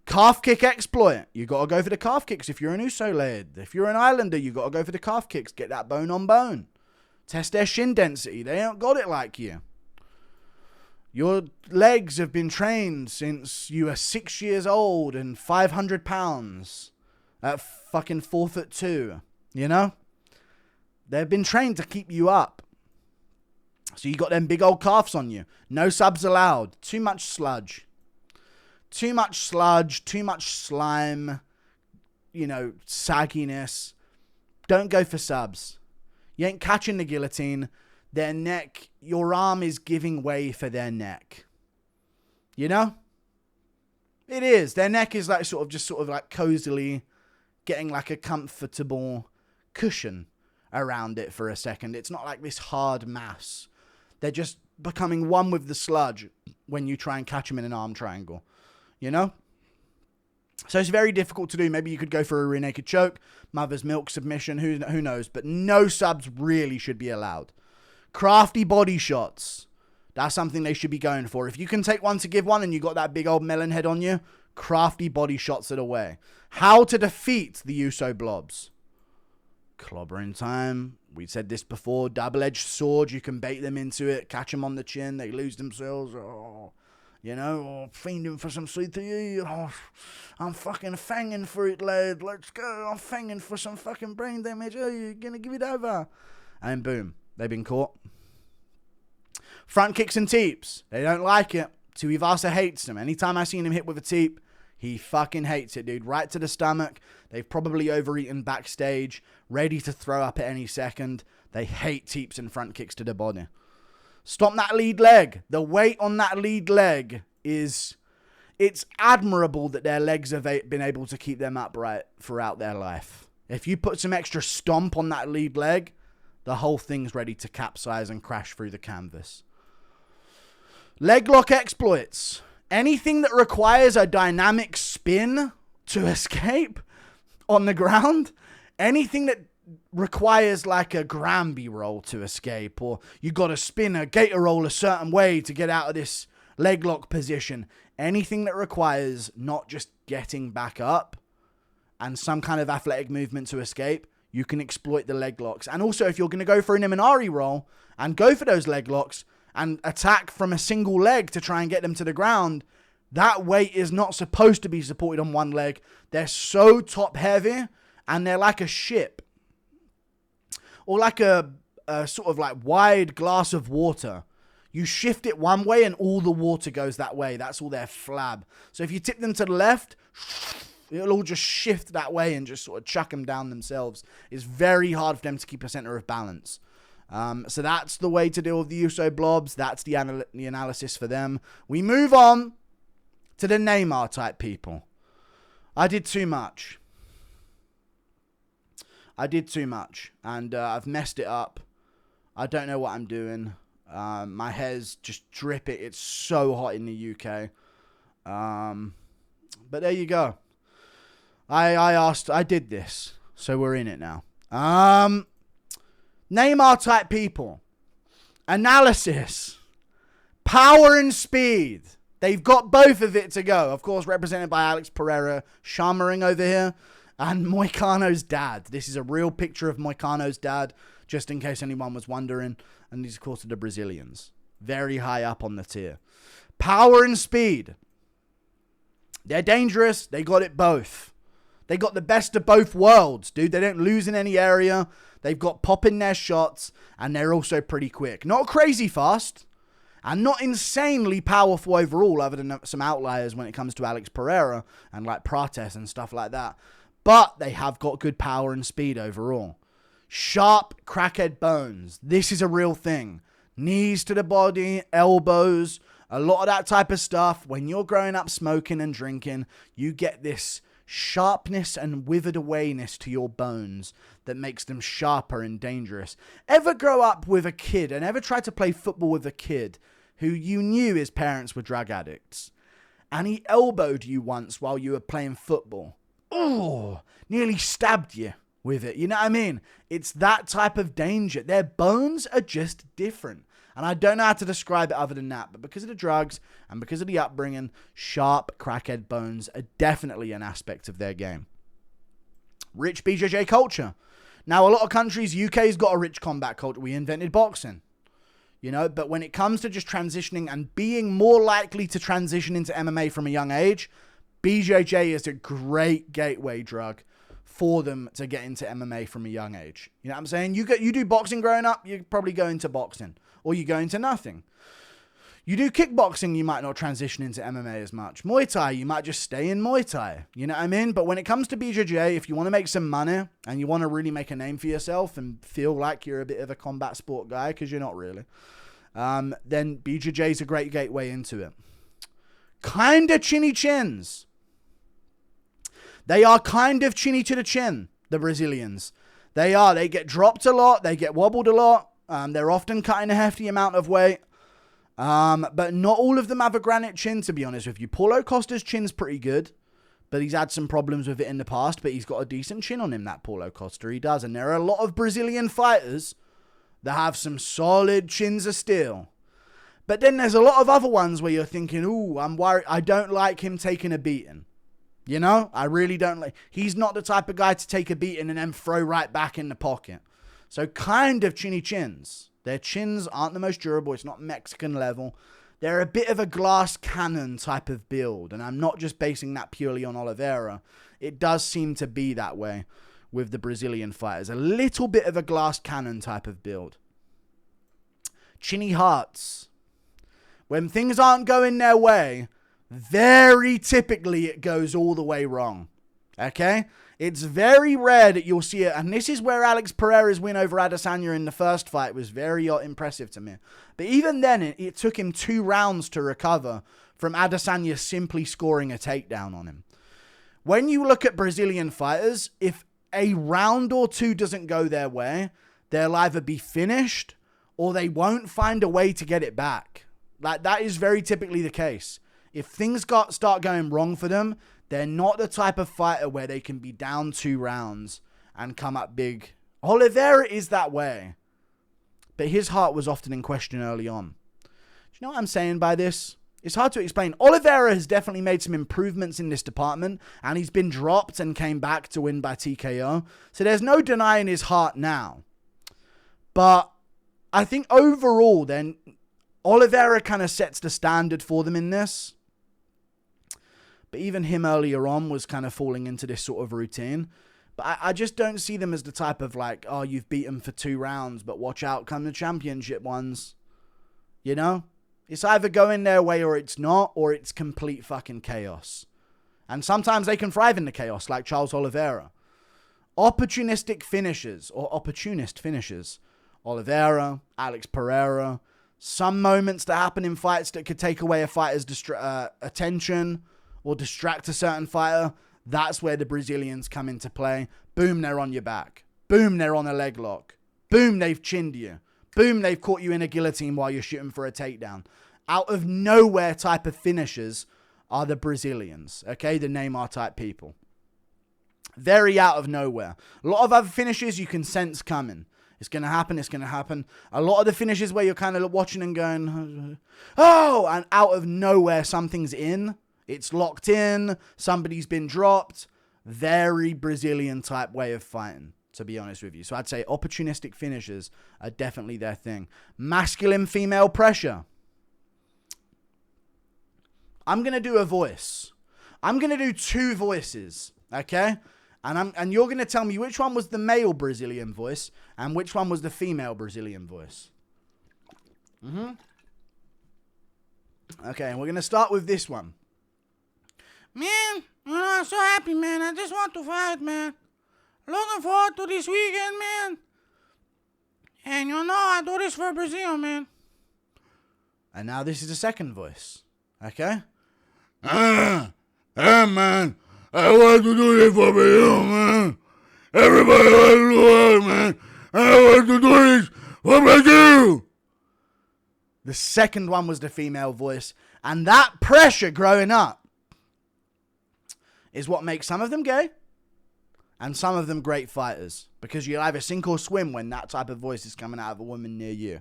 Calf kick exploit. You got to go for the calf kicks if you're an Uso lad. If you're an Islander, you got to go for the calf kicks. Get that bone on bone. Test their shin density. They don't got it like you. Your legs have been trained since you were 6 years old and 500 pounds at fucking 4'2". You know? They've been trained to keep you up. So you got them big old calves on you. No subs allowed. Too much sludge. Too much sludge. Too much slime. You know, sagginess. Don't go for subs. You ain't catching the guillotine. Their neck, your arm is giving way for their neck. You know? It is. Their neck is like sort of like cozily getting like a comfortable cushion around it for a second. It's not like this hard mass. They're just becoming one with the sludge when you try and catch them in an arm triangle. You know? So it's very difficult to do. Maybe you could go for a rear naked choke, mother's milk submission, who knows. But no subs really should be allowed. Crafty body shots. That's something they should be going for. If you can take one to give one and you got that big old melon head on you, crafty body shots are the way. How to defeat the Uso Blobs. Clobbering time. We said this before. Double-edged sword. You can bait them into it. Catch them on the chin. They lose themselves. Oh, you know, or fiending for some CTE. Oh, I'm fucking fanging for it, lad. Let's go. I'm fanging for some fucking brain damage. Oh, you're going to give it over. And boom. They've been caught. Front kicks and teeps. They don't like it. Tuivasa hates them. Anytime I seen him hit with a teep, He fucking hates it, dude. Right to the stomach. They've probably overeaten backstage, ready to throw up at any second. They hate teeps and front kicks to the body. Stomp that lead leg. The weight on that lead leg is... It's admirable that their legs have been able to keep them upright throughout their life. If you put some extra stomp on that lead leg, the whole thing's ready to capsize and crash through the canvas. Leg lock exploits. Anything that requires a dynamic spin to escape on the ground. Anything that requires like a Granby roll to escape, or you got to spin a gator roll a certain way to get out of this leg lock position. Anything that requires not just getting back up and some kind of athletic movement to escape, you can exploit the leg locks. And also, if you're going to go for an Imanari roll and go for those leg locks and attack from a single leg to try and get them to the ground, that weight is not supposed to be supported on one leg. They're so top heavy and they're like a ship. Or like a sort of like wide glass of water. You shift it one way and all the water goes that way. That's all their flab. So if you tip them to the left, it'll all just shift that way and just sort of chuck them down themselves. It's very hard for them to keep a center of balance. So that's the way to deal with the Uso blobs. That's the analysis for them. We move on to the Neymar type people. I did too much. And I've messed it up. I don't know what I'm doing. My hair's just dripping. It's so hot in the UK. But there you go. I did this. So we're in it now. Neymar type people. Analysis. Power and speed. They've got both of it to go. Of course, represented by Alex Pereira Sharmering over here. And Moicano's dad. This is a real picture of Moicano's dad, just in case anyone was wondering. And these, of course, are the Brazilians. Very high up on the tier. Power and speed. They're dangerous. They got it both. They got the best of both worlds, dude. They don't lose in any area. They've got pop in their shots. And they're also pretty quick. Not crazy fast. And not insanely powerful overall, other than some outliers when it comes to Alex Pereira and like Prates and stuff like that. But they have got good power and speed overall. Sharp crackhead bones. This is a real thing. Knees to the body, elbows, a lot of that type of stuff. When you're growing up smoking and drinking, you get this sharpness and withered awayness to your bones that makes them sharper and dangerous. Ever grow up with a kid and ever try to play football with a kid who you knew his parents were drug addicts and he elbowed you once while you were playing football? Oh, nearly stabbed you with it. You know what I mean? It's that type of danger. Their bones are just different. And I don't know how to describe it other than that. But because of the drugs and because of the upbringing, sharp crackhead bones are definitely an aspect of their game. Rich BJJ culture. Now, a lot of countries, UK's got a rich combat culture. We invented boxing. You know, but when it comes to just transitioning and being more likely to transition into MMA from a young age, BJJ is a great gateway drug for them to get into MMA from a young age. You know what I'm saying? You do boxing growing up, you probably go into boxing. Or you go into nothing. You do kickboxing, you might not transition into MMA as much. Muay Thai, you might just stay in Muay Thai. You know what I mean? But when it comes to BJJ, if you want to make some money and you want to really make a name for yourself and feel like you're a bit of a combat sport guy, because you're not really, then BJJ is a great gateway into it. Kind of chinny chins. They are kind of chinny to the chin, the Brazilians. They are. They get dropped a lot. They get wobbled a lot. They're often cutting a hefty amount of weight. But not all of them have a granite chin, to be honest with you. Paulo Costa's chin's pretty good. But he's had some problems with it in the past. But he's got a decent chin on him, that Paulo Costa. He does. And there are a lot of Brazilian fighters that have some solid chins of steel. But then there's a lot of other ones where you're thinking, ooh, I'm worried. I don't like him taking a beating. You know, I really don't like. He's not the type of guy to take a beating and then throw right back in the pocket. So kind of chinny chins. Their chins aren't the most durable. It's not Mexican level. They're a bit of a glass cannon type of build. And I'm not just basing that purely on Oliveira. It does seem to be that way with the Brazilian fighters. A little bit of a glass cannon type of build. Chinny hearts. When things aren't going their way, very typically it goes all the way wrong. Okay? It's very rare that you'll see it. And this is where Alex Pereira's win over Adesanya in the first fight was very impressive to me. But even then, it took him 2 rounds to recover from Adesanya simply scoring a takedown on him. When you look at Brazilian fighters, if a round or 2 doesn't go their way, they'll either be finished or they won't find a way to get it back. Like, that is very typically the case. If things start going wrong for them, they're not the type of fighter where they can be down 2 rounds and come up big. Oliveira is that way. But his heart was often in question early on. Do you know what I'm saying by this? It's hard to explain. Oliveira has definitely made some improvements in this department, and he's been dropped and came back to win by TKO. So there's no denying his heart now. But I think overall then, Oliveira kind of sets the standard for them in this. But even him earlier on was kind of falling into this sort of routine. But I just don't see them as the type of like, oh, you've beat them for 2 rounds, but watch out, come the championship ones. You know? It's either going their way or it's not, or it's complete fucking chaos. And sometimes they can thrive in the chaos, like Charles Oliveira. Opportunistic finishers, or opportunist finishers. Oliveira, Alex Pereira. Some moments that happen in fights that could take away a fighter's attention or distract a certain fighter. That's where the Brazilians come into play. Boom, they're on your back. Boom, they're on a leg lock. Boom, they've chinned you. Boom, they've caught you in a guillotine while you're shooting for a takedown. Out of nowhere type of finishers are the Brazilians. Okay, the Neymar type people. Very out of nowhere. A lot of other finishes you can sense coming. It's going to happen, it's going to happen. A lot of the finishes where you're kind of watching and going, oh, and out of nowhere something's in. It's locked in. Somebody's been dropped. Very Brazilian type way of fighting, to be honest with you. So I'd say opportunistic finishers are definitely their thing. Masculine female pressure. I'm going to do a voice. I'm going to do 2 voices, okay? And you're going to tell me which one was the male Brazilian voice and which one was the female Brazilian voice. Okay, and we're going to start with this one. Man, I'm so happy, man. I just want to fight, man. Looking forward to this weekend, man. And I do this for Brazil, man. And now this is the second voice. Okay? Man. I want to do this for Brazil, man. Everybody wants to do it, man. I want to do this for Brazil. The second one was the female voice. And that pressure growing up is what makes some of them gay and some of them great fighters. Because you'll either sink or swim when that type of voice is coming out of a woman near you.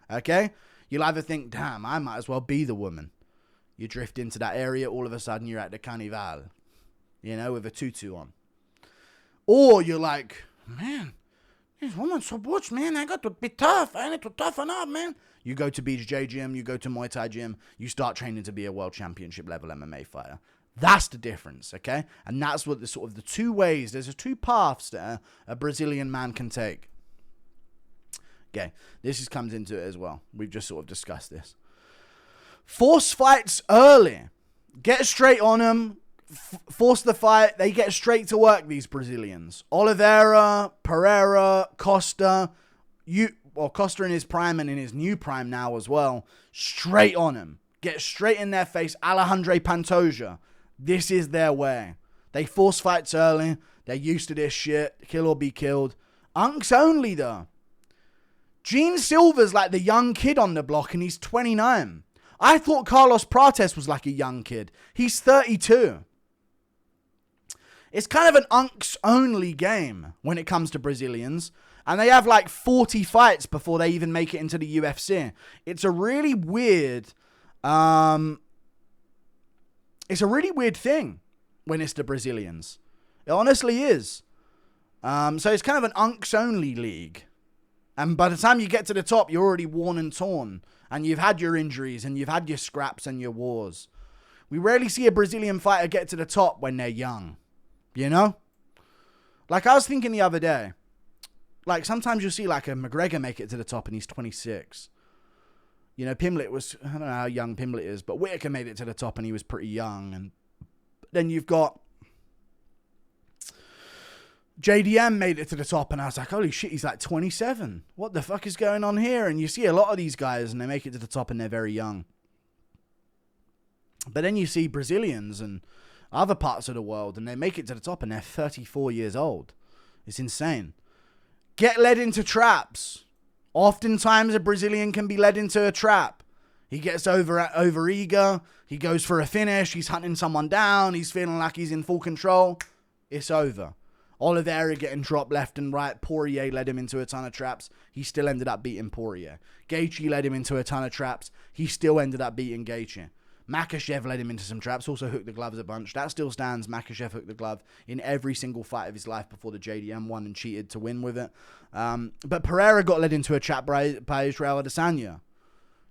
Okay? You'll either think, damn, I might as well be the woman. You drift into that area, all of a sudden you're at the carnival. With a tutu on. Or you're like, man, this woman's so butch, man. I got to be tough. I need to toughen up, man. You go to BJJ gym, you go to Muay Thai gym, you start training to be a world championship level MMA fighter. That's the difference, okay? And that's what the sort of the 2 ways, there's 2 paths that a Brazilian man can take. Okay, this comes into it as well. We've just sort of discussed this. Force fights early. Get straight on them. Force the fight. They get straight to work, these Brazilians. Oliveira, Pereira, Costa. Costa in his prime and in his new prime now as well. Straight on him. Get straight in their face. Alejandro Pantoja. This is their way. They force fights early. They're used to this shit. Kill or be killed. Unks only, though. Gene Silver's like the young kid on the block, and he's 29. I thought Carlos Prates was like a young kid. He's 32. It's kind of an unks only game when it comes to Brazilians. And they have like 40 fights before they even make it into the UFC. It's a really weird... it's a really weird thing when it's the Brazilians. It honestly is. So it's kind of an unks-only league. And by the time you get to the top, you're already worn and torn. And you've had your injuries, and you've had your scraps and your wars. We rarely see a Brazilian fighter get to the top when they're young. You know? Like, I was thinking the other day. Like, sometimes you'll see, like, a McGregor make it to the top and he's 26. You know, Pimlet was, I don't know how young Pimlet is, but Whitaker made it to the top and he was pretty young. And then you've got JDM made it to the top, and I was like, holy shit, he's like 27. What the fuck is going on here? And you see a lot of these guys, and they make it to the top, and they're very young. But then you see Brazilians and other parts of the world, and they make it to the top, and they're 34 years old. It's insane. Get led into traps. Oftentimes, a Brazilian can be led into a trap. He gets over eager. He goes for a finish. He's hunting someone down. He's feeling like he's in full control. It's over. Oliveira getting dropped left and right. Poirier led him into a ton of traps. He still ended up beating Poirier. Gaethje led him into a ton of traps. He still ended up beating Gaethje. Makachev led him into some traps. Also hooked the gloves a bunch. That still stands. Makachev hooked the glove in every single fight of his life before the JDM won and cheated to win with it. But Pereira got led into a trap by Israel Adesanya.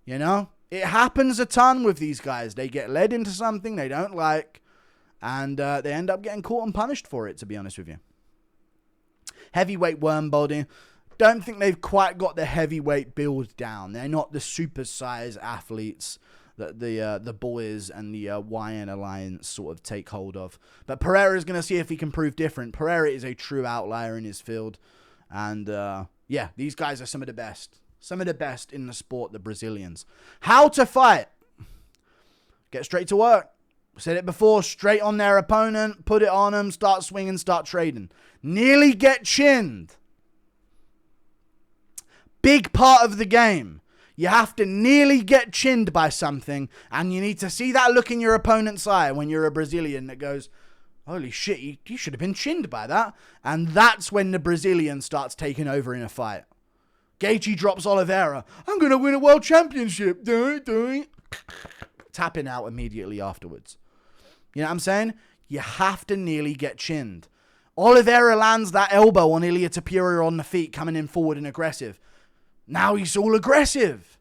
You know? It happens a ton with these guys. They get led into something they don't like. And they end up getting caught and punished for it, to be honest with you. Heavyweight worm body. Don't think they've quite got the heavyweight build down. They're not the super size athletes that the boys and the YN Alliance sort of take hold of. But Pereira is going to see if he can prove different. Pereira is a true outlier in his field. And yeah, these guys are some of the best. Some of the best in the sport, the Brazilians. How to fight. Get straight to work. Said it before, straight on their opponent, put it on them, start swinging, start trading. Nearly get chinned. Big part of the game. You have to nearly get chinned by something, and you need to see that look in your opponent's eye when you're a Brazilian that goes, holy shit, you should have been chinned by that. And that's when the Brazilian starts taking over in a fight. Gaethje drops Oliveira. I'm going to win a world championship. Tapping out immediately afterwards. You know what I'm saying? You have to nearly get chinned. Oliveira lands that elbow on Ilia Topuria on the feet, coming in forward and aggressive. Now he's all aggressive.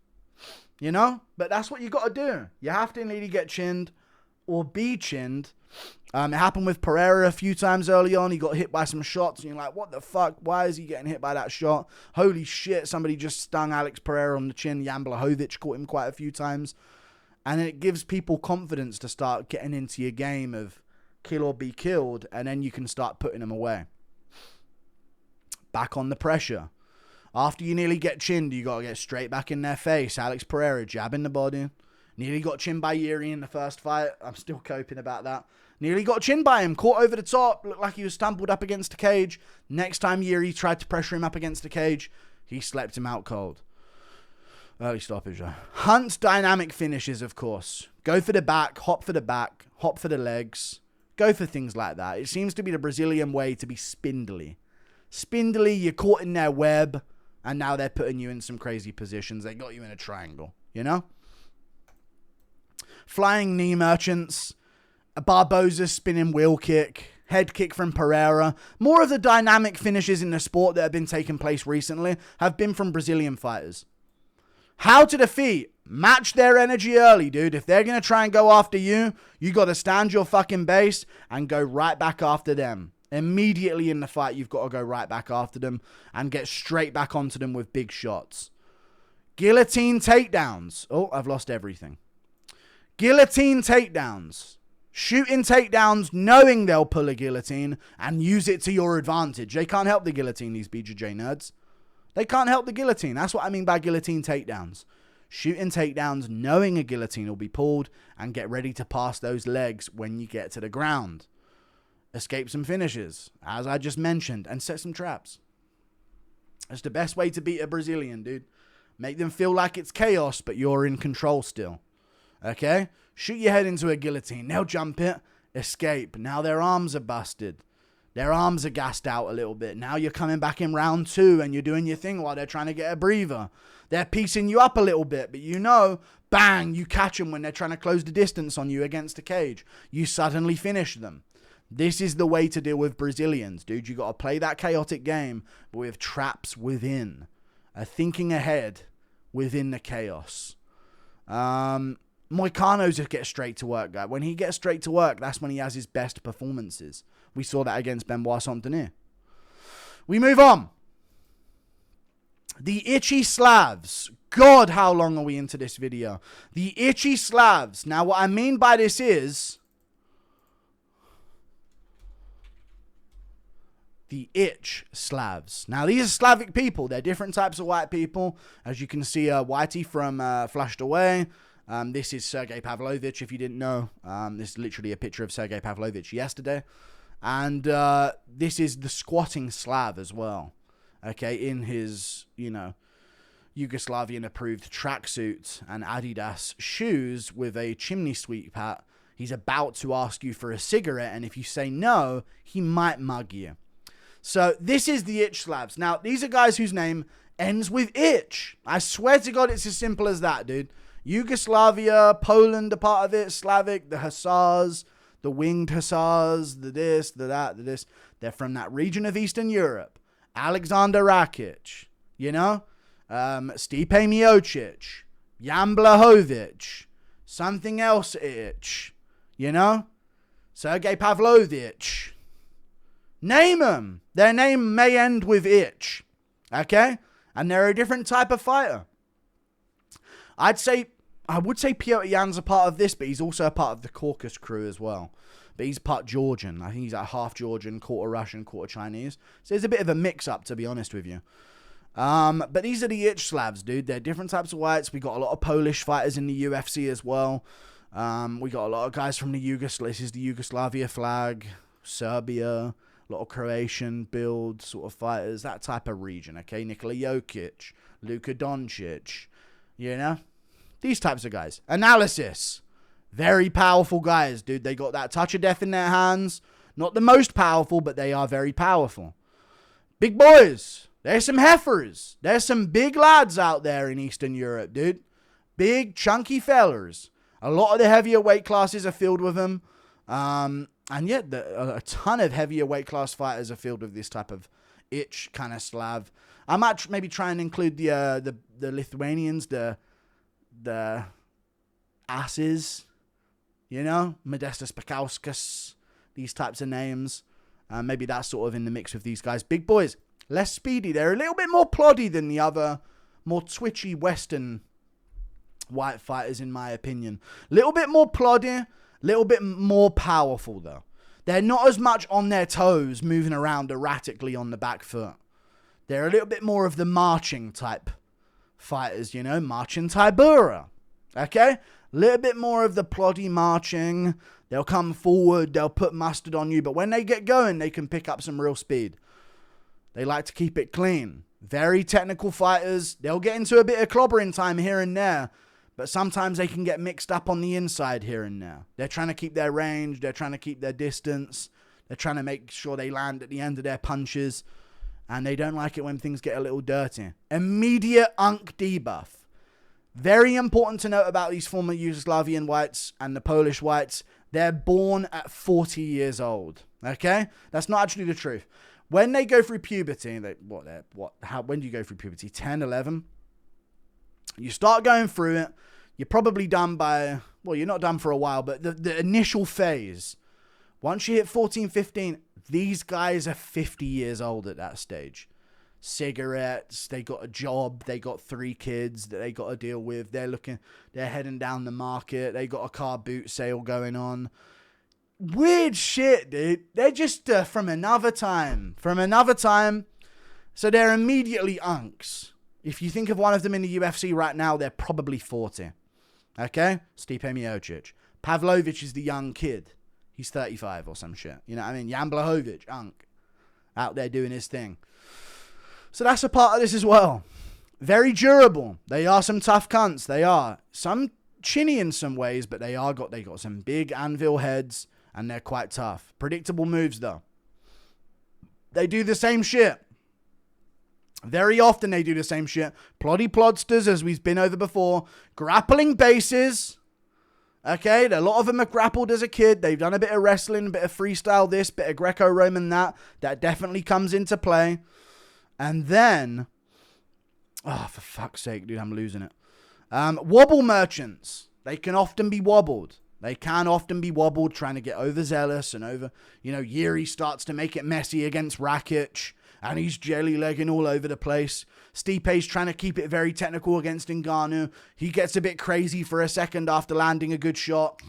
You know? But that's what you got to do. You have to nearly get chinned or be chinned. It happened with Pereira a few times early on. He got hit by some shots. And you're like, what the fuck? Why is he getting hit by that shot? Holy shit, somebody just stung Alex Pereira on the chin. Jan Blachowicz caught him quite a few times. And it gives people confidence to start getting into your game of kill or be killed. And then you can start putting them away. Back on the pressure. After you nearly get chinned, you got to get straight back in their face. Alex Pereira jabbing the body. Nearly got chinned by Yuri in the first fight. I'm still coping about that. Nearly got chinned by him. Caught over the top. Looked like he was stumbled up against the cage. Next time Yuri tried to pressure him up against the cage, he slept him out cold. Early stoppage. Hunt's dynamic finishes, of course. Go for the back, hop for the back, hop for the legs. Go for things like that. It seems to be the Brazilian way to be spindly. Spindly, you're caught in their web, and now they're putting you in some crazy positions. They got you in a triangle, you know? Flying knee merchants, a Barboza spinning wheel kick, head kick from Pereira. More of the dynamic finishes in the sport that have been taking place recently have been from Brazilian fighters. How to defeat? Match their energy early, dude. If they're going to try and go after you, you got to stand your fucking base and go right back after them. Immediately in the fight, you've got to go right back after them and get straight back onto them with big shots. Guillotine takedowns. Oh, I've lost everything. Guillotine takedowns. Shooting takedowns knowing they'll pull a guillotine and use it to your advantage. They can't help the guillotine, these BJJ nerds. They can't help the guillotine. That's what I mean by guillotine takedowns. Shooting takedowns knowing a guillotine will be pulled and get ready to pass those legs when you get to the ground. Escape some finishes, as I just mentioned, and set some traps. That's the best way to beat a Brazilian, dude. Make them feel like it's chaos, but you're in control still. Okay? Shoot your head into a guillotine. They'll jump it. Escape. Now their arms are busted. Their arms are gassed out a little bit. Now you're coming back in round 2 and you're doing your thing while they're trying to get a breather. They're piecing you up a little bit, but you know, bang, you catch them when they're trying to close the distance on you against a cage. You suddenly finish them. This is the way to deal with Brazilians, dude. You got to play that chaotic game, but with traps within. Thinking ahead within the chaos. Moicano's just get straight to work, guy. When he gets straight to work, that's when he has his best performances. We saw that against Benoit Saint-Denis. We move on. The Itchy Slavs. God, how long are we into this video? The Itchy Slavs. Now, what I mean by this is the itch Slavs. Now, these are Slavic people. They're different types of white people. As you can see, Whitey from Flushed Away. This is Sergei Pavlovich, if you didn't know. This is literally a picture of Sergei Pavlovich yesterday. And this is the squatting Slav as well. Okay, in his, Yugoslavian-approved tracksuit and Adidas shoes with a chimney sweep hat. He's about to ask you for a cigarette, and if you say no, he might mug you. So this is the itch Slavs. Now, these are guys whose name ends with itch. I swear to God, it's as simple as that, dude. Yugoslavia, Poland, a part of it, Slavic, the Hussars, the winged Hussars, the this, the that, the this. They're from that region of Eastern Europe. Alexander Rakic, Stipe Miocic, Jan Blachowicz, something else itch, Sergei Pavlovich. Name them. Their name may end with itch. Okay? And they're a different type of fighter. I would say Piotr Jan's a part of this, but he's also a part of the Caucasus crew as well. But he's part Georgian. I think he's like half Georgian, quarter Russian, quarter Chinese. So there's a bit of a mix-up, to be honest with you. But these are the itch Slavs, dude. They're different types of whites. We got a lot of Polish fighters in the UFC as well. We got a lot of guys from this is the Yugoslavia flag, Serbia. A lot of Croatian build sort of fighters, that type of region, okay? Nikola Jokic, Luka Doncic, These types of guys. Analysis. Very powerful guys, dude. They got that touch of death in their hands. Not the most powerful, but they are very powerful. Big boys. There's some heifers. There's some big lads out there in Eastern Europe, dude. Big, chunky fellers. A lot of the heavier weight classes are filled with them. And yet, a ton of heavier weight class fighters are filled with this type of itch kind of Slav. I might maybe try and include the Lithuanians, the asses, Modestas Pakauskas, these types of names. Maybe that's sort of in the mix with these guys. Big boys, less speedy. They're a little bit more ploddy than the other, more twitchy Western white fighters, in my opinion. Little bit more ploddy. Little bit more powerful, though. They're not as much on their toes, moving around erratically on the back foot. They're a little bit more of the marching type fighters, marching Tybura. Okay? A little bit more of the ploddy marching. They'll come forward, they'll put mustard on you, but when they get going, they can pick up some real speed. They like to keep it clean. Very technical fighters. They'll get into a bit of clobbering time here and there. But sometimes they can get mixed up on the inside here and there. They're trying to keep their range. They're trying to keep their distance. They're trying to make sure they land at the end of their punches. And they don't like it when things get a little dirty. Immediate unk debuff. Very important to note about these former Yugoslavian whites and the Polish whites. They're born at 40 years old. Okay? That's not actually the truth. When they go through puberty, when do you go through puberty? 10, 11? You start going through it. You're probably done by, you're not done for a while, but the initial phase. Once you hit 14, 15, these guys are 50 years old at that stage. Cigarettes, they got a job, they got 3 kids that they got to deal with. They're heading down the market. They got a car boot sale going on. Weird shit, dude. They're just from another time. So they're immediately unks. If you think of one of them in the UFC right now, they're probably 40. Okay? Stipe Miocic. Pavlovich is the young kid. He's 35 or some shit. You know what I mean? Jan Blachowicz, unk. Out there doing his thing. So that's a part of this as well. Very durable. They are some tough cunts. They are. Some chinny in some ways, but they got some big anvil heads, and they're quite tough. Predictable moves, though. They do the same shit. Very often they do the same shit. Ploddy plodsters, as we've been over before. Grappling bases. Okay, a lot of them have grappled as a kid. They've done a bit of wrestling, a bit of freestyle this, bit of Greco-Roman that. That definitely comes into play. And then, for fuck's sake, dude, I'm losing it. Wobble merchants. They can often be wobbled. Trying to get overzealous and over, Yuri starts to make it messy against Rakic. and he's jelly-legging all over the place. Stipe's trying to keep it very technical against Ngannou. He gets a bit crazy for a second after landing a good shot.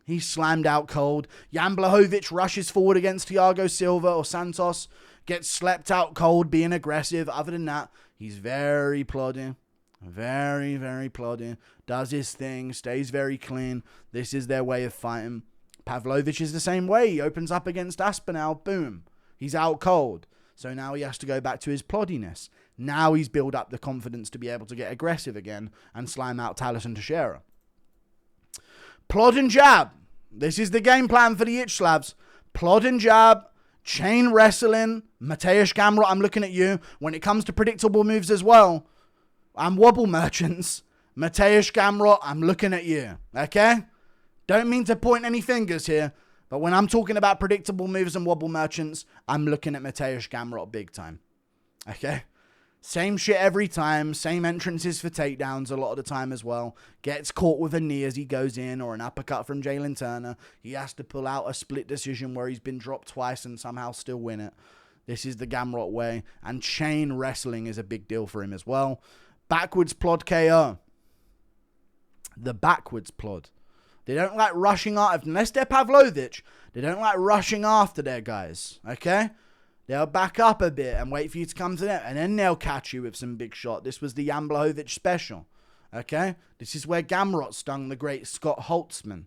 He's slammed out cold. Jan Blachowicz rushes forward against Thiago Silva or Santos. Gets slept out cold, being aggressive. Other than that, he's very plodding. Very, very plodding. Does his thing. Stays very clean. This is their way of fighting. Pavlovich is the same way. He opens up against Aspinall. Boom. He's out cold. So now he has to go back to his ploddiness. Now he's built up the confidence to be able to get aggressive again and slime out Talison Teixeira. Plod and jab. This is the game plan for the Itch Slavs. Plod and jab. Chain wrestling. Mateusz Gamrot, I'm looking at you. When it comes to predictable moves as well, and wobble merchants, Mateusz Gamrot, I'm looking at you. Okay? Don't mean to point any fingers here, but when I'm talking about predictable moves and wobble merchants, I'm looking at Mateusz Gamrot big time. Okay? Same shit every time. Same entrances for takedowns a lot of the time as well. Gets caught with a knee as he goes in or an uppercut from Jalen Turner. He has to pull out a split decision where he's been dropped twice and somehow still win it. This is the Gamrot way. And chain wrestling is a big deal for him as well. Backwards plod KO. The backwards plod. They don't like rushing after, unless they're Pavlovich, they don't like rushing after their guys, okay? They'll back up a bit and wait for you to come to them, and then they'll catch you with some big shot. This was the Jan Blachowicz special, okay? This is where Gamrot stung the great Scott Holtzman.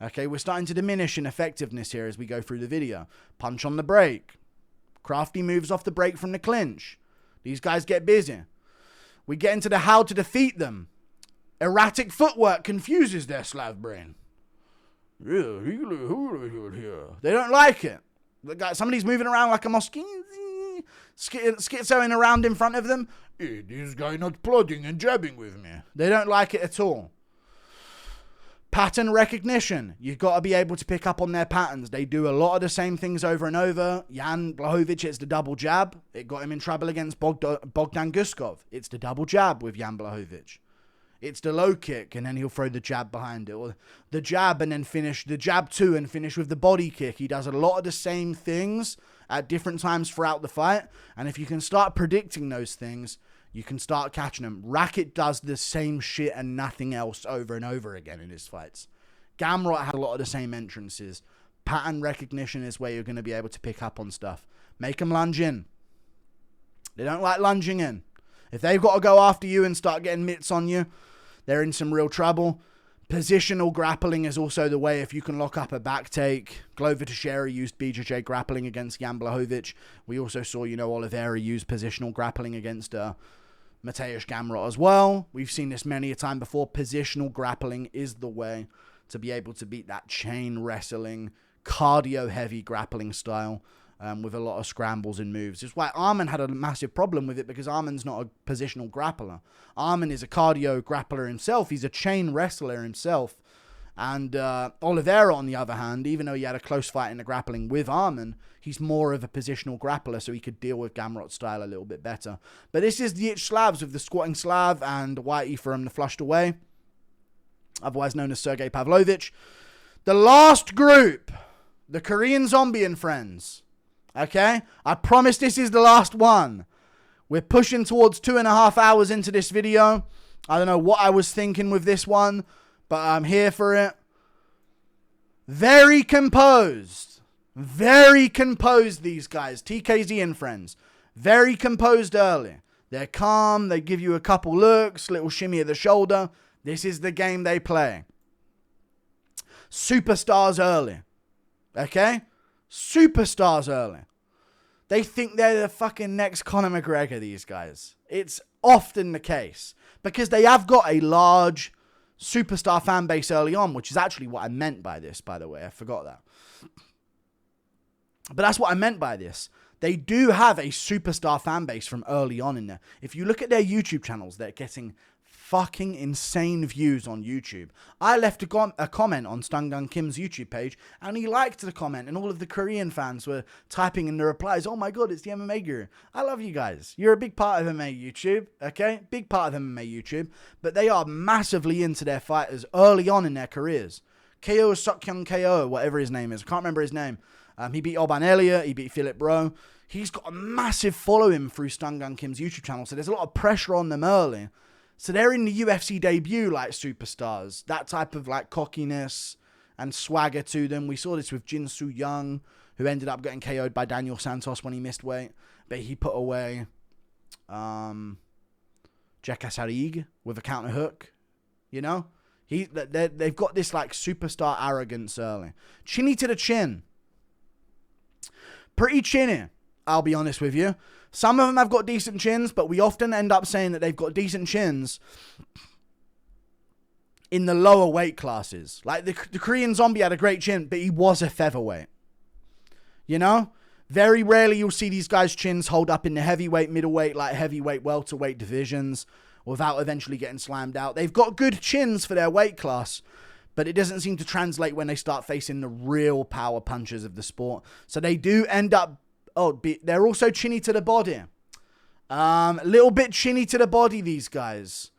Okay, we're starting to diminish in effectiveness here as we go through the video. Punch on the break. Crafty moves off the break from the clinch. These guys get busy. We get into the how to defeat them. Erratic footwork confuses their Slav brain. They don't like it. Somebody's moving around like a mosquito, schizoing around in front of them. Hey, this guy not plodding and jabbing with me. They don't like it at all. Pattern recognition. You've got to be able to pick up on their patterns. They do a lot of the same things over and over. Jan Blachowicz, it's the double jab. It got him in trouble against Bogdan Guskov. It's the double jab with Jan Blachowicz. It's the low kick, and then he'll throw the jab behind it. Or the jab and then finish, the jab too, and finish with the body kick. He does a lot of the same things at different times throughout the fight. And if you can start predicting those things, you can start catching them. Rakic does the same shit and nothing else over and over again in his fights. Gamrot had a lot of the same entrances. Pattern recognition is where you're going to be able to pick up on stuff. Make them lunge in. They don't like lunging in. If they've got to go after you and start getting mitts on you, they're in some real trouble. Positional grappling is also the way if you can lock up a back take. Glover Teixeira used BJJ grappling against Jan Blachowicz. We also saw, Oliveira use positional grappling against Mateusz Gamrot as well. We've seen this many a time before. Positional grappling is the way to be able to beat that chain wrestling, cardio-heavy grappling style. With a lot of scrambles and moves. It's why Arman had a massive problem with it, because Arman's not a positional grappler. Arman is a cardio grappler himself. He's a chain wrestler himself. And Oliveira, on the other hand, even though he had a close fight in the grappling with Arman, he's more of a positional grappler, so he could deal with Gamrot's style a little bit better. But this is the Itch Slavs with the squatting Slav and Whitey from the flushed away, otherwise known as Sergey Pavlovich. The last group, the Korean Zombie and friends. Okay? I promise this is the last one. We're pushing towards 2.5 hours into this video. I don't know what I was thinking with this one, but I'm here for it. Very composed. Very composed, these guys. TKZ and friends. Very composed early. They're calm. They give you a couple looks, little shimmy of the shoulder. This is the game they play. Superstars early. Okay? Superstars early. They think they're the fucking next Conor McGregor, these guys. It's often the case. Because they have got a large superstar fan base early on, which is actually what I meant by this, by the way. I forgot that. But that's what I meant by this. They do have a superstar fan base from early on in there. If you look at their YouTube channels, they're getting fucking insane views on YouTube. I left a comment on Stungun Kim's YouTube page, and he liked the comment, and all of the Korean fans were typing in the replies, "Oh my god, it's the MMA Guru." I love you guys. You're a big part of MMA YouTube, okay? Big part of MMA YouTube, but they are massively into their fighters early on in their careers. KO Sukhyung KO, whatever his name is. I can't remember his name. He beat Orban Elliott, he beat Philip Rowe. he's got a massive following through Stungun Kim's YouTube channel, so there's a lot of pressure on them early. So they're in the UFC debut like superstars. That type of like cockiness and swagger to them. We saw this with Jin Soo Young, who ended up getting KO'd by Daniel Santos when he missed weight. But he put away Jekka Sarig with a counter hook. You know? They've got this like superstar arrogance early. Chinny to the chin. Pretty chinny, I'll be honest with you. Some of them have got decent chins, but we often end up saying that they've got decent chins in the lower weight classes. Like the Korean Zombie had a great chin, but he was a featherweight. You know? Very rarely you'll see these guys' chins hold up in the heavyweight, middleweight, like heavyweight, welterweight divisions without eventually getting slammed out. They've got good chins for their weight class, but it doesn't seem to translate when they start facing the real power punchers of the sport. So they do end up, they're also chinny to the body. A little bit chinny to the body, these guys.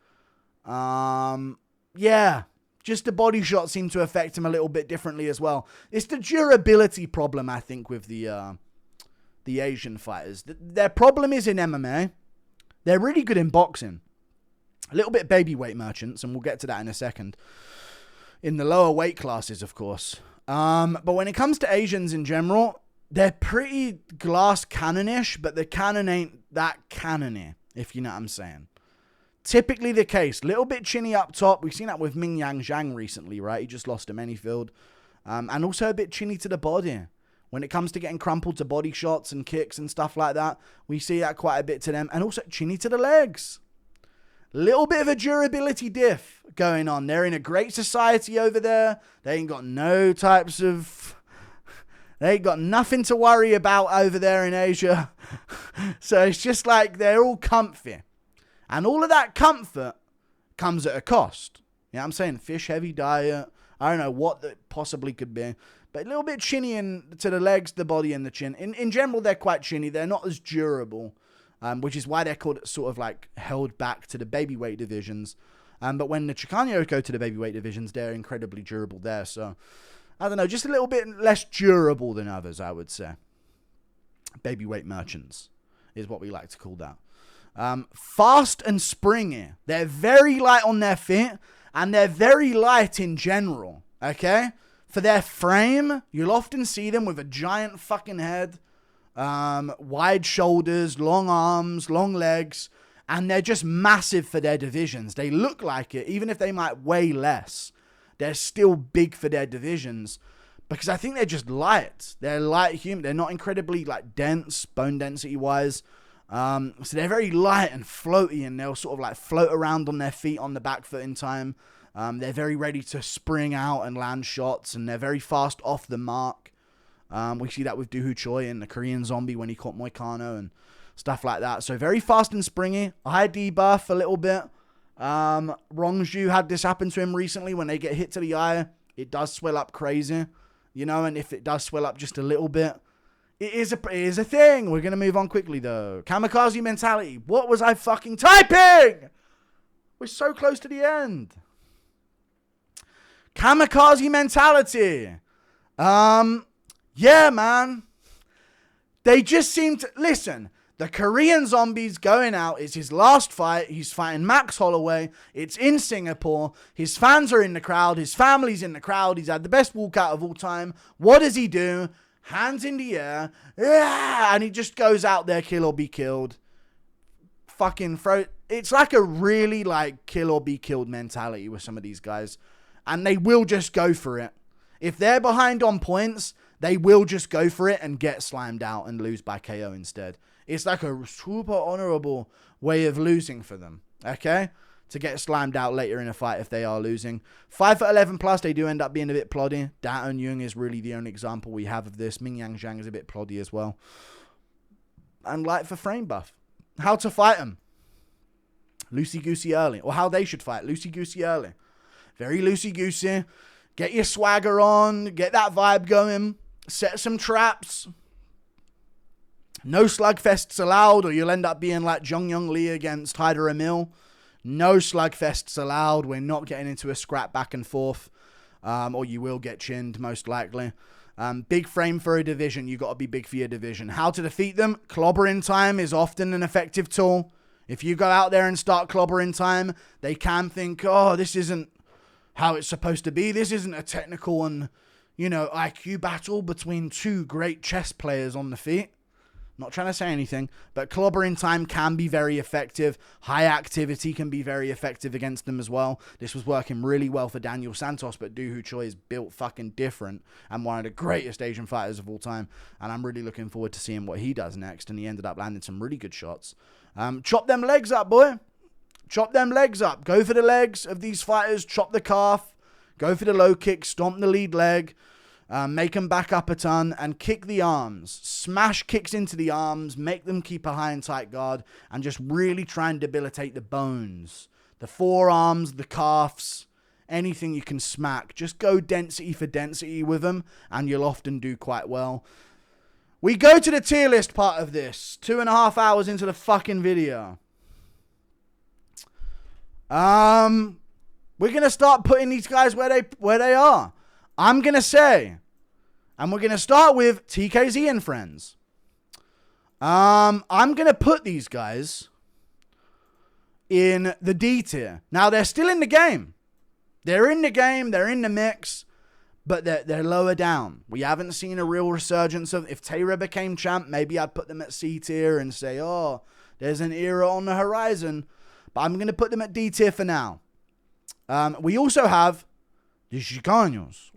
Yeah, just the body shots seem to affect them a little bit differently as well. It's the durability problem, I think, with the Asian fighters. Their problem is in MMA. They're really good in boxing. A little bit baby weight merchants, and we'll get to that in a second. In the lower weight classes, of course. But when it comes to Asians in general, they're pretty glass cannon-ish, but the cannon ain't that cannon-y, if you know what I'm saying. Typically the case. Little bit chinny up top. We've seen that with Ming Yang Zhang recently, right? He just lost to Manyfield. And also a bit chinny to the body. When it comes to getting crumpled to body shots and kicks and stuff like that, we see that quite a bit to them. And also chinny to the legs. Little bit of a durability diff going on. They're in a great society over there. They ain't got no types of... They ain't got nothing to worry about over there in Asia. So it's just like they're all comfy. And all of that comfort comes at a cost. You know what I'm saying? Fish heavy diet. I don't know what that possibly could be. But a little bit chinny to the legs, the body, and the chin. In general, they're quite chinny. They're not as durable. Which is why they're called sort of like held back to the babyweight divisions. But when the Chicanos go to the babyweight divisions, they're incredibly durable there. So, I don't know, just a little bit less durable than others, I would say. Babyweight merchants is what we like to call that. Fast and springy. They're very light on their feet, and they're very light in general, okay? For their frame, you'll often see them with a giant fucking head, wide shoulders, long arms, long legs, and they're just massive for their divisions. They look like it, even if they might weigh less. They're still big for their divisions because I think they're just light. They're light human. They're not incredibly like dense, bone density wise. So they're very light and floaty, and they'll sort of like float around on their feet on the back foot in time. They're very ready to spring out and land shots, and they're very fast off the mark. We see that with Doohoo Choi and the Korean Zombie when he caught Moicano and stuff like that. So very fast and springy. A high debuff a little bit. Rongju had this happen to him recently. When they get hit to the eye, it does swell up crazy. You know, and if it does swell up just a little bit, it is a thing. We're going to move on quickly, though. Kamikaze mentality. What was I fucking typing? We're so close to the end. Kamikaze mentality. Yeah, man. They just seem to... Listen, the Korean Zombie's going out. It's his last fight. He's fighting Max Holloway. It's in Singapore. His fans are in the crowd. His family's in the crowd. He's had the best walkout of all time. What does he do? Hands in the air. Yeah, and he just goes out there, kill or be killed. Fucking throw... It's like a really, like, kill or be killed mentality with some of these guys. And they will just go for it. If they're behind on points, they will just go for it and get slammed out and lose by KO instead. It's like a super honorable way of losing for them, okay? To get slammed out later in a fight if they are losing. 5'11 plus, they do end up being a bit ploddy. Da Eun Young is really the only example we have of this. Ming Yang Zhang is a bit ploddy as well. And light for frame buff. How to fight them? Loosey-goosey early. Or how they should fight. Loosey-goosey early. Very loosey-goosey. Get your swagger on. Get that vibe going. Set some traps. No slugfests allowed, or you'll end up being like Jong Young Lee against Hyder Emil. No slugfests allowed. We're not getting into a scrap back and forth. Or you will get chinned, most likely. Big frame for a division. You got to be big for your division. How to defeat them? Clobbering time is often an effective tool. If you go out there and start clobbering time, they can think, oh, this isn't how it's supposed to be. This isn't a technical and, IQ battle between two great chess players on the feet. Not trying to say anything, but clobbering time can be very effective. High activity can be very effective against them as well. This was working really well for Daniel Santos, but Doo Ho Choi is built fucking different and one of the greatest Asian fighters of all time. And I'm really looking forward to seeing what he does next. And he ended up landing some really good shots. Chop them legs up, boy. Chop them legs up. Go for the legs of these fighters. Chop the calf. Go for the low kick. Stomp the lead leg. Make them back up a ton and kick the arms. Smash kicks into the arms. Make them keep a high and tight guard. And just really try and debilitate the bones. The forearms, the calves. Anything you can smack. Just go density for density with them. And you'll often do quite well. We go to the tier list part of this. 2.5 hours into the fucking video. We're going to start putting these guys where they are. I'm going to say, and we're going to start with TKZ and friends. I'm going to put these guys in the D tier. Now, they're still in the game. They're in the game. They're in the mix. But they're lower down. We haven't seen a real resurgence of... If Taylor became champ, maybe I'd put them at C tier and say, oh, there's an era on the horizon. But I'm going to put them at D tier for now. We also have the Chicanos,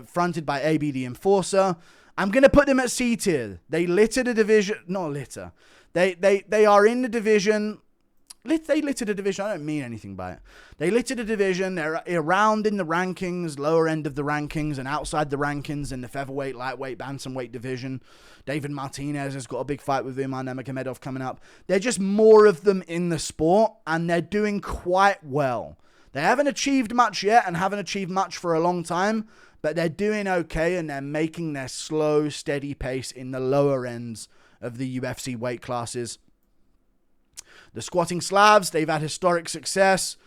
fronted by AB the Enforcer. I'm going to put them at C tier. They litter the division... Not litter. They are in the division... They litter the division. I don't mean anything by it. They litter the division. They're around in the rankings, lower end of the rankings, and outside the rankings in the featherweight, lightweight, bantamweight division. David Martinez has got a big fight with Umar Nurmagomedov coming up. They're just more of them in the sport, and they're doing quite well. They haven't achieved much yet and haven't achieved much for a long time, but they're doing okay, and they're making their slow, steady pace in the lower ends of the UFC weight classes. The squatting Slavs, they've had historic success.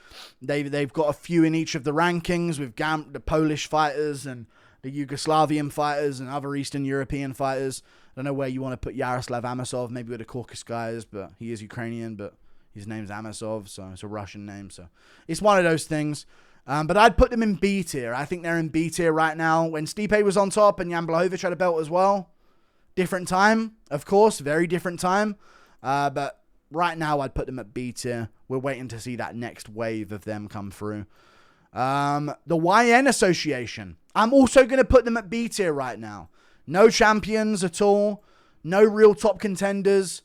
They've got a few in each of the rankings with the Polish fighters and the Yugoslavian fighters and other Eastern European fighters. I don't know where you want to put Yaroslav Amosov, maybe with the Caucasus guys, but he is Ukrainian, but his name's Amosov, so it's a Russian name. So it's one of those things. But I'd put them in B tier. I think they're in B tier right now. When Stipe was on top and Jan Blachowicz had a belt as well. Different time, of course. Very different time. But right now, I'd put them at B tier. We're waiting to see that next wave of them come through. The YN Association. I'm also going to put them at B tier right now. No champions at all. No real top contenders.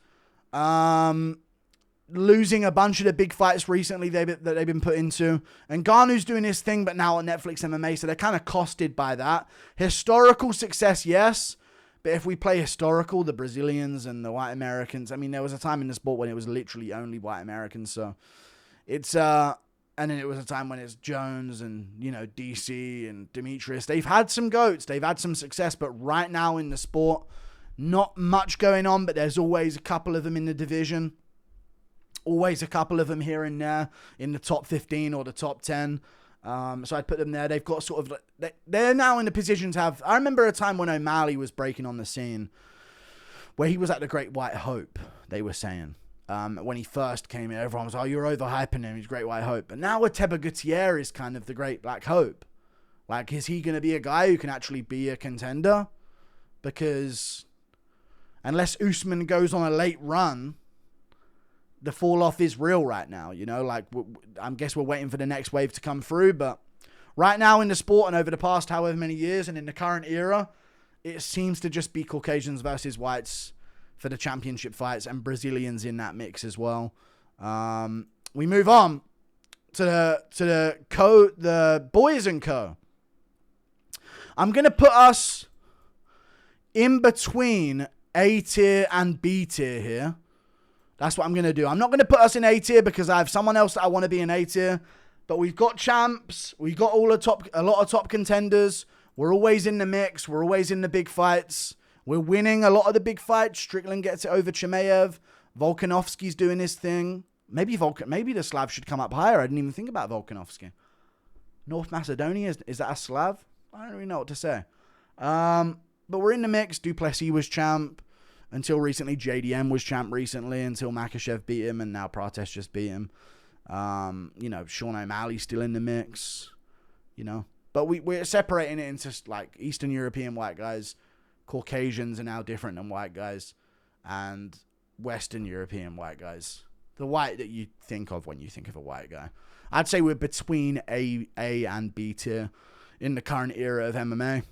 Losing a bunch of the big fights recently that they've been put into. And Garnu's doing his thing, but now on Netflix MMA, so they're kind of costed by that. Historical success, yes. But if we play historical, the Brazilians and the white Americans, I mean, there was a time in the sport when it was literally only white Americans. So it's, and then it was a time when it's Jones and, DC and Demetrius. They've had some goats. They've had some success. But right now in the sport, not much going on. But there's always a couple of them in the division. Always a couple of them here and there in the top 15 or the top 10. So I'd put them there. They've got sort of... They're now in the position to have... I remember a time when O'Malley was breaking on the scene where he was at the Great White Hope, they were saying. When he first came in, everyone was, oh, you're overhyping him. He's Great White Hope. But now Teba Gutierrez is kind of the Great Black Hope. Like, is he going to be a guy who can actually be a contender? Because unless Usman goes on a late run... The fall off is real right now, I guess we're waiting for the next wave to come through, but right now in the sport and over the past however many years and in the current era, it seems to just be Caucasians versus whites for the championship fights and Brazilians in that mix as well. We move on to the boys and co. I'm going to put us in between A tier and B tier here. That's what I'm going to do. I'm not going to put us in A tier because I have someone else that I want to be in A tier. But we've got champs. We've got a lot of top contenders. We're always in the mix. We're always in the big fights. We're winning a lot of the big fights. Strickland gets it over Chimaev. Volkanovski's doing his thing. Maybe the Slav should come up higher. I didn't even think about Volkanovski. North Macedonia, is that a Slav? I don't really know what to say. But we're in the mix. Duplessis was champ until recently. JDM was champ recently until Makhachev beat him, and now Prates just beat him. Sean O'Malley's still in the mix, But we're separating it into like Eastern European white guys. Caucasians are now different than white guys, and Western European white guys. The white that you think of when you think of a white guy. I'd say we're between A and B tier in the current era of MMA.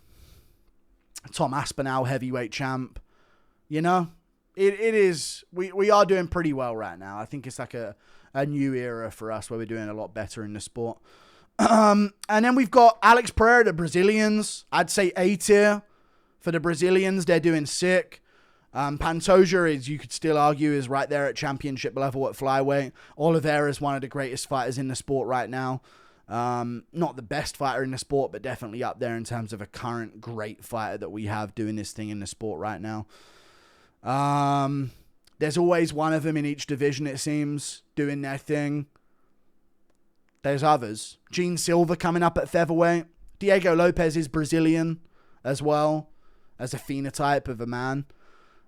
Tom Aspinall, heavyweight champ. It is. We are doing pretty well right now. I think it's like a new era for us where we're doing a lot better in the sport. And then we've got Alex Pereira, the Brazilians. I'd say A tier for the Brazilians. They're doing sick. Pantoja is, you could still argue, is right there at championship level at flyweight. Oliveira is one of the greatest fighters in the sport right now. Not the best fighter in the sport, but definitely up there in terms of a current great fighter that we have doing this thing in the sport right now. There's always one of them in each division, it seems, doing their thing. There's others. Gene Silva coming up at featherweight. Diego Lopez is Brazilian as well, as a phenotype of a man.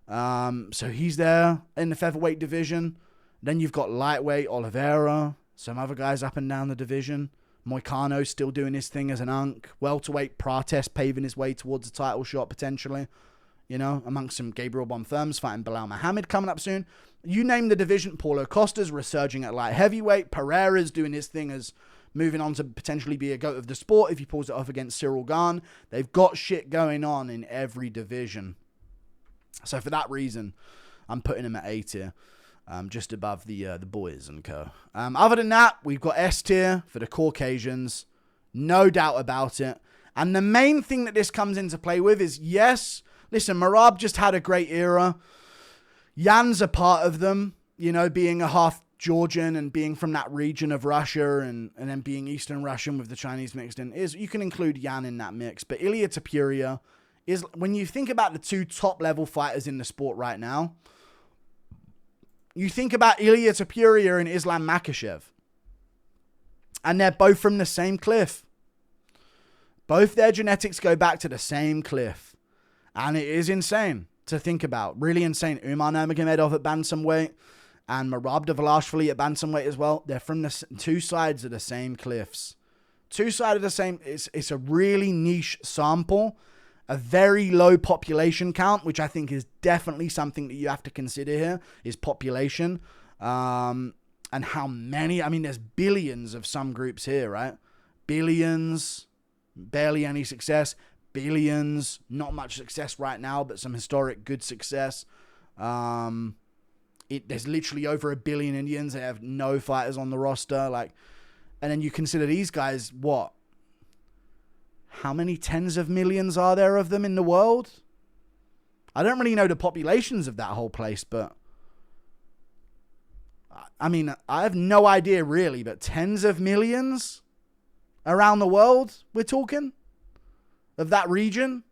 So he's there in the featherweight division. Then you've got lightweight Oliveira, some other guys up and down the division. Moicano's still doing his thing as an unk. Welterweight Prates paving his way towards a title shot potentially. Amongst some Gabriel Bonfirms fighting Bilal Muhammad coming up soon. You name the division. Paulo Costa's resurging at light heavyweight. Pereira's doing his thing as moving on to potentially be a GOAT of the sport if he pulls it off against Cyril Gane. They've got shit going on in every division. So for that reason, I'm putting him at A tier, just above the boys and co. Other than that, we've got S tier for the Caucasians, no doubt about it. And the main thing that this comes into play with is, yes, listen, Merab just had a great era. Jan's a part of them, being a half Georgian and being from that region of Russia and then being Eastern Russian with the Chinese mixed in. You can include Jan in that mix. But Ilia Topuria is, when you think about the two top level fighters in the sport right now, you think about Ilia Topuria and Islam Makhachev. And they're both from the same cliff. Both their genetics go back to the same cliff. And it is insane to think about. Really insane. Umar Nurmagomedov at bantamweight and Merab Dvalishvili at bantamweight as well. They're from the two sides of the same cliffs. Two sides of the same. It's a really niche sample. A very low population count, which I think is definitely something that you have to consider here, is population. And how many, there's billions of some groups here, right? Billions, barely any success. Billions, not much success right now, but some historic good success. There's literally over 1 billion Indians. They have no fighters on the roster. And then you consider these guys, what? How many tens of millions are there of them in the world? I don't really know the populations of that whole place, but I have no idea really, but tens of millions around the world, we're talking, of that region.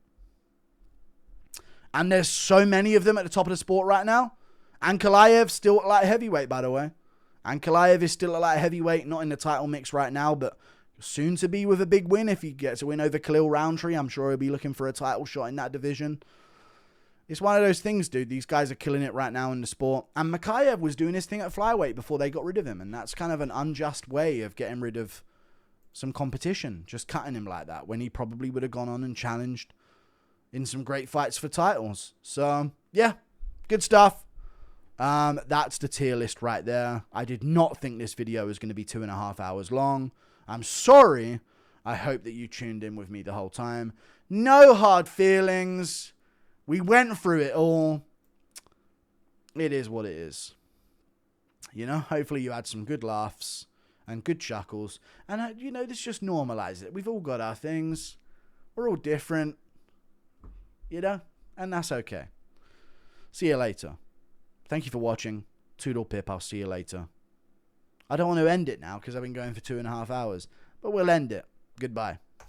And there's so many of them at the top of the sport right now. Ankalaev's still at light heavyweight, by the way. Ankalaev is still at light heavyweight, not in the title mix right now, but soon to be with a big win. If he gets a win over Khalil Roundtree, I'm sure he'll be looking for a title shot in that division. It's one of those things, dude. These guys are killing it right now in the sport. And Makhachev was doing his thing at flyweight before they got rid of him. And that's kind of an unjust way of getting rid of some competition. Just cutting him like that when he probably would have gone on and challenged in some great fights for titles. So, yeah, good stuff. That's the tier list right there. I did not think this video was going to be 2.5 hours long. I'm sorry. I hope that you tuned in with me the whole time. No hard feelings. We went through it all. It is what it is. Hopefully you had some good laughs and good chuckles. And, this just normalizes it. We've all got our things. We're all different. And that's okay. See you later. Thank you for watching. Toodle pip. I'll see you later. I don't want to end it now because I've been going for 2.5 hours. But we'll end it. Goodbye.